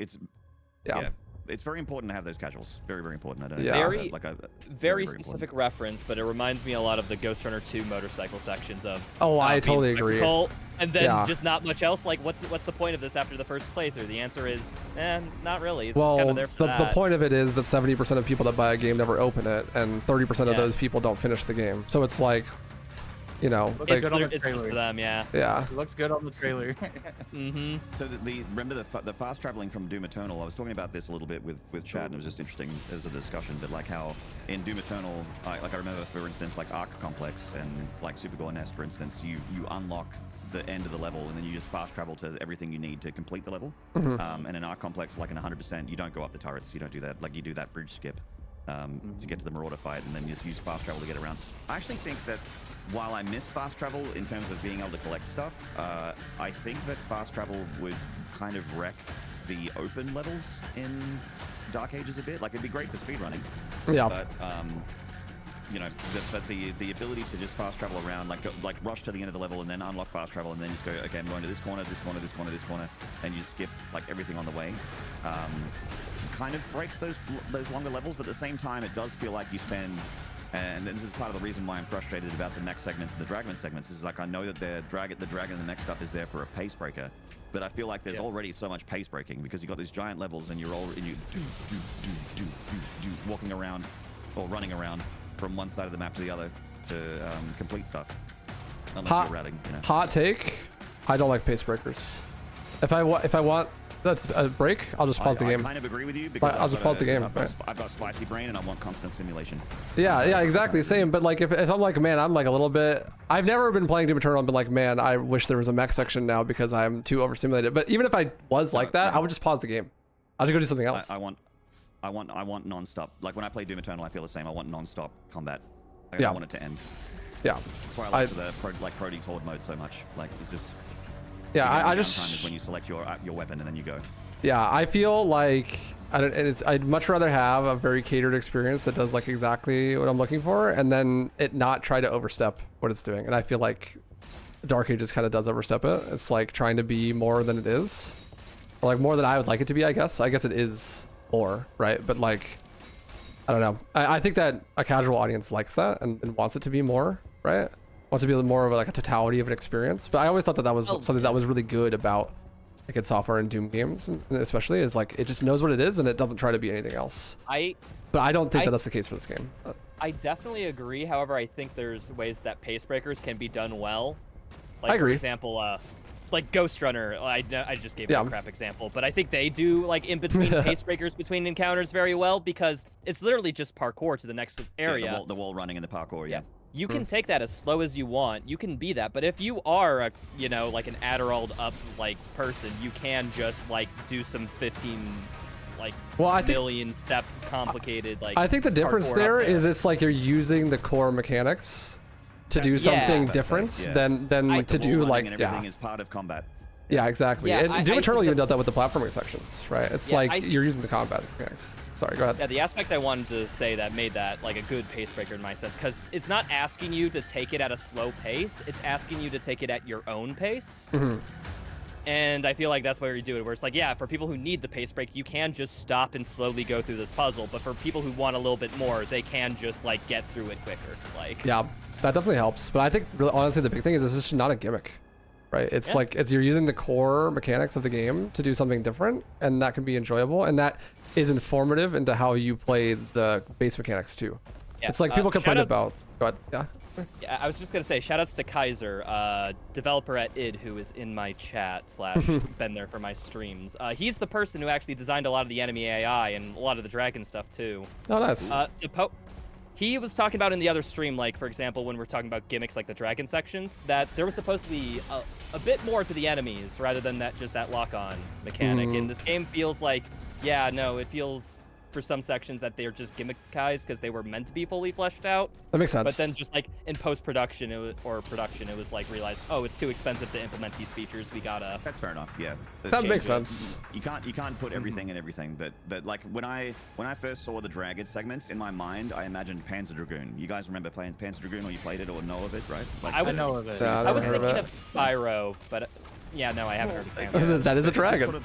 it's very important to have those casuals. Very, very important. I don't Yeah. Very, like a very important. specific reference, but it reminds me a lot of the Ghost Runner 2 motorcycle sections of. Oh, I being totally agree. spectacle, and then Yeah. just not much else. Like, what's the point of this after the first playthrough? The answer is, not really. It's just Well, kind of there for the that. point of it is that 70% of people that buy a game never open it, and 30% of Yeah. those people don't finish the game. So it's like, you know, Looks like, good on the It's just trailer. for them, yeah. yeah. It looks good on the trailer. Mm-hmm. So remember the fast traveling from Doom Eternal? I was talking about this a little bit with Chad, and it was just interesting as a discussion. But like how in Doom Eternal, I remember for instance like Arc Complex and like Supergore Nest, for instance, you unlock the end of the level and then you just fast travel to everything you need to complete the level. And in Arc Complex, like in 100%, you don't go up the turrets. You don't do that. Like you do that bridge skip to get to the Marauder fight, and then you just use fast travel to get around. I actually think that while I miss fast travel in terms of being able to collect stuff, I think that fast travel would kind of wreck the open levels in Dark Ages a bit. Like it'd be great for speedrunning. Yeah. But you know, but the ability to just fast travel around, like rush to the end of the level and then unlock fast travel and then just go, okay, I'm going to this corner, this corner, this corner, this corner, and you skip like everything on the way. Kind of breaks those longer levels, but at the same time, it does feel like you spend. And this is part of the reason why I'm frustrated about the mech segments and the Dragman segments. Is like I know that the dragon and the mech stuff is there for a pace breaker, but I feel like there's already so much pace breaking because you've got these giant levels and you're all walking around or running around from one side of the map to the other to complete stuff. Unless you're routing, you know. Hot take, I don't like pace breakers. If I want that's a break, I'll just pause the game. I kind of agree with you because I'll just pause the game. I've got spicy brain and I want constant simulation. Yeah, exactly, same. But like, if I'm like, man, I'm like a little bit. I've never been playing Doom Eternal and been like, man, I wish there was a mech section now because I'm too overstimulated. But even if I was like that, I would just pause the game. I'll just go do something else. I want non-stop. Like when I play Doom Eternal, I feel the same. I want non-stop combat. I don't want it to end. Yeah. That's why I like the Proteus Horde mode so much. Like it's just. Yeah, I time just. is when you select your weapon and then you go. Yeah, I feel like I'd much rather have a very catered experience that does like exactly what I'm looking for, and then it not try to overstep what it's doing. And I feel like Dark Ages kind of does overstep it. It's like trying to be more than it is, or like more than I would like it to be. I guess it is more, right? But like, I don't know. I think that a casual audience likes that and wants it to be more, right? Wants to be more of like a totality of an experience. But I always thought that was something that was really good about like id Software and Doom games, and especially is like it just knows what it is and it doesn't try to be anything else. But I don't think that that's the case for this game. I definitely agree. However, I think there's ways that pace breakers can be done well. Like, I agree. For example, like Ghost Runner. I just gave a crap example, but I think they do like in between pace breakers between encounters very well because it's literally just parkour to the next area. Yeah, the wall running in the parkour. Yeah. You can take that as slow as you want. You can be that. But if you are a, like an Adderall up like person, you can just like do some 15 like million step complicated like. I think the difference there is it's like you're using the core mechanics to do something different than to do like everything is part of combat. Yeah, exactly. Yeah, and Doom Eternal even does that with the platforming sections, right? It's like you're using the combat mechanics. Sorry, go ahead. Yeah, the aspect I wanted to say that made that like a good pace breaker in my sense, because it's not asking you to take it at a slow pace, it's asking you to take it at your own pace. And I feel like that's where you do it, where it's like, yeah, for people who need the pace break, you can just stop and slowly go through this puzzle, but for people who want a little bit more, they can just like get through it quicker. Like, yeah, that definitely helps. But I think really, honestly, the big thing is this is not a gimmick. Right, it's like you're using the core mechanics of the game to do something different, and that can be enjoyable, and that is informative into how you play the base mechanics too. Yeah. It's like people complain about. Go ahead. Yeah, I was just gonna say, shoutouts to Kaiser, developer at id, who is in my chat / been there for my streams. He's the person who actually designed a lot of the enemy AI and a lot of the dragon stuff too. Oh, nice. He was talking about in the other stream, like, for example, when we're talking about gimmicks like the dragon sections, that there was supposed to be a bit more to the enemies rather than just that lock-on mechanic. And this game feels like, it feels for some sections that they're just gimmickized because they were meant to be fully fleshed out. That makes sense. But then just like in post-production it was like realized, oh, it's too expensive to implement these features. We gotta. That's fair enough. Yeah. That makes sense. You can't put everything in everything, but like when I first saw the Dragon segments in my mind, I imagined Panzer Dragoon. You guys remember playing Panzer Dragoon, or you played it, or know of it, right? Like, I know of it. I was thinking of Spyro, but yeah, no, I haven't heard of Panzer. That is a dragon.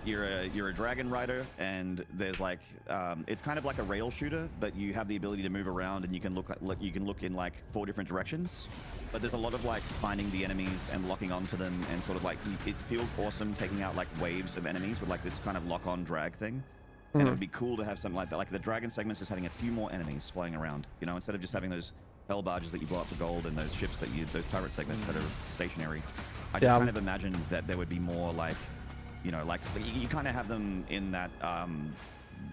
you're a dragon rider, and there's like it's kind of like a rail shooter, but you have the ability to move around, and you can look in like 4 different directions. But there's a lot of like finding the enemies and locking onto them, and sort of like it feels awesome taking out like waves of enemies with like this kind of lock-on drag thing. And it would be cool to have something like that. Like the dragon segment's just having a few more enemies flying around, you know, instead of just having those hell barges that you blow up for gold and those ships that those turret segments that are stationary. I just kind of imagined that there would be more like, you know, like you kind of have them in that,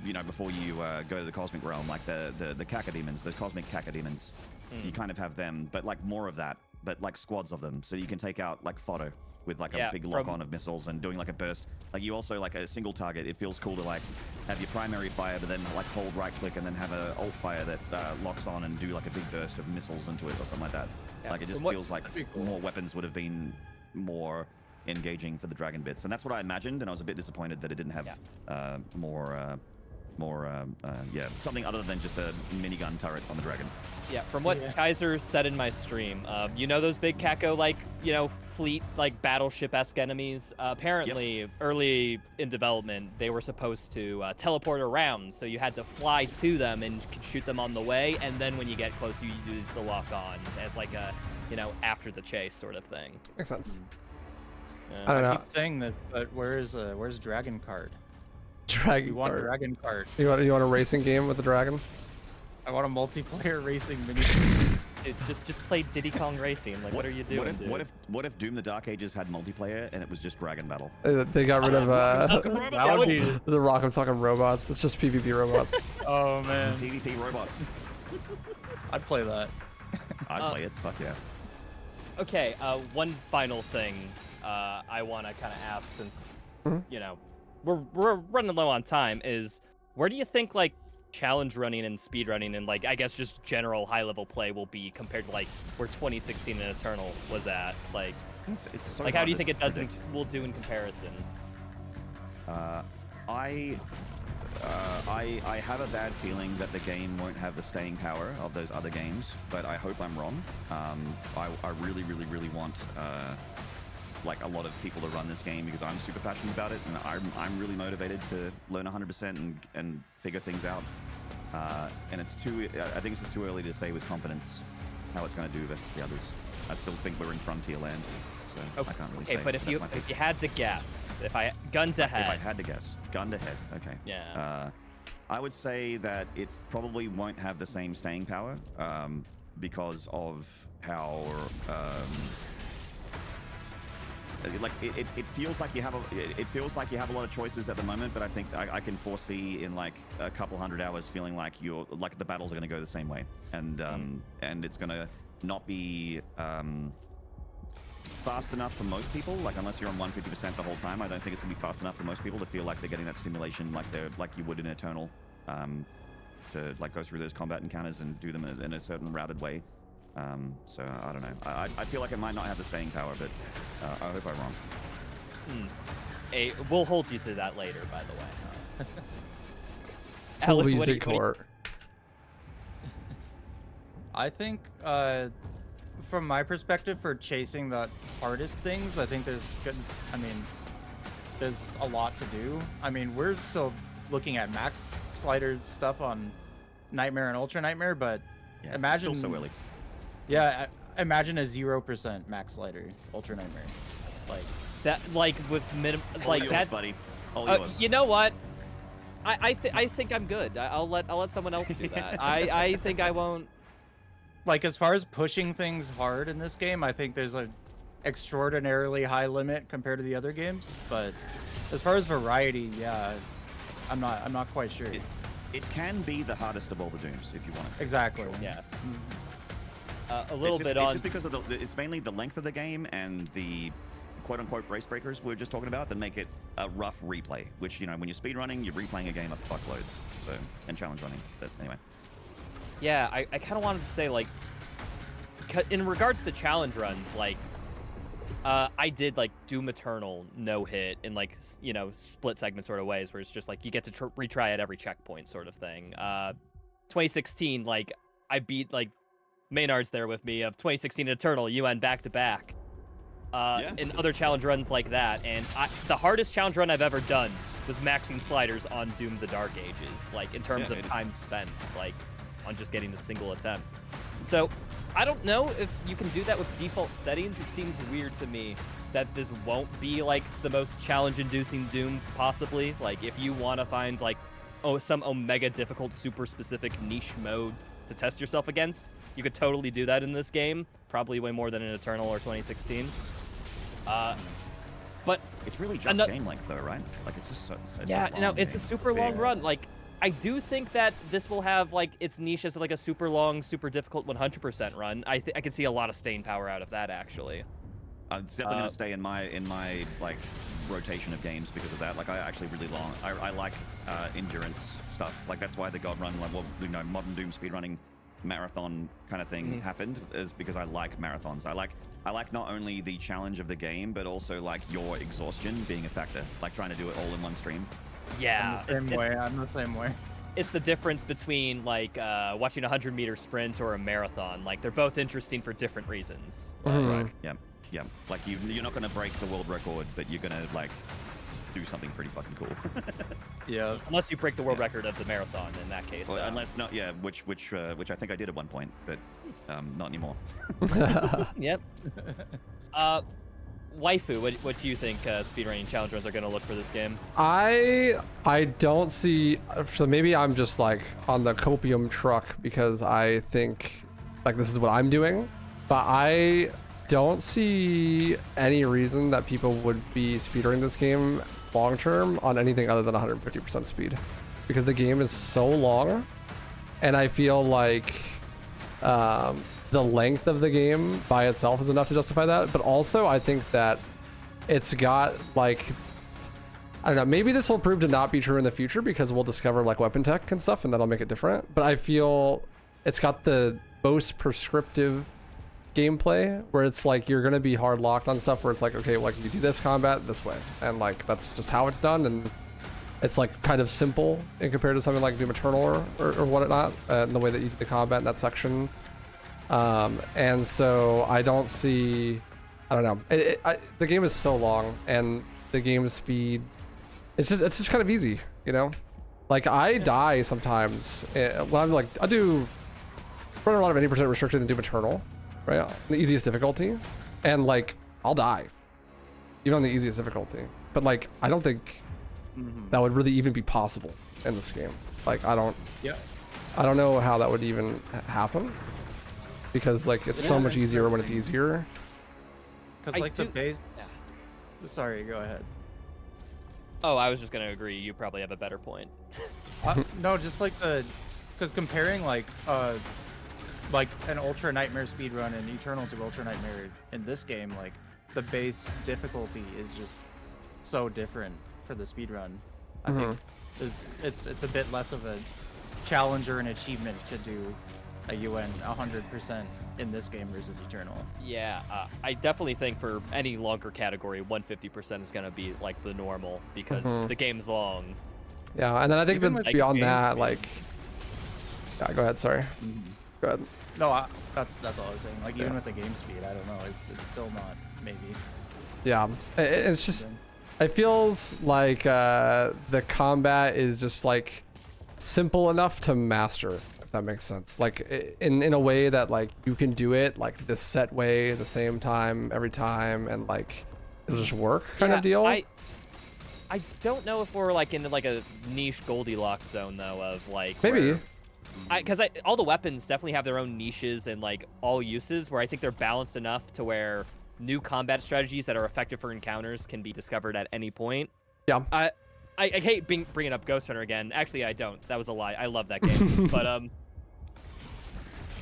you know, before you go to the cosmic realm, like the cacodemons, the cosmic cacodemons. You kind of have them, but like more of that, but like squads of them. So you can take out like Photo with like a big lock-on of missiles and doing like a burst. Like you also like a single target. It feels cool to like have your primary fire, but then like hold right click and then have a alt fire that locks on and do like a big burst of missiles into it or something like that. Yeah, like it just feels like more weapons would have been more engaging for the dragon bits, and that's what I imagined. And I was a bit disappointed that it didn't have something other than just a minigun turret on the dragon. Yeah, from what Kaiser said in my stream, you know those big Kako, like, you know, fleet, like, battleship-esque enemies? Apparently, early in development, they were supposed to teleport around, so you had to fly to them and could shoot them on the way, and then when you get close, you use the lock-on as, like, a, you know, after the chase sort of thing. Makes sense. Yeah. I don't know. I keep saying that, but where's Dragon Card? Dragon You want Card. Dragon Card. You want a racing game with the dragon? I want a multiplayer racing mini. Dude, just play Diddy Kong Racing. Like, what are you doing, dude? What if Doom the Dark Ages had multiplayer and it was just Dragon Battle? They got rid of that would be the Rock'em Sock'em robots. It's just PvP robots. Oh man. PvP robots. I'd play that. I'd play it. Fuck yeah. Okay, one final thing I want to kind of ask, since you know we're running low on time, is where do you think like challenge running and speed running and like I guess just general high level play will be compared to like where 2016 and Eternal was at? Like, it's so like how do you think it will do in comparison? I have a bad feeling that the game won't have the staying power of those other games, but I hope I'm wrong. I really want like a lot of people to run this game because I'm super passionate about it, and I'm really motivated to learn 100% and figure things out. And I think it's just too early to say with confidence how it's going to do versus the others. I still think we're in frontier land, so I can't really say. Okay, but if you had to guess, gun to head. If I had to guess, gun to head. Okay. Yeah. I would say that it probably won't have the same staying power because of how like it feels like you have a lot of choices at the moment, but I think I can foresee in like a couple hundred hours feeling like the battles are going to go the same way, and it's going to not be fast enough for most people. Like unless you're on 150% the whole time, I don't think it's going to be fast enough for most people to feel like they're getting that stimulation like you would in Eternal, to like go through those combat encounters and do them in a certain routed way. So I don't know. I feel like it might not have the staying power, but I hope I'm wrong. We'll hold you to that later, by the way. Tully's court. I think, from my perspective, for chasing the hardest things, I think there's a lot to do. I mean, we're still looking at max slider stuff on Nightmare and Ultra Nightmare, but imagine it's still so early. Yeah, imagine a 0% max slider Ultra Nightmare, like that, like with like yours, that, buddy. All yours. You know what? I think I'm good. I'll let someone else do that. I think I won't. Like as far as pushing things hard in this game, I think there's a extraordinarily high limit compared to the other games. But as far as variety, yeah, I'm not quite sure. It can be the hardest of all the Dooms if you want it. Exactly. Sure. Yes. A little bit on. It's just because of it's mainly the length of the game and the quote-unquote race breakers we were just talking about that make it a rough replay. Which, you know, when you're speedrunning, you're replaying a game a fuckload. So, and challenge running. But anyway. Yeah, I kind of wanted to say, like, in regards to challenge runs, like, I did like Doom Eternal no hit in like, you know, split segment sort of ways where it's just like you get to retry at every checkpoint sort of thing. 2016, like I beat like Maynard's there with me of 2016 Eternal UN back to back. in other challenge runs like that. And the hardest challenge run I've ever done was maxing sliders on Doom the Dark Ages, like in terms of time spent, like on just getting the single attempt. So I don't know if you can do that with default settings. It seems weird to me that this won't be like the most challenge-inducing Doom possibly. Like if you want to find like some Omega difficult, super specific niche mode to test yourself against, you could totally do that in this game. Probably way more than in Eternal or 2016. But it's really just game length though, right? Like it's just yeah, you know, it's a super long run. Like I do think that this will have like its niche as like a super long, super difficult 100% run. I could see a lot of staying power out of that actually. It's definitely gonna stay in my like rotation of games because of that. Like I actually really I like endurance stuff. Like that's why the God Run, like modern Doom speedrunning marathon kind of thing happened, is because I like marathons. I like not only the challenge of the game, but also like your exhaustion being a factor. Like trying to do it all in one stream. Yeah, I'm the same way. It's the difference between like watching a 100-meter sprint or a marathon. Like they're both interesting for different reasons. Right. Yeah. Like you're not gonna break the world record, but you're gonna like do something pretty fucking cool. Yeah. Unless you break the world record of the marathon in that case. Well, unless not, yeah. Which I think I did at one point, but not anymore. Yep. Waifu, what do you think speedrunning challenge runs are going to look for this game? I don't see, so maybe I'm just like on the copium truck because I think like this is what I'm doing, but I don't see any reason that people would be speedrunning this game long term on anything other than 150% speed, because the game is so long, and I feel like the length of the game by itself is enough to justify that. But also I think that it's got like, I don't know, maybe this will prove to not be true in the future because we'll discover like weapon tech and stuff and that'll make it different. But I feel it's got the most prescriptive gameplay where it's like you're gonna be hard locked on stuff where it's like, okay, like you do this combat this way, and like that's just how it's done, and it's like kind of simple in compared to something like Doom Eternal or whatnot, in the way that you do the combat in that section. And so I don't see, I don't know, the game is so long and the game speed, it's just kind of easy, you know? Like I die sometimes when I'm like, I do run a lot of 80% restricted in Doom Eternal, right? The easiest difficulty. And like, I'll die even on the easiest difficulty. But like, I don't think that would really even be possible in this game. Like, I don't know how that would even happen. Because like it's so much easier when it's easier. Because like the base. Sorry, go ahead. Oh, I was just gonna agree. You probably have a better point. No, just like because comparing like an Ultra Nightmare speedrun and Eternal to Ultra Nightmare in this game, like the base difficulty is just so different for the speedrun. I think it's a bit less of a challenge or an achievement to do a UN 100% in this game versus Eternal. Yeah, I definitely think for any longer category, 150% is gonna be like the normal because the game's long. Yeah, and then I think that beyond that, like, yeah, go ahead. Sorry. Go ahead. No, that's all I was saying. Like even with the game speed, I don't know. It's still not maybe. Yeah, it's just, it feels like the combat is just like simple enough to master. That makes sense. Like in a way that like you can do it like this set way the same time every time, and like it'll just work kind of deal. I don't know if we're like in like a niche Goldilocks zone though, of like maybe because all the weapons definitely have their own niches and like all uses where I think they're balanced enough to where new combat strategies that are effective for encounters can be discovered at any point. Yeah. I hate bringing up Ghost Runner again. Actually, I don't. That was a lie. I love that game. But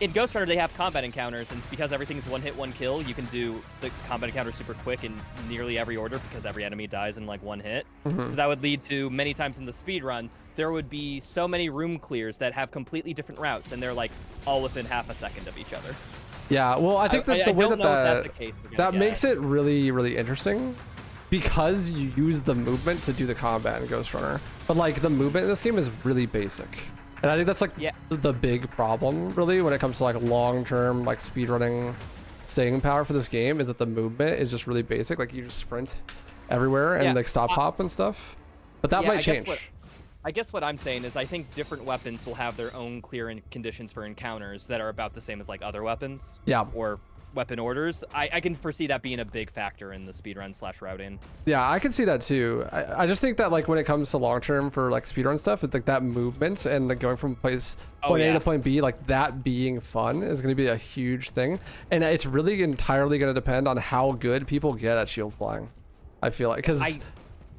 in Ghost Runner, they have combat encounters, and because everything's one hit, one kill, you can do the combat encounter super quick in nearly every order because every enemy dies in like one hit. So that would lead to many times in the speed run, there would be so many room clears that have completely different routes, and they're like all within half a second of each other. Yeah, well, I think that the way that makes it really, really interesting, because you use the movement to do the combat in Ghost Runner, but like the movement in this game is really basic. And I think that's like the big problem really when it comes to like long-term like speedrunning staying power for this game is that the movement is just really basic. Like you just sprint everywhere and like stop hop and stuff. But that might change. I guess what I'm saying is I think different weapons will have their own clear conditions for encounters that are about the same as like other weapons. Yeah. Or weapon orders. I can foresee that being a big factor in the speedrun / routing. Yeah, I can see that too. I just think that like when it comes to long term for like speedrun stuff, it's like that movement and like going from point A to point B, like that being fun is going to be a huge thing. And it's really entirely going to depend on how good people get at shield flying. I feel like, because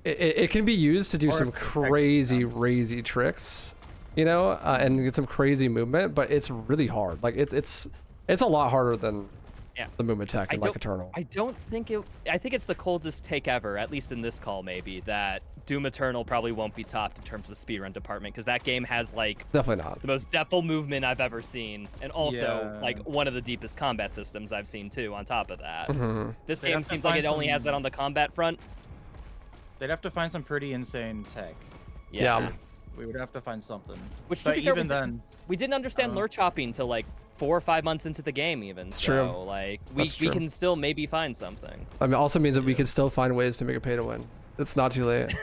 it can be used to do some crazy tricks, you know, and get some crazy movement, but it's really hard. Like it's a lot harder than the movement tech and like Eternal. I think it's the coldest take ever, at least in this call maybe, that Doom Eternal probably won't be topped in terms of the speedrun department, because that game has like definitely not the most depthful movement I've ever seen, and also like one of the deepest combat systems I've seen too on top of that. This game seems like it only has that on the combat front. They'd have to find some pretty insane tech. Yeah. We would have to find something. Which, but to be fair, even then, we didn't understand lure chopping till like 4 or 5 months into the game even. It's so true. like we can still maybe find something. I mean, it also means that we can still find ways to make it pay to win. It's not too late.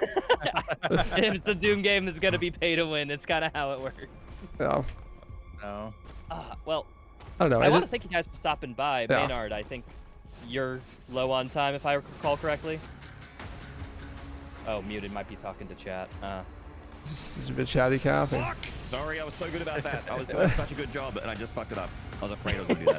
If it's a Doom game that's gonna be pay to win, it's kind of how it works. Yeah. No. Well, I don't know. I want to thank you guys for stopping by. Yeah. Maynard, I think you're low on time if I recall correctly. Oh, muted. Might be talking to chat. It's a bit chatty, Kathy. Fuck! Sorry, I was so good about that. I was doing such a good job, and I just fucked it up. I was afraid I was going to do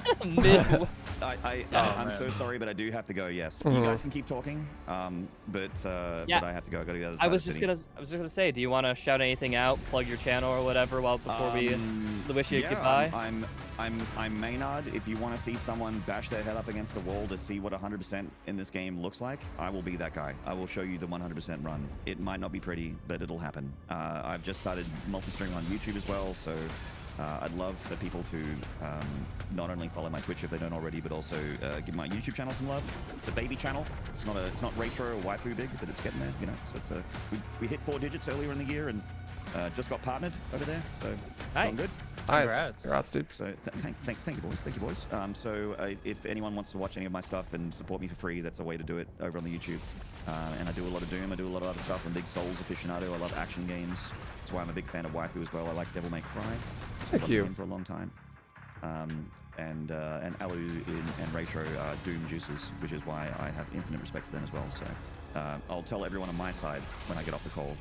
that. I'm so sorry, but I do have to go. Yes, you guys can keep talking. But I have to go. I got to go. I was just gonna say, do you want to shout anything out, plug your channel or whatever, before we wish you goodbye? I'm Maynard. If you want to see someone bash their head up against the wall to see what 100% in this game looks like, I will be that guy. I will show you the 100% run. It might not be pretty, but it'll happen. I've just started multi-streaming on YouTube as well, so I'd love for people to not only follow my Twitch if they don't already, but also give my YouTube channel some love. It's a baby channel. It's not Raitro or Waifu big, but it's getting there. You know, so we hit 4 digits earlier in the year and just got partnered over there. So it's going good. Nice. Congrats, dude. So thank you, boys. Thank you, boys. If anyone wants to watch any of my stuff and support me for free, that's a way to do it over on the YouTube. And I do a lot of Doom. I do a lot of other stuff. I'm a big Souls aficionado. I love action games. That's why I'm a big fan of Waifu as well. I like Devil May Cry. Thank you. For a long time. And Allu and Raitro are Doom juices, which is why I have infinite respect for them as well. So I'll tell everyone on my side when I get off the call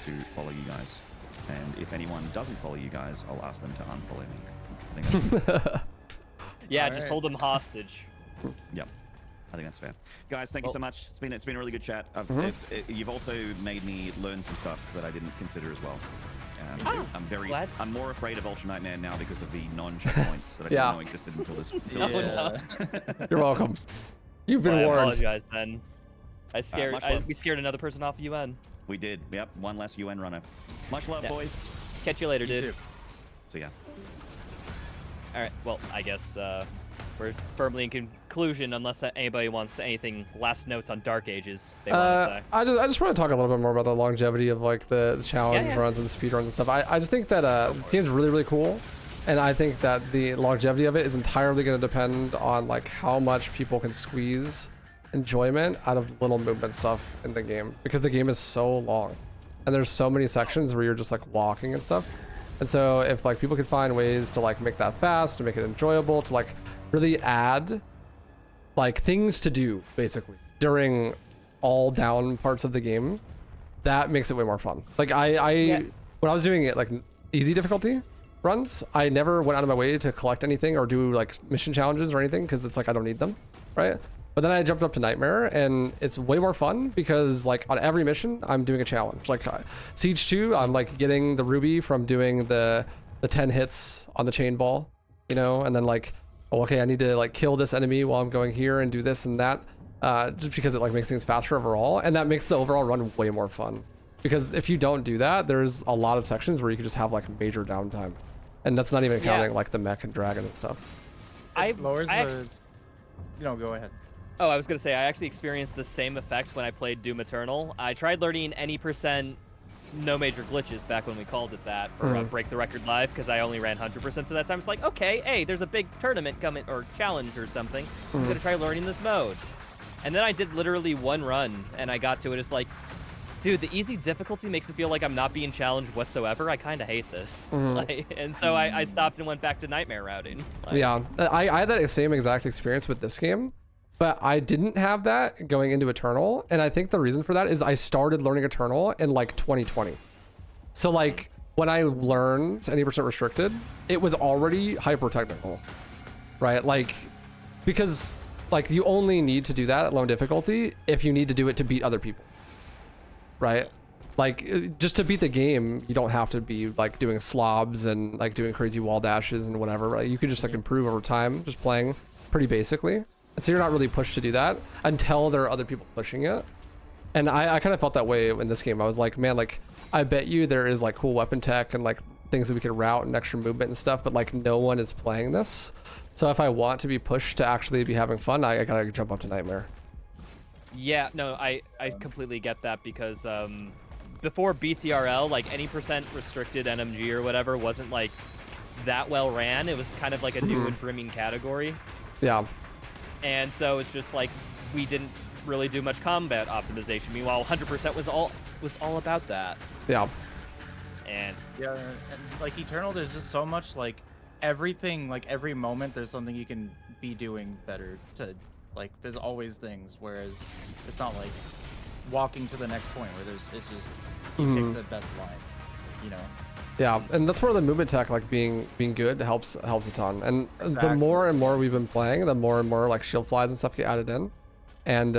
to follow you guys. And if anyone doesn't follow you guys, I'll ask them to unfollow me. I think that's yeah, just hold them hostage. Yep. I think that's fair. Guys, thank you so much. It's been a really good chat. You've also made me learn some stuff that I didn't consider as well. I'm more afraid of Ultra Nightmare now because of the non-checkpoints that I didn't know existed until this. You're welcome. You've been warned. I apologize then. We scared another person off UN. We did. Yep. One less UN runner. Much love, boys. Catch you later, dude. So yeah. All right. Well, I guess we're firmly in conclusion, unless anybody wants anything. Last notes on Dark Ages. They want to say. I just want to talk a little bit more about the longevity of like the challenge runs and the speed runs and stuff. I just think that the game's really cool, and I think that the longevity of it is entirely going to depend on like how much people can squeeze enjoyment out of little movement stuff in the game, because the game is so long and there's so many sections where you're just like walking and stuff. And so if like people can find ways to like make that fast, to make it enjoyable, to like really add like things to do basically during all down parts of the game, that makes it way more fun. Like when I was doing it like easy difficulty runs, I never went out of my way to collect anything or do like mission challenges or anything, because it's like I don't need them, right? But then I jumped up to Nightmare, and it's way more fun because like on every mission I'm doing a challenge. Like Siege 2, I'm like getting the ruby from doing the 10 hits on the chain ball, you know, and then like, oh, okay, I need to like kill this enemy while I'm going here and do this and that, just because it like makes things faster overall, and that makes the overall run way more fun. Because if you don't do that, there's a lot of sections where you can just have like major downtime, and that's not even counting like the mech and dragon and stuff. Go ahead. Oh, I was gonna say I actually experienced the same effect when I played Doom Eternal. I tried learning any percent no major glitches back when we called it that for Break the Record Live, because I only ran 100% of that time. It's like, okay, hey, there's a big tournament coming or challenge or something. I'm gonna try learning this mode. And then I did literally one run, and I got to it. It's like, dude, the easy difficulty makes it feel like I'm not being challenged whatsoever. I kind of hate this. And so I stopped and went back to nightmare routing. Yeah, I had that same exact experience with this game, but I didn't have that going into Eternal. And I think the reason for that is I started learning Eternal in like 2020. So like when I learned 80% restricted, it was already hyper technical, right? Like, because like you only need to do that at low difficulty if you need to do it to beat other people, right? Like just to beat the game, you don't have to be like doing slobs and like doing crazy wall dashes and whatever, right? You can just like improve over time, just playing pretty basically. And so you're not really pushed to do that until there are other people pushing it. And I kind of felt that way in this game. I was like, man, like I bet you there is like cool weapon tech and like things that we can route and extra movement and stuff, but like no one is playing this. So if I want to be pushed to actually be having fun, I gotta jump up to Nightmare. Yeah, no, I completely get that, because before BTRL, like any percent restricted NMG or whatever wasn't like that well ran. It was kind of like a new and brimming category. Yeah. And so it's just like we didn't really do much combat optimization. Meanwhile, 100% was all about that. Yeah. And yeah, and like Eternal, there's just so much like everything, like every moment there's something you can be doing better to, like there's always things, whereas it's not like walking to the next point where it's just you take the best line, you know. Yeah, and that's where the movement tech like being good helps a ton. And Exactly. the more and more we've been playing, the more and more like shield flies and stuff get added in. And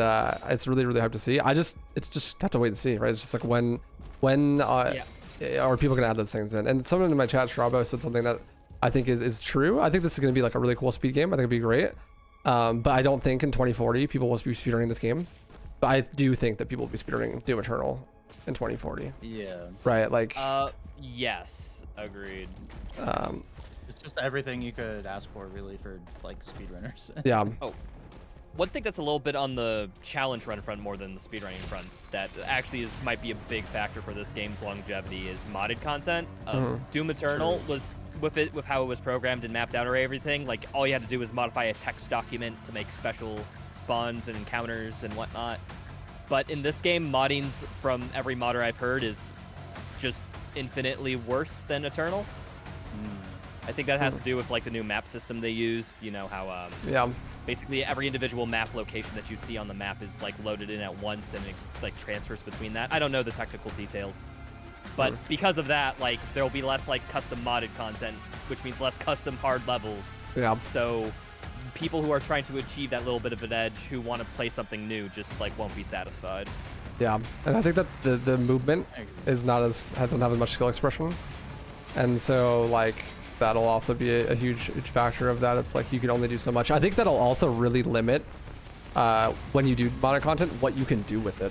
it's really hard to see. It's just have to wait and see, right? It's just like when are people gonna add those things in? And someone in my chat, Strabo, said something that I think is true. I think this is gonna be like a really cool speed game. I think it'd be great. But I don't think in 2040 people will be speedrunning this game. But I do think that people will be speedrunning Doom Eternal in 2040. Yeah. Right, like yes, agreed. It's just everything you could ask for, really, for like speedrunners. yeah. Oh, one thing that's a little bit on the challenge run front more than the speedrunning front that actually might be a big factor for this game's longevity is modded content. Doom Eternal was with how it was programmed and mapped out or everything. Like all you had to do was modify a text document to make special spawns and encounters and whatnot. But in this game, moddings from every modder I've heard is just infinitely worse than Eternal. I think that has to do with like the new map system they used. You know how basically every individual map location that you see on the map is like loaded in at once and it like transfers between that. I don't know the technical details, but because of that, like there will be less like custom modded content, which means less custom hard levels. Yeah. So people who are trying to achieve that little bit of an edge, who want to play something new, just like won't be satisfied. Yeah, and I think that the movement is doesn't have as much skill expression, and so like that'll also be a huge factor of that. It's like you can only do so much. I think that'll also really limit when you do modded content what you can do with it,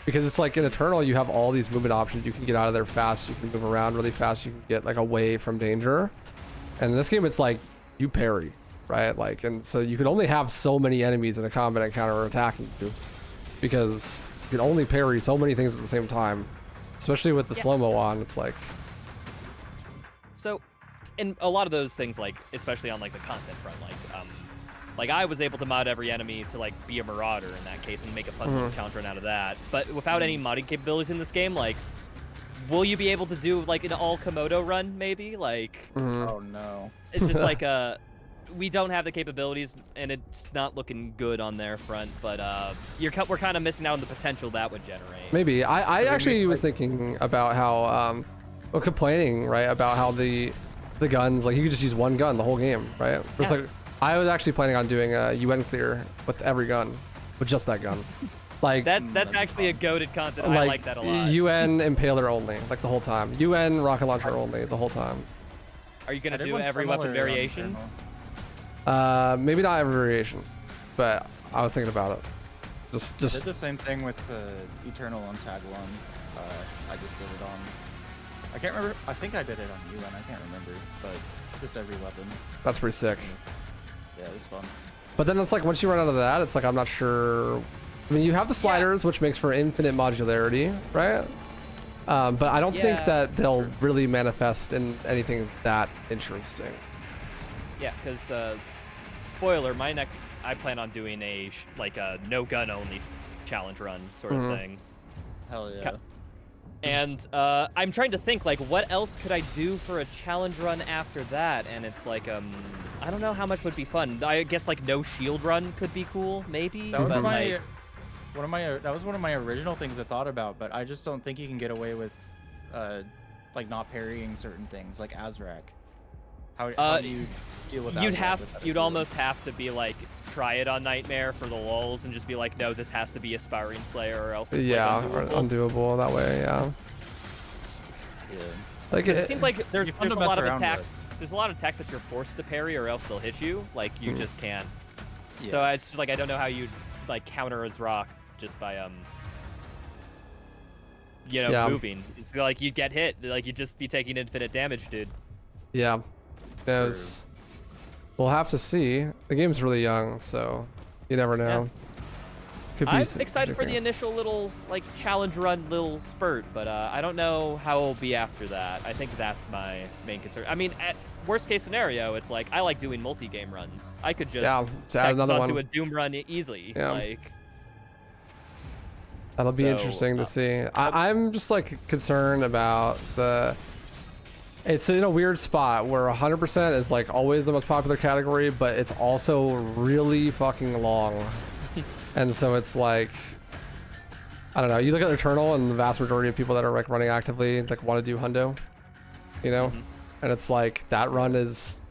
because it's like in Eternal you have all these movement options. You can get out of there fast. You can move around really fast. You can get like away from danger, and in this game it's like you parry, right? Like, and so you can only have so many enemies in a combat encounter attacking you, because you can only parry so many things at the same time, especially with the slow-mo on. It's like, so in a lot of those things, like especially on like the content front, like I was able to mod every enemy to like be a marauder in that case and make a fun little challenge run out of that. But without any modding capabilities in this game, like will you be able to do like an all Komodo run maybe? Like Oh no. it's just like we don't have the capabilities, and it's not looking good on their front. But we're kind of missing out on the potential that would generate. maybe I actually was thinking about how well, complaining, right, about how the guns, like you could just use one gun the whole game, right? It's like I was actually planning on doing a UN clear with every gun, with just that gun. Like that's actually a goated concept. I like that a lot. UN impaler only, like the whole time. UN rocket launcher only the whole time. Are you gonna I did do one every similar weapon on variations? Maybe not every variation, but I was thinking about it. I did the same thing with the Eternal on Tag 1. I just did it on, I can't remember, I think I did it on UN, I can't remember, but just every weapon. That's pretty sick. Yeah, it was fun. But then it's like once you run out of that, it's like I'm not sure. I mean, you have the sliders, which makes for infinite modularity, right? But I don't think Yeah. that they'll really manifest in anything that interesting. Yeah, because spoiler, I plan on doing a like a no gun only challenge run sort of thing. Hell yeah. And I'm trying to think like what else could I do for a challenge run after that, and it's like I don't know how much would be fun. I guess like no shield run could be cool, maybe. That was but, my like, that was one of my original things I thought about, but I just don't think you can get away with like not parrying certain things like Azrak. How do you deal with that? You'd almost have to be like try it on Nightmare for the lulz and just be like, no, this has to be Aspiring Slayer or else it's Yeah, like, or undoable that way. Yeah. Yeah. Like it seems like there's fun a to lot mess of around attacks. There's a lot of attacks that you're forced to parry or else they'll hit you. Like you just can't. Yeah. So I just like I don't know how you'd like counter his rock just by moving. It's like you'd get hit. Like you'd just be taking infinite damage, dude. Yeah. Yes. We'll have to see. The game's really young, so you never know. Could be I'm some excited for the things. initial little like challenge run little spurt, but I don't know how it'll be after that. I think that's my main concern. I mean, at worst case scenario, it's like I like doing multi-game runs. I could just add tack this another onto one. a Doom run easily. Yeah. Like That'll be So, interesting to see. I'm just like concerned about it's in a weird spot where 100% is like always the most popular category, but it's also really fucking long. And so it's like, I don't know, you look at Eternal and the vast majority of people that are like running actively like want to do hundo, you know? And it's like that run is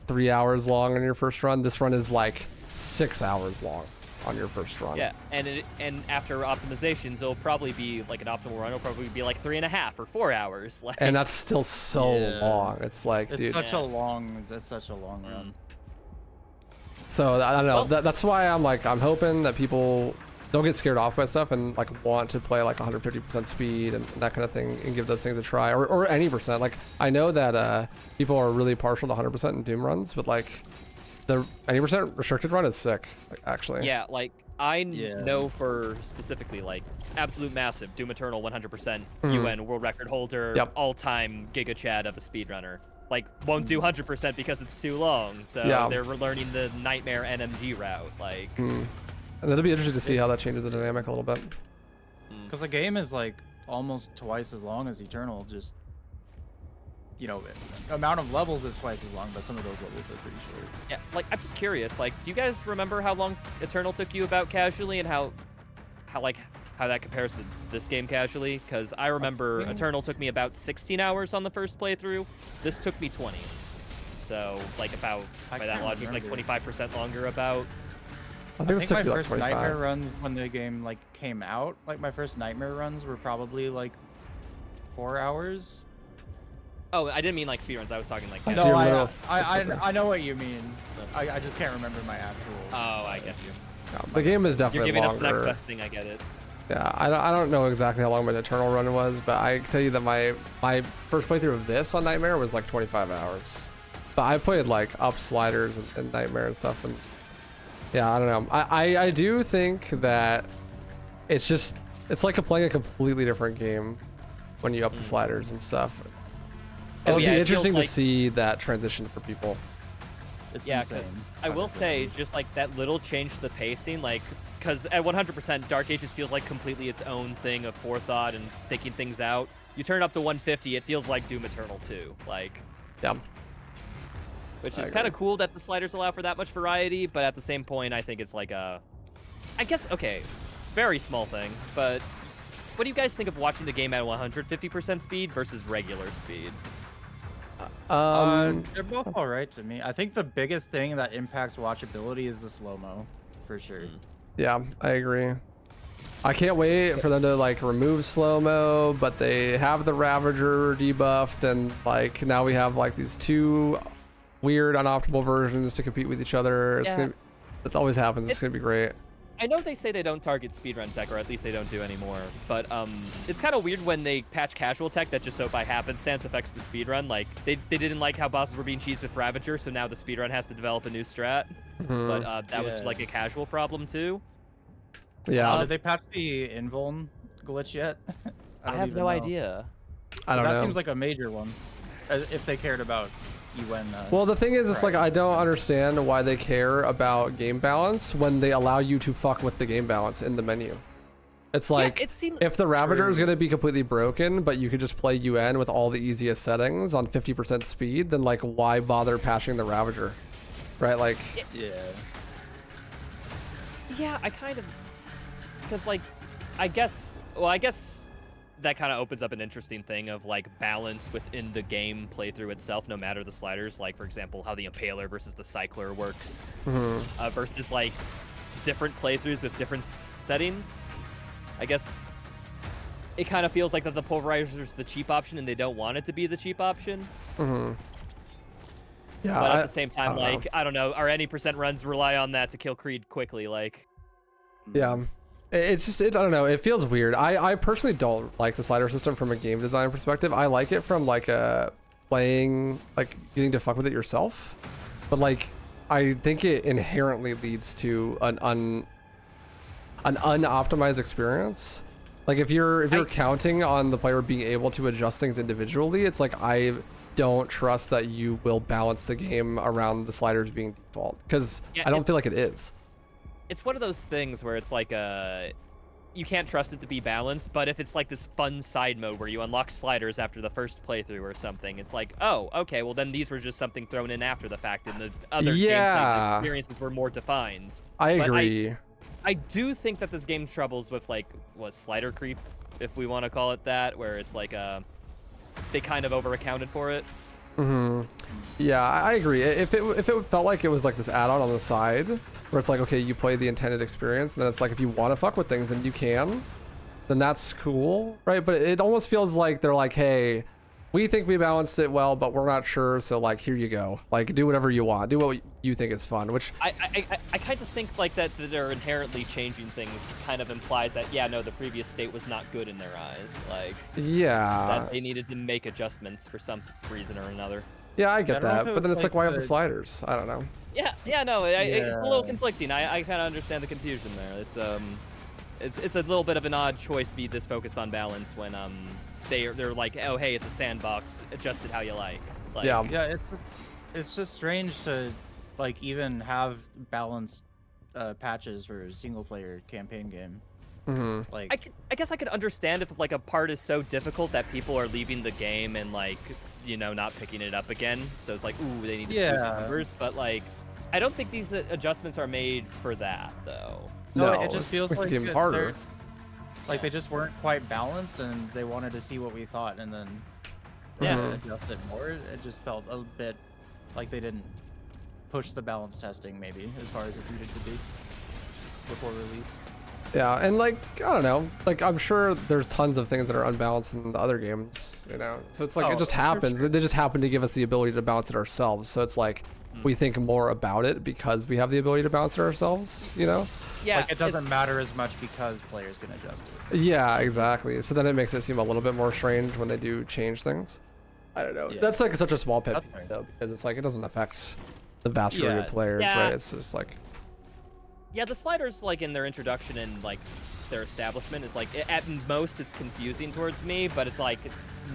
3 hours long on your first run. This run is like 6 hours long on your first run. yeah, and after optimizations, it'll probably be like an optimal run. It'll probably be like 3.5 or 4 hours. Like, And that's still so Yeah. long. It's like, It's dude. such a long run. So I don't know. Well- That's why I'm hoping that people don't get scared off by stuff and like want to play like 150% speed and that kind of thing and give those things a try, or any percent. Like I know that people are really partial to 100% in Doom runs, but like the any percent restricted run is sick, like, actually. yeah, like I Yeah. know for specifically like absolute massive Doom Eternal 100% UN world record holder, Yep. all-time Giga Chad of a speedrunner. Like won't do 100% because it's too long. So Yeah. they're learning the Nightmare NMG route. Like And it'll be interesting to see how that changes the dynamic a little bit. Because the game is like almost twice as long as Eternal. Just amount of levels is twice as long, but some of those levels are pretty short. yeah, like I'm just curious. Like, do you guys remember how long Eternal took you about casually, and how that compares to this game casually? Because I remember Eternal took me about 16 hours on the first playthrough. This took me 20. So like about I by that can't logic, like remember. 25% longer. About I I think think it's my like first 25. Nightmare runs when the game like came out, like my first Nightmare runs were probably like 4 hours. oh, I didn't mean like speedruns. I was talking like No, casual. you're literal- I know what you mean. I just can't remember my actual. Oh, I get you. Yeah, the game is You're definitely giving longer. us the next best thing. I get it. Yeah, I don't know exactly how long my Eternal run was, but I can tell you that my first playthrough of this on Nightmare was like 25 hours. But I played like up sliders and Nightmare and stuff, and yeah, I don't know. I do think that it's like playing a completely different game when you up the sliders and stuff. Oh, It'll yeah, be it feels interesting to like- see that transition for people. It's Yeah, 'cause insane. I will say, just like that little change to the pacing, like, because at 100%, Dark Ages feels like completely its own thing of forethought and thinking things out. You turn it up to 150, it feels like Doom Eternal 2, like, Yeah. which I is kind of agree. cool that the sliders allow for that much variety, but at the same point, I think it's like a, I guess, okay, very small thing, but what do you guys think of watching the game at 150% speed versus regular speed? They're both all right to me. I think the biggest thing that impacts watchability is the slow-mo, for sure. Yeah, I agree. I can't wait for them to like remove slow-mo, but they have the Ravager debuffed, and like now we have like these two weird unoptimal versions to compete with each other. It's Yeah. gonna, it always happens. It's gonna be great. I know they say they don't target speedrun tech, or at least they don't do anymore, but it's kind of weird when they patch casual tech that just so by happenstance affects the speedrun. Like, they didn't like how bosses were being cheesed with Ravager, so now the speedrun has to develop a new strat. Mhm. But that was Yeah. like a casual problem too. Yeah. Did they patch the invuln glitch yet? I don't have even no know. idea. I don't that know. seems like a major one, if they cared about UN. Well, the thing is, it's like Right. I don't understand why they care about game balance when they allow you to fuck with the game balance in the menu. It's like, it seemed if the Ravager is True. going to be completely broken, but you could just play UN with all the easiest settings on 50% speed, then like why bother patching the Ravager, right? Like, Yeah. Yeah, I kind of, because like, I guess that kind of opens up an interesting thing of like balance within the game playthrough itself, no matter the sliders. Like, for example, how the Impaler versus the Cycler works, versus like different playthroughs with different settings. I guess it kind of feels like that the Pulverizer is the cheap option, and they don't want it to be the cheap option. yeah. But at the same time, don't know. like, I don't know, our any percent runs rely on that to kill Creed quickly, like. Yeah. It's just, I don't know, it feels weird. I personally don't like the slider system from a game design perspective. I like it from like a playing, like getting to fuck with it yourself. But like, I think it inherently leads to an unoptimized experience. Like if you're counting on the player being able to adjust things individually, it's like I don't trust that you will balance the game around the sliders being default, because I don't feel like it is. It's one of those things where it's like you can't trust it to be balanced, but if it's like this fun side mode where you unlock sliders after the first playthrough or something, it's like, oh, okay, well then these were just something thrown in after the fact, and the other gameplay experiences were more defined. I agree. I do think that this game troubles with like slider creep, if we want to call it that, where it's like they kind of over accounted for it. Yeah, I agree. If it felt like it was like this add-on on the side, where it's like, okay, you play the intended experience, and then it's like, if you want to fuck with things and you can, then that's cool, right? But it almost feels like they're like, hey, we think we balanced it well, but we're not sure, so like, here you go. Like, do whatever you want. Do what you think is fun, which... I kind of think like that they're inherently changing things kind of implies that, yeah, no, the previous state was not good in their eyes. Like, yeah. that they needed to make adjustments for some reason or another. Yeah, I get I don't know that, if it but then was it's like, why have the the- sliders? I don't know. It's a little conflicting. I kind of understand the confusion there. It's a little bit of an odd choice to be this focused on balance when they're like, oh hey, it's a sandbox, adjust it how you like. Yeah. Yeah, it's just strange to like even have balanced patches for a single player campaign game. Like I guess I could understand if like a part is so difficult that people are leaving the game and like, you know, not picking it up again. So it's like, ooh, they need to boost the numbers. But like, I don't think these adjustments are made for that though. no, No, it just feels makes like the game harder. Like they just weren't quite balanced, and they wanted to see what we thought, and then adjust it more. It just felt a bit like they didn't push the balance testing maybe as far as it needed to be before release. Yeah, and like, I don't know, like I'm sure there's tons of things that are unbalanced in the other games, you know? So it's like, it just happens. They just happen to give us the ability to balance it ourselves. So it's like, we think more about it because we have the ability to balance it ourselves, you know? Yeah, Like it doesn't matter as much because players can adjust it. Yeah, exactly. So then it makes it seem a little bit more strange when they do change things. I don't know. Yeah. That's like such a small pet That's peeve, fair. though, because it's like, it doesn't affect the vast majority of players, Yeah. right? It's just like, Yeah, the sliders, like, in their introduction and, like, their establishment is, like, at most it's confusing towards me, but it's, like,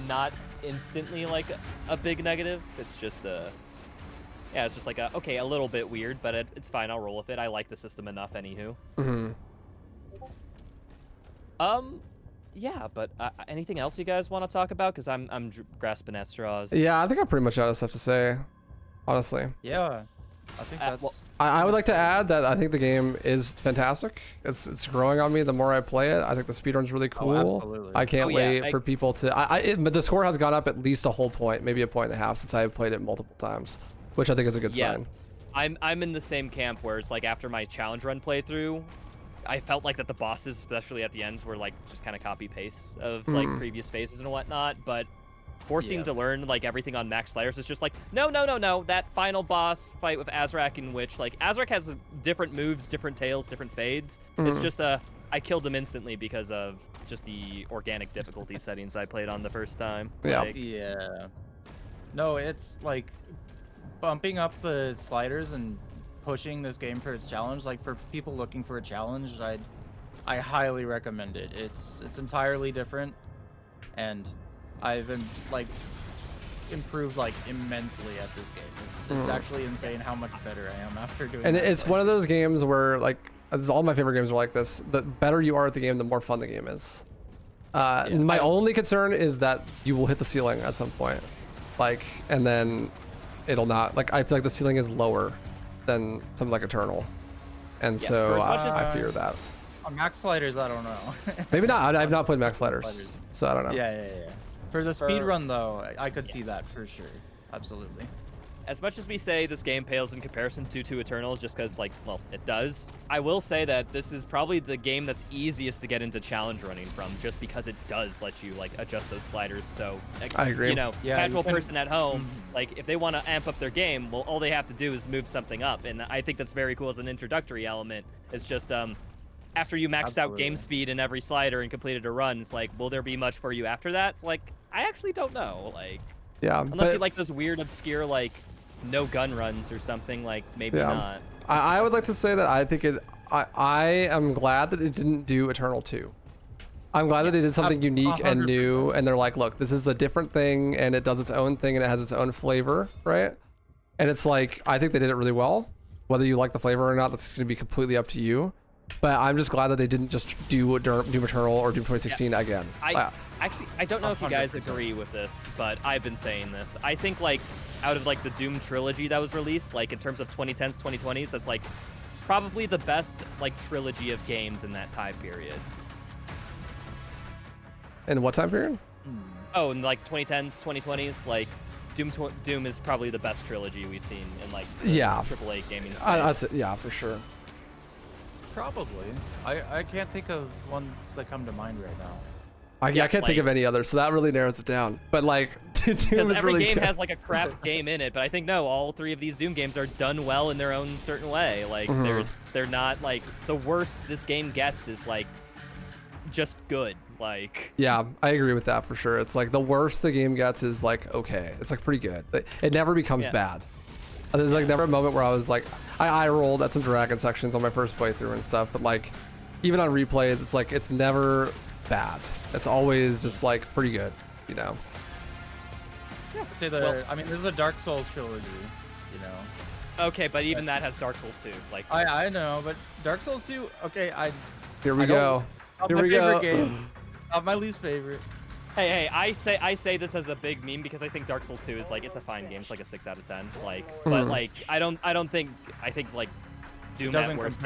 not instantly, like, a big negative. It's just, yeah, it's just like, okay, a little bit weird, but it's fine. I'll roll with it. I like the system enough, anywho. Yeah, but anything else you guys want to talk about? Because I'm grasping at straws. yeah, I think I'm pretty much out of stuff to say, honestly. Yeah, I think that's. well, I would like to add that I think the game is fantastic. It's growing on me the more I play it. I think the speedrun's really cool. absolutely. I can't Oh, yeah, wait for people to. But the score has gone up at least a whole point, maybe a point and a half since I've played it multiple times, which I think is a good sign. I'm in the same camp where it's like after my challenge run playthrough, I felt like that the bosses, especially at the ends, were like just kind of copy paste of like previous phases and whatnot. But forcing to learn like everything on max sliders is just like no. That final boss fight with Azrak, in which like Azrak has different moves, different tails, different fades. It's just I killed him instantly because of just the organic difficulty settings I played on the first time. Yeah. Like, Yeah. No, it's like bumping up the sliders and pushing this game for its challenge. Like for people looking for a challenge, I highly recommend it. It's entirely different. and I've been like improved like immensely at this game. It's actually insane how much better I am after doing. And this, it's like, one of those games where like all my favorite games are like this. The better you are at the game, the more fun the game is. My only concern is that you will hit the ceiling at some point, like, and then it'll not. Like, I feel like the ceiling is lower than something like Eternal, and so I fear that. On max sliders, I don't know. Maybe not. I've not played max sliders, so I don't know. Yeah. For the speed run though, I could see that for sure. Absolutely. As much as we say this game pales in comparison to Eternal, just because, like, well, it does, I will say that this is probably the game that's easiest to get into challenge running from, just because it does let you, like, adjust those sliders. So, like, I agree. You know, Yeah, casual person at home, like, if they want to amp up their game, well, all they have to do is move something up. And I think that's very cool as an introductory element. It's just, after you maxed out game speed in every slider and completed a run, it's like, will there be much for you after that? It's like, I actually don't know. Like, yeah, unless you like those weird, obscure, like, no gun runs or something, like, maybe not. I would like to say that I think I am glad that it didn't do Eternal 2. I'm glad that they did something unique and new, and they're like, look, this is a different thing, and it does its own thing, and it has its own flavor, right? And it's like, I think they did it really well. Whether you like the flavor or not, that's going to be completely up to you. But I'm just glad that they didn't just do Doom Eternal or Doom 2016 again. Actually, I don't know if you guys agree with this, but I've been saying this. I think, like, out of, like, the Doom trilogy that was released, like, in terms of 2010s, 2020s, that's, like, probably the best, like, trilogy of games in that time period. In what time period? Oh, in, like, 2010s, 2020s, like, Doom is probably the best trilogy we've seen in, like, the AAA gaming space. Yeah, for sure. Probably. I can't think of ones that come to mind right now. I can't think of any others, so that really narrows it down. But like, Doom is because every really game good. has like a crap game in it, but I think no, all three of these Doom games are done well in their own certain way. Like, they're not like the worst this game gets is like just good. Like, yeah, I agree with that for sure. It's like the worst the game gets is like okay, it's like pretty good. It never becomes bad. There's like never a moment where I was like, I rolled at some dragon sections on my first playthrough and stuff, but like even on replays, it's like it's never bad. It's always just like pretty good, you know. Yeah. Say I mean, this is a Dark Souls trilogy, you know. Okay, but even that has Dark Souls 2. Like, I know, but Dark Souls 2. Okay, Here we go. Here we go. Game. It's not my least favorite. Hey, I say this as a big meme because I think Dark Souls 2 is like, it's a fine game. It's like a 6 out of 10. Like, but like I think like Doom at worst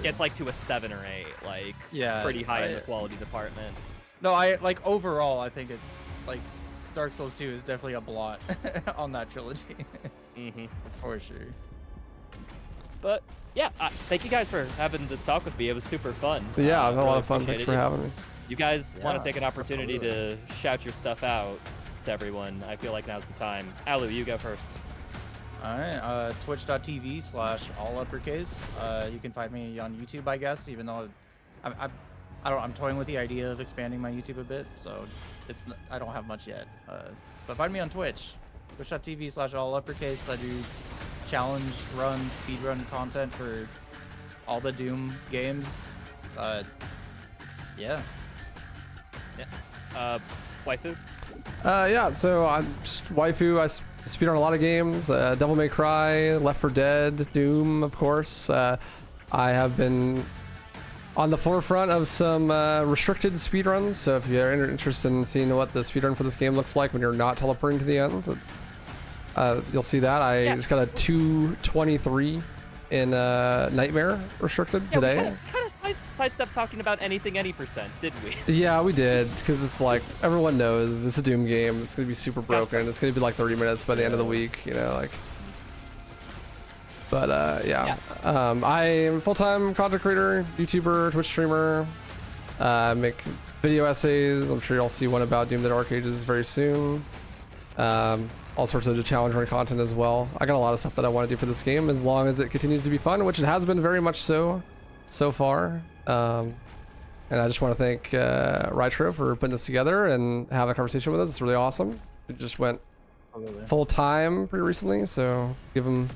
gets like to a 7 or 8. Like, pretty high in the quality department. No, like overall, I think it's like Dark Souls 2 is definitely a blot on that trilogy. For sure. But yeah, thank you guys for having this talk with me. It was super fun. Yeah, I've had a lot really of fun. Thanks for having me. You guys want to take an opportunity to shout your stuff out to everyone? I feel like now's the time. Allu, you go first. All right, twitch.tv/alluppercase. You can find me on YouTube, I guess, even though I'm toying with the idea of expanding my YouTube a bit, so I don't have much yet. But find me on Twitch, twitch.tv/alluppercase. I do challenge run, speedrun content for all the Doom games. Yeah. Waifu? Yeah, so I'm just Waifu. I speedrun a lot of games. Devil May Cry, Left 4 Dead, Doom, of course. I have been on the forefront of some restricted speedruns, so if you're interested in seeing what the speedrun for this game looks like when you're not teleporting to the end, you'll see that. I just got a 2:23 in Nightmare restricted today. We kind of sidestepped talking about anything, any percent, didn't we? Yeah, we did, because it's like everyone knows it's a Doom game. It's gonna be super broken. It's gonna be like 30 minutes by the end of the week, you know, like. But I am a full-time content creator, YouTuber, Twitch streamer. Make video essays. I'm sure you'll see one about Doom the Dark Ages very soon. All sorts of challenge run content as well. I got a lot of stuff that I want to do for this game as long as it continues to be fun, which it has been very much so far. And I just want to thank Raitro for putting this together and having a conversation with us. It's really awesome. It just went full time pretty recently, so give him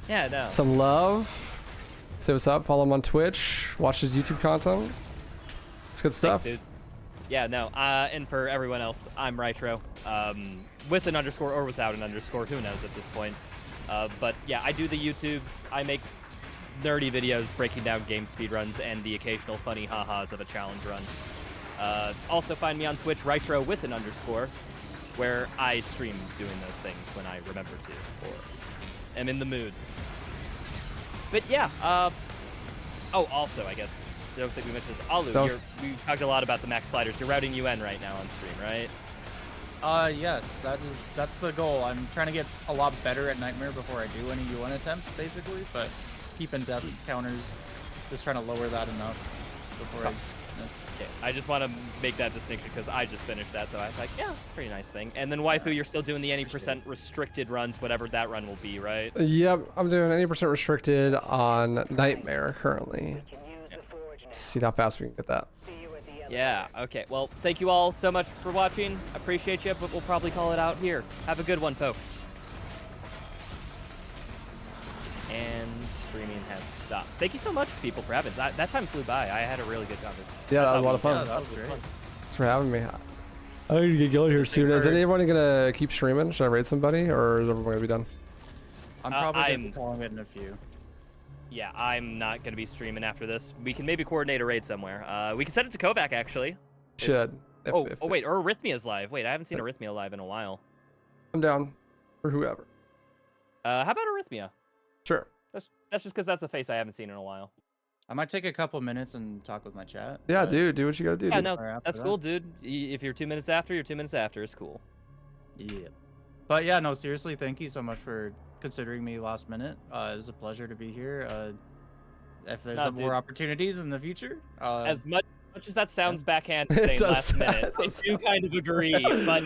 some love. Say what's up. Follow him on Twitch. Watch his YouTube content. It's good stuff. Thanks, dudes. Yeah, no. And for everyone else, I'm Raitro. With an underscore or without an underscore, who knows at this point. But yeah, I do the YouTubes. I make nerdy videos breaking down game speedruns and the occasional funny ha-has of a challenge run. Also find me on Twitch, Raitro with an underscore, where I stream doing those things when I remember to, or am in the mood. But yeah, oh, also, I guess, I don't think we mentioned this. Allu, we talked a lot about the max sliders. You're routing UN right now on stream, right? Yes, that's the goal. I'm trying to get a lot better at Nightmare before I do any UN attempts, basically, but keeping death counters, just trying to lower that enough before I... Okay, I just want to make that distinction because I just finished that, so I was like, yeah, pretty nice thing. And then Waifu, you're still doing the any % restricted runs, whatever that run will be, right? Yep, I'm doing any % restricted on Nightmare currently. See how fast we can get that. Yeah, okay. Well, thank you all so much for watching. I appreciate you, but we'll probably call it out here. Have a good one, folks. And streaming has stopped. Thank you so much, people, for having that. That time flew by. I had a really good conversation. Yeah, that was a lot of fun. Yeah, that was great. Thanks for having me. I'm gonna get going here soon. Is anyone gonna keep streaming? Should I raid somebody, or is everyone gonna be done? I'm probably gonna be calling it in a few. Yeah, I'm not going to be streaming after this. We can maybe coordinate a raid somewhere. We can send it to Kovac, actually. Should. Oh, wait, or Arrhythmia's live. Wait, I haven't seen Arrhythmia live in a while. I'm down for whoever. How about Arrhythmia? Sure. That's just because that's a face I haven't seen in a while. I might take a couple minutes and talk with my chat. Yeah, dude, do what you gotta do. Yeah, dude. no, that's cool, dude. If you're 2 minutes after, you're 2 minutes after. It's cool. Yeah. But yeah, no, seriously, thank you so much for considering me last minute. It was a pleasure to be here. If there's more opportunities in the future, as much as that sounds backhanded saying last minute, I do kind of agree. But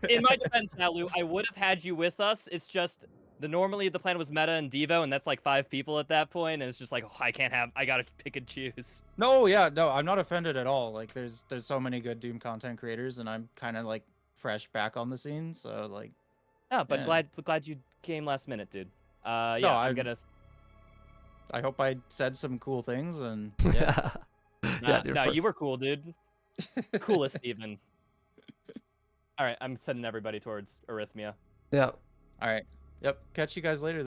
in my defense, Allu, I would have had you with us. It's just normally the plan was Meta and Devo, and that's like 5 people at that point, and it's just like, oh, I gotta pick and choose. No, yeah, no, I'm not offended at all. Like, there's so many good Doom content creators, and I'm kind of like fresh back on the scene, so like. Yeah, but glad you came last minute, dude. Yeah, no, I'm gonna. I hope I said some cool things, and yeah. No, you were cool, dude. Coolest even. All right, I'm sending everybody towards Arrhythmia. Yeah. All right. Yep. Catch you guys later.